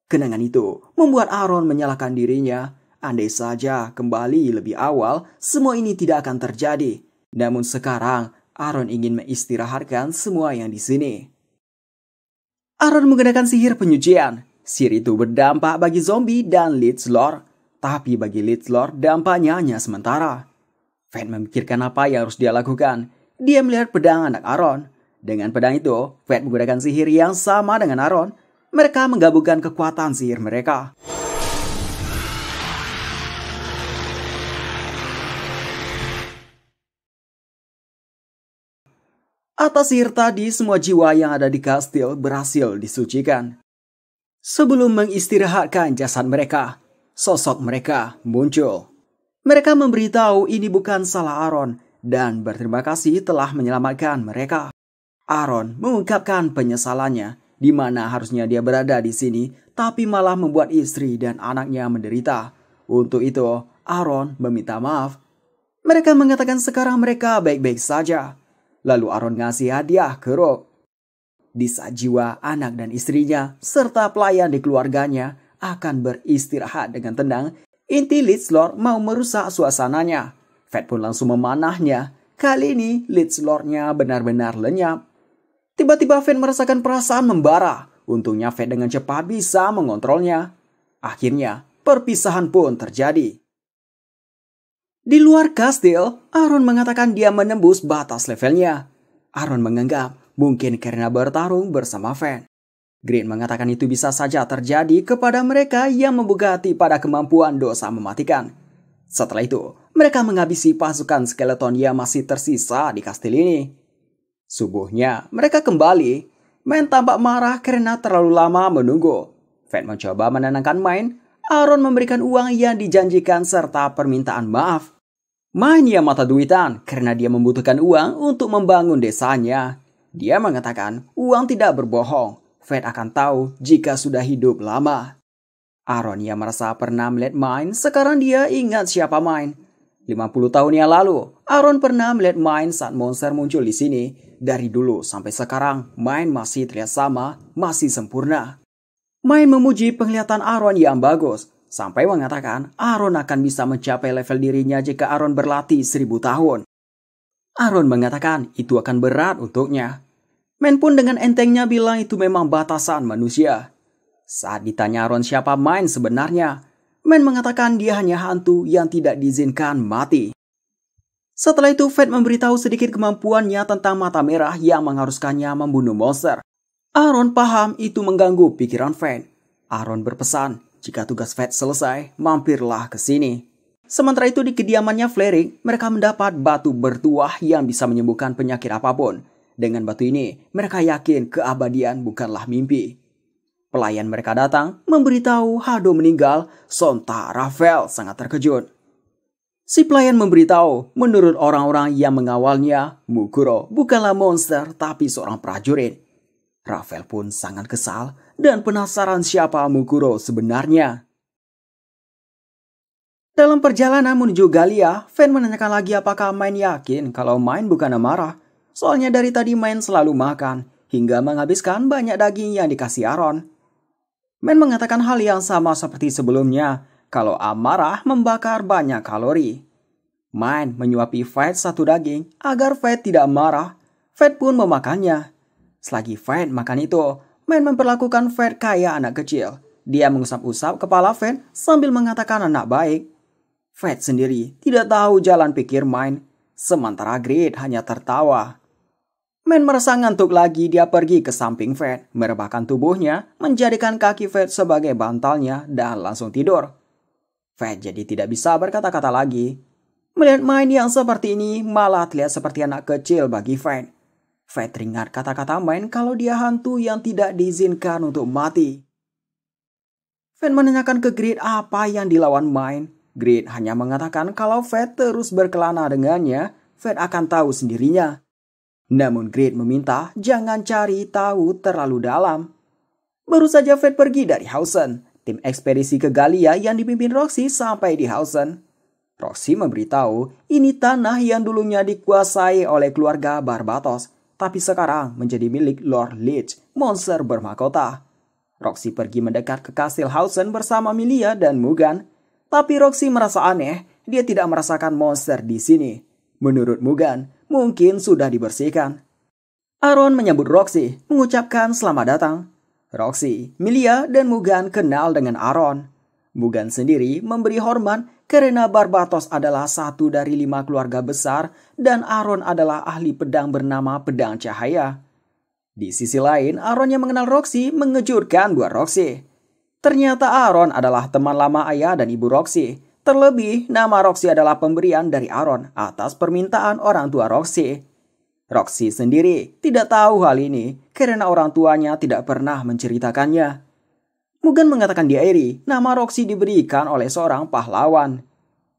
A: Kenangan itu membuat Aaron menyalahkan dirinya. Andai saja kembali lebih awal, semua ini tidak akan terjadi. Namun sekarang Aaron ingin mengistirahatkan semua yang di sini. Aaron menggunakan sihir penyucian. Sihir itu berdampak bagi zombie dan Lich Lord. Tapi bagi Lich Lord dampaknya hanya sementara. Fate memikirkan apa yang harus dia lakukan. Dia melihat pedang anak Aaron. Dengan pedang itu, Fate menggunakan sihir yang sama dengan Aaron. Mereka menggabungkan kekuatan sihir mereka. Atas sihir tadi, semua jiwa yang ada di kastil berhasil disucikan. Sebelum mengistirahatkan jasad mereka, sosok mereka muncul. Mereka memberitahu ini bukan salah Aaron dan berterima kasih telah menyelamatkan mereka. Aaron mengungkapkan penyesalannya di mana harusnya dia berada di sini tapi malah membuat istri dan anaknya menderita. Untuk itu, Aaron meminta maaf. Mereka mengatakan sekarang mereka baik-baik saja. Lalu Aaron ngasih hadiah ke Rogue. Di saat jiwa anak dan istrinya serta pelayan di keluarganya akan beristirahat dengan tenang, inti Lich Lord mau merusak suasananya. Fate pun langsung memanahnya. Kali ini Lich Lord-nya benar-benar lenyap. Tiba-tiba Fate merasakan perasaan membara. Untungnya Fate dengan cepat bisa mengontrolnya. Akhirnya perpisahan pun terjadi. Di luar kastil, Aaron mengatakan dia menembus batas levelnya. Aaron menganggap mungkin karena bertarung bersama Fate. Green mengatakan itu bisa saja terjadi kepada mereka yang membuka hati pada kemampuan dosa mematikan. Setelah itu, mereka menghabisi pasukan skeleton yang masih tersisa di kastil ini. Subuhnya, mereka kembali. Main tampak marah karena terlalu lama menunggu. Fate mencoba menenangkan Main. Aaron memberikan uang yang dijanjikan serta permintaan maaf. Main yang mata duitan karena dia membutuhkan uang untuk membangun desanya. Dia mengatakan uang tidak berbohong. Fate akan tahu jika sudah hidup lama. Aaron yang merasa pernah melihat Main, sekarang dia ingat siapa Main. 50 tahun yang lalu, Aaron pernah melihat Main saat monster muncul di sini. Dari dulu sampai sekarang, Main masih terlihat sama, masih sempurna. Main memuji penglihatan Aaron yang bagus, sampai mengatakan Aaron akan bisa mencapai level dirinya jika Aaron berlatih 1000 tahun. Aaron mengatakan itu akan berat untuknya. Main pun dengan entengnya bilang itu memang batasan manusia. Saat ditanya Aaron siapa Main sebenarnya, Main mengatakan dia hanya hantu yang tidak diizinkan mati. Setelah itu Fate memberitahu sedikit kemampuannya tentang mata merah yang mengharuskannya membunuh monster. Aaron paham itu mengganggu pikiran Fate. Aaron berpesan, jika tugas Fate selesai, mampirlah ke sini. Sementara itu di kediamannya Flaring, mereka mendapat batu bertuah yang bisa menyembuhkan penyakit apapun. Dengan batu ini, mereka yakin keabadian bukanlah mimpi. Pelayan mereka datang, memberitahu Hado meninggal, sontak Rafael sangat terkejut. Si pelayan memberitahu, menurut orang-orang yang mengawalnya, Mukuro bukanlah monster tapi seorang prajurit. Rafael pun sangat kesal dan penasaran siapa Mukuro sebenarnya. Dalam perjalanan menuju Galia, Fen menanyakan lagi apakah Main yakin kalau Main bukan amarah. Soalnya dari tadi Main selalu makan, hingga menghabiskan banyak daging yang dikasih Aaron. Main mengatakan hal yang sama seperti sebelumnya, kalau amarah membakar banyak kalori. Main menyuapi Fate satu daging agar Fate tidak marah. Fate pun memakannya. Selagi Fate makan itu, Main memperlakukan Fate kayak anak kecil. Dia mengusap-usap kepala Fate sambil mengatakan anak baik. Fate sendiri tidak tahu jalan pikir Main, sementara Grid hanya tertawa. Main merasa ngantuk lagi, dia pergi ke samping Fate, merebahkan tubuhnya, menjadikan kaki Fate sebagai bantalnya dan langsung tidur. Fate jadi tidak bisa berkata-kata lagi. Melihat Main yang seperti ini malah terlihat seperti anak kecil bagi Fate. Fate teringat kata-kata Main kalau dia hantu yang tidak diizinkan untuk mati. Fate menanyakan ke Grid apa yang dilawan Main. Grid hanya mengatakan kalau Fate terus berkelana dengannya, Fate akan tahu sendirinya. Namun Grid meminta jangan cari tahu terlalu dalam. Baru saja Fed pergi dari Hausen, tim ekspedisi ke Galia yang dipimpin Roxy sampai di Hausen. Roxy memberitahu ini tanah yang dulunya dikuasai oleh keluarga Barbatos, tapi sekarang menjadi milik Lord Lich, monster bermahkota. Roxy pergi mendekat ke kastil Hausen bersama Milia dan Mugan, tapi Roxy merasa aneh, dia tidak merasakan monster di sini. Menurut Mugan, mungkin sudah dibersihkan. Aaron menyambut Roxy, mengucapkan selamat datang. Roxy, Milia, dan Mugan kenal dengan Aaron. Mugan sendiri memberi hormat karena Barbatos adalah satu dari 5 keluarga besar dan Aaron adalah ahli pedang bernama Pedang Cahaya. Di sisi lain, Aaron yang mengenal Roxy mengejutkan buat Roxy. Ternyata Aaron adalah teman lama ayah dan ibu Roxy. Terlebih, nama Roxy adalah pemberian dari Aaron atas permintaan orang tua Roxy. Roxy sendiri tidak tahu hal ini karena orang tuanya tidak pernah menceritakannya. Mugan mengatakan di Aerie, nama Roxy diberikan oleh seorang pahlawan.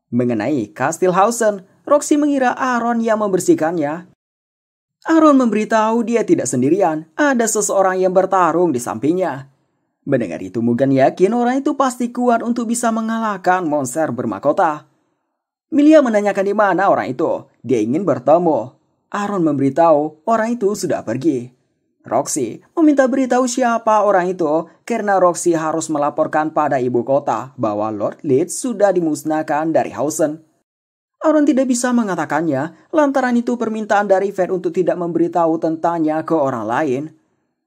A: Mengenai Kastil Hausen, Roxy mengira Aaron yang membersihkannya. Aaron memberitahu dia tidak sendirian, ada seseorang yang bertarung di sampingnya. Mendengar itu Mugan yakin orang itu pasti kuat untuk bisa mengalahkan monster bermahkota. Milia menanyakan di mana orang itu, dia ingin bertemu. Aaron memberitahu orang itu sudah pergi. Roxy meminta beritahu siapa orang itu karena Roxy harus melaporkan pada ibu kota bahwa Lord Lich sudah dimusnahkan dari Hausen. Aaron tidak bisa mengatakannya lantaran itu permintaan dari Fed untuk tidak memberitahu tentangnya ke orang lain.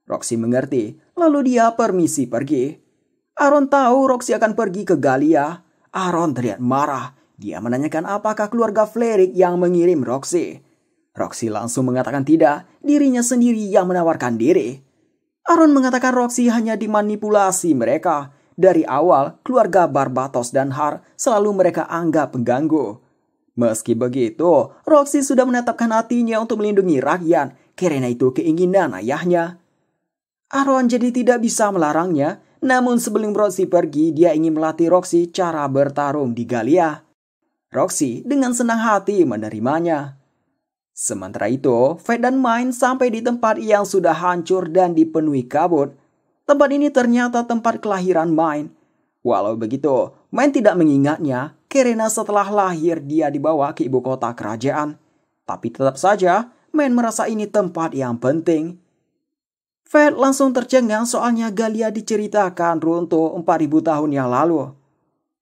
A: Roxy mengerti, lalu dia permisi pergi. Aaron tahu Roxy akan pergi ke Galia. Aaron terlihat marah. Dia menanyakan apakah keluarga Fleric yang mengirim Roxy. Roxy langsung mengatakan tidak, dirinya sendiri yang menawarkan diri. Aaron mengatakan Roxy hanya dimanipulasi mereka. Dari awal, keluarga Barbatos dan Har selalu mereka anggap pengganggu. Meski begitu, Roxy sudah menetapkan hatinya untuk melindungi rakyat, karena itu keinginan ayahnya. Aaron jadi tidak bisa melarangnya, namun sebelum Roxy pergi, dia ingin melatih Roxy cara bertarung di Galia. Roxy dengan senang hati menerimanya. Sementara itu, Fed dan Mine sampai di tempat yang sudah hancur dan dipenuhi kabut. Tempat ini ternyata tempat kelahiran Mine. Walau begitu, Mine tidak mengingatnya karena setelah lahir dia dibawa ke ibu kota kerajaan. Tapi tetap saja, Mine merasa ini tempat yang penting. Fed langsung tercengang soalnya Galia diceritakan runtuh 4000 tahun yang lalu.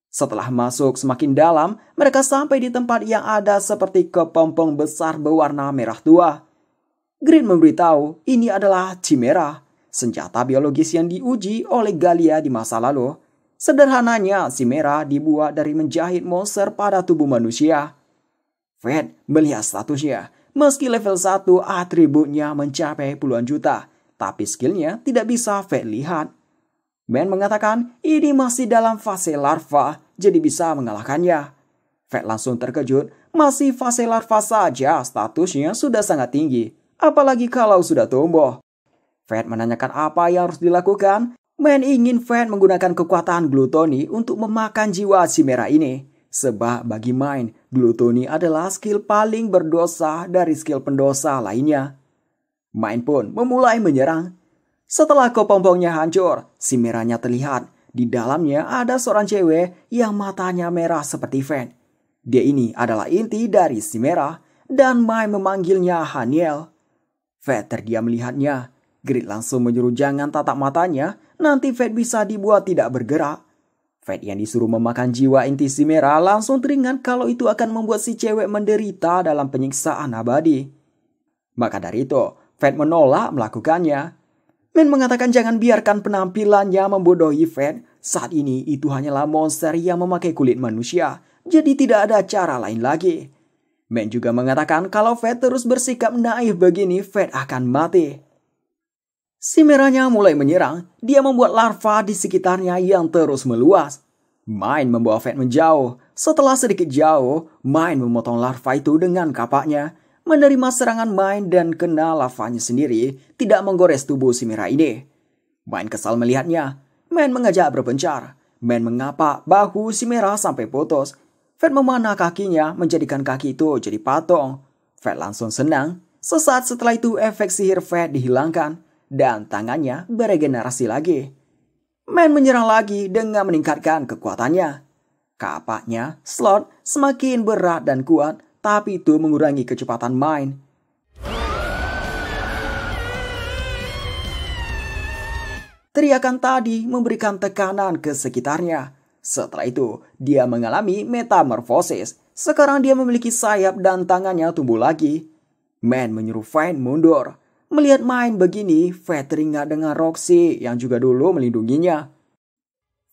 A: Setelah masuk semakin dalam, mereka sampai di tempat yang ada seperti kepompong besar berwarna merah tua. Grid memberitahu ini adalah Chimera, senjata biologis yang diuji oleh Galia di masa lalu. Sederhananya, Chimera dibuat dari menjahit monster pada tubuh manusia. Fed melihat statusnya, meski level 1 atributnya mencapai puluhan juta, tapi skillnya tidak bisa Fed lihat. Ben mengatakan ini masih dalam fase larva, jadi bisa mengalahkannya. Fed langsung terkejut, masih fase larva saja statusnya sudah sangat tinggi, apalagi kalau sudah tumbuh. Fed menanyakan apa yang harus dilakukan. Ben ingin Fed menggunakan kekuatan glutoni untuk memakan jiwa Chimera ini. Sebab bagi Mine, glutoni adalah skill paling berdosa dari skill pendosa lainnya. Mine pun memulai menyerang. Setelah kepompongnya hancur, Chimeranya terlihat. Di dalamnya ada seorang cewek yang matanya merah seperti Fed. Dia ini adalah inti dari Chimera dan Mine memanggilnya Haniel. Fed terdiam melihatnya. Grid langsung menyuruh jangan tatap matanya, nanti Fed bisa dibuat tidak bergerak. Fed yang disuruh memakan jiwa inti Chimera langsung teringat kalau itu akan membuat si cewek menderita dalam penyiksaan abadi. Maka dari itu, Fed menolak melakukannya. Men mengatakan jangan biarkan penampilannya membodohi Fed. Saat ini itu hanyalah monster yang memakai kulit manusia, jadi tidak ada cara lain lagi. Men juga mengatakan kalau Fed terus bersikap naif begini, Fed akan mati. Chimeranya mulai menyerang, dia membuat larva di sekitarnya yang terus meluas. Mine membawa Fed menjauh. Setelah sedikit jauh, Mine memotong larva itu dengan kapaknya. Menerima serangan Mine dan kena larvanya sendiri, tidak menggores tubuh Chimera ini. Mine kesal melihatnya. Mine mengajak berpencar. Mine mengapak bahu Chimera sampai putus. Fed memanah kakinya, menjadikan kaki itu jadi patung. Fed langsung senang. Sesaat setelah itu efek sihir Fate dihilangkan dan tangannya beregenerasi lagi. Man menyerang lagi dengan meningkatkan kekuatannya. Kapaknya, Slot, semakin berat dan kuat, tapi itu mengurangi kecepatan Mind. Teriakan tadi memberikan tekanan ke sekitarnya. Setelah itu, dia mengalami metamorfosis. Sekarang dia memiliki sayap dan tangannya tumbuh lagi. Man menyuruh Fate mundur. Melihat Mind begini, Fate teringat dengan Roxy yang juga dulu melindunginya.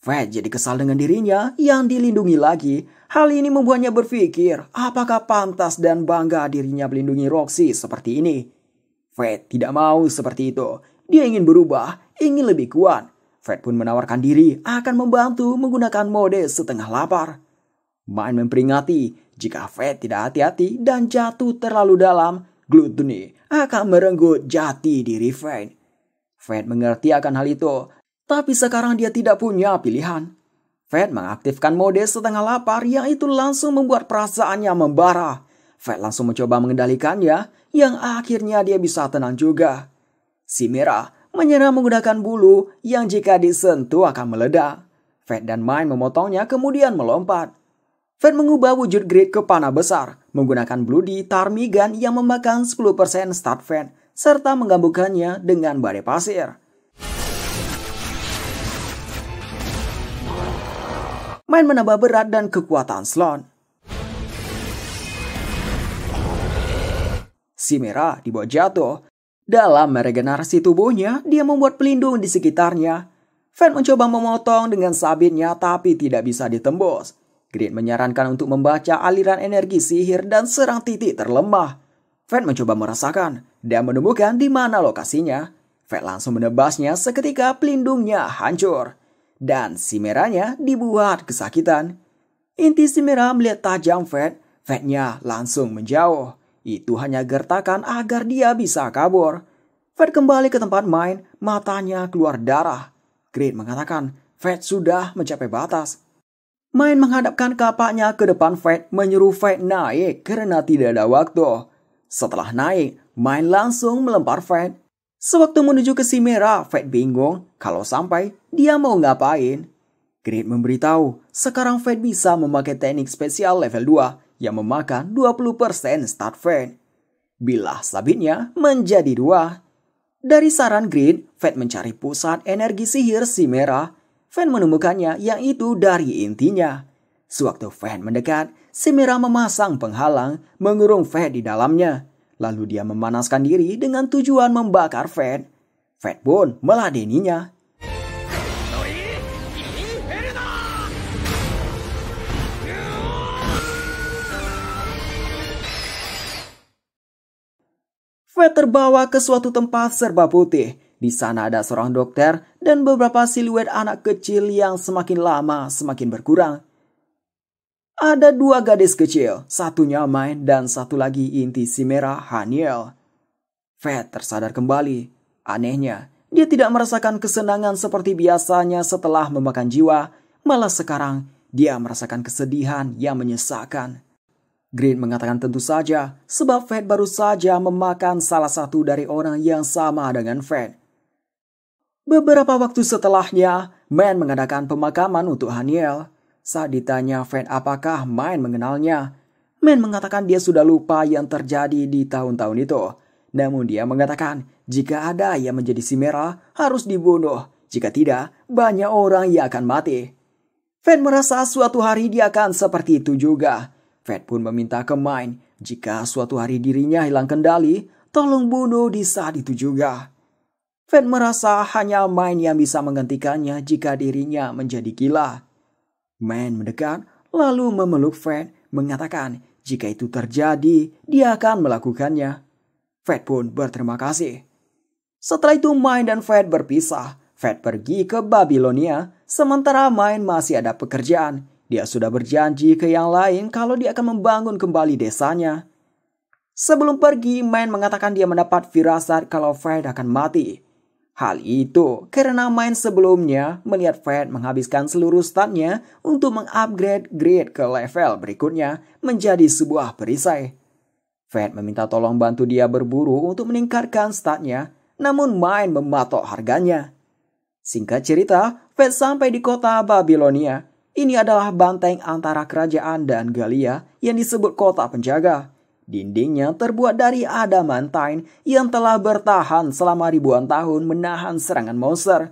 A: Fate jadi kesal dengan dirinya yang dilindungi lagi. Hal ini membuatnya berpikir, apakah pantas dan bangga dirinya melindungi Roxy seperti ini. Fate tidak mau seperti itu. Dia ingin berubah, ingin lebih kuat. Fate pun menawarkan diri akan membantu menggunakan mode setengah lapar. Mind memperingati, jika Fate tidak hati-hati dan jatuh terlalu dalam, Gluttony akan merenggut jati diri Fate. Fate mengerti akan hal itu, tapi sekarang dia tidak punya pilihan. Fate mengaktifkan mode setengah lapar yang itu langsung membuat perasaannya membara. Fate langsung mencoba mengendalikannya, yang akhirnya dia bisa tenang juga. Chimera menyerang menggunakan bulu yang jika disentuh akan meledak. Fate dan Mind memotongnya kemudian melompat. Fate mengubah wujud Grid ke panah besar menggunakan Bloody Ptarmigan yang memakan 10% start Fate serta menggabungkannya dengan badai pasir. Mind menambah berat dan kekuatan Slot. Chimera dibuat jatuh. Dalam meregenerasi tubuhnya, dia membuat pelindung di sekitarnya. Fate mencoba memotong dengan sabitnya tapi tidak bisa ditembus. Grid menyarankan untuk membaca aliran energi sihir dan serang titik terlemah. Fate mencoba merasakan dan menemukan di mana lokasinya. Fate langsung menebasnya seketika pelindungnya hancur. Dan Chimeranya dibuat kesakitan. Inti Chimera melihat tajam Fate. Fate-nya langsung menjauh. Itu hanya gertakan agar dia bisa kabur. Fate kembali ke tempat Mind, matanya keluar darah. Grid mengatakan Fate sudah mencapai batas. Mind menghadapkan kapaknya ke depan Fate, menyuruh Fate naik karena tidak ada waktu. Setelah naik, Mind langsung melempar Fate. Sewaktu menuju ke Chimera, Fate bingung kalau sampai dia mau ngapain. Grid memberitahu sekarang Fate bisa memakai teknik spesial level 2 yang memakan 20% start Fate. Bilah sabitnya menjadi 2. Dari saran Grid, Fate mencari pusat energi sihir Chimera. Fate menemukannya yang itu dari intinya. Sewaktu Fate mendekat, Chimera memasang penghalang, mengurung Fate di dalamnya. Lalu dia memanaskan diri dengan tujuan membakar Fate. Fate pun meladeninya. Fate terbawa ke suatu tempat serba putih. Di sana ada seorang dokter dan beberapa siluet anak kecil yang semakin lama semakin berkurang. Ada 2 gadis kecil, satunya Mind dan satu lagi inti Chimera, Haniel. Fate tersadar kembali. Anehnya, dia tidak merasakan kesenangan seperti biasanya setelah memakan jiwa. Malah sekarang, dia merasakan kesedihan yang menyesakkan. Grid mengatakan tentu saja, sebab Fate baru saja memakan salah satu dari orang yang sama dengan Fate. Beberapa waktu setelahnya, Man mengadakan pemakaman untuk Haniel. Saat ditanya Fate apakah Man mengenalnya, Man mengatakan dia sudah lupa yang terjadi di tahun-tahun itu. Namun dia mengatakan jika ada yang menjadi Chimera harus dibunuh. Jika tidak, banyak orang yang akan mati. Fate merasa suatu hari dia akan seperti itu juga. Fate pun meminta ke Mind, jika suatu hari dirinya hilang kendali, tolong bunuh di saat itu juga. Fate merasa hanya Mind yang bisa menggantikannya jika dirinya menjadi gila. Mind mendekat, lalu memeluk Fate, mengatakan jika itu terjadi, dia akan melakukannya. Fate pun berterima kasih. Setelah itu Mind dan Fate berpisah. Fate pergi ke Babilonia, sementara Mind masih ada pekerjaan. Dia sudah berjanji ke yang lain kalau dia akan membangun kembali desanya. Sebelum pergi, Mind mengatakan dia mendapat firasat kalau Fate akan mati. Hal itu karena Mind sebelumnya melihat Fate menghabiskan seluruh statnya untuk mengupgrade Grid ke level berikutnya menjadi sebuah perisai. Fed meminta tolong bantu dia berburu untuk meningkatkan statnya, namun main mematok harganya. Singkat cerita, Fed sampai di kota Babilonia. Ini adalah banteng antara kerajaan dan Galia yang disebut kota penjaga. Dindingnya terbuat dari adamantine yang telah bertahan selama ribuan tahun menahan serangan monster.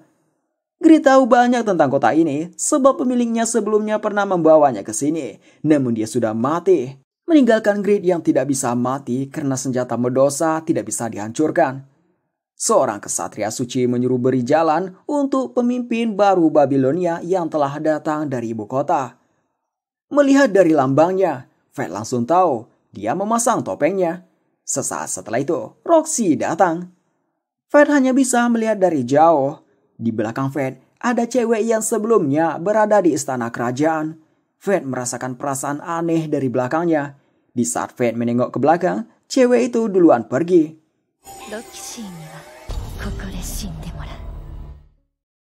A: Grid tahu banyak tentang kota ini sebab pemiliknya sebelumnya pernah membawanya ke sini, namun dia sudah mati. Meninggalkan Grid yang tidak bisa mati karena senjata Medusa tidak bisa dihancurkan. Seorang kesatria suci menyuruh beri jalan untuk pemimpin baru Babilonia yang telah datang dari ibu kota. Melihat dari lambangnya, Fed langsung tahu dia memasang topengnya. Sesaat setelah itu, Roxy datang. Fed hanya bisa melihat dari jauh. Di belakang Fed ada cewek yang sebelumnya berada di istana kerajaan. Fed merasakan perasaan aneh dari belakangnya. Di saat Fed menengok ke belakang, cewek itu duluan pergi.
B: ロキシーにはここで死んだ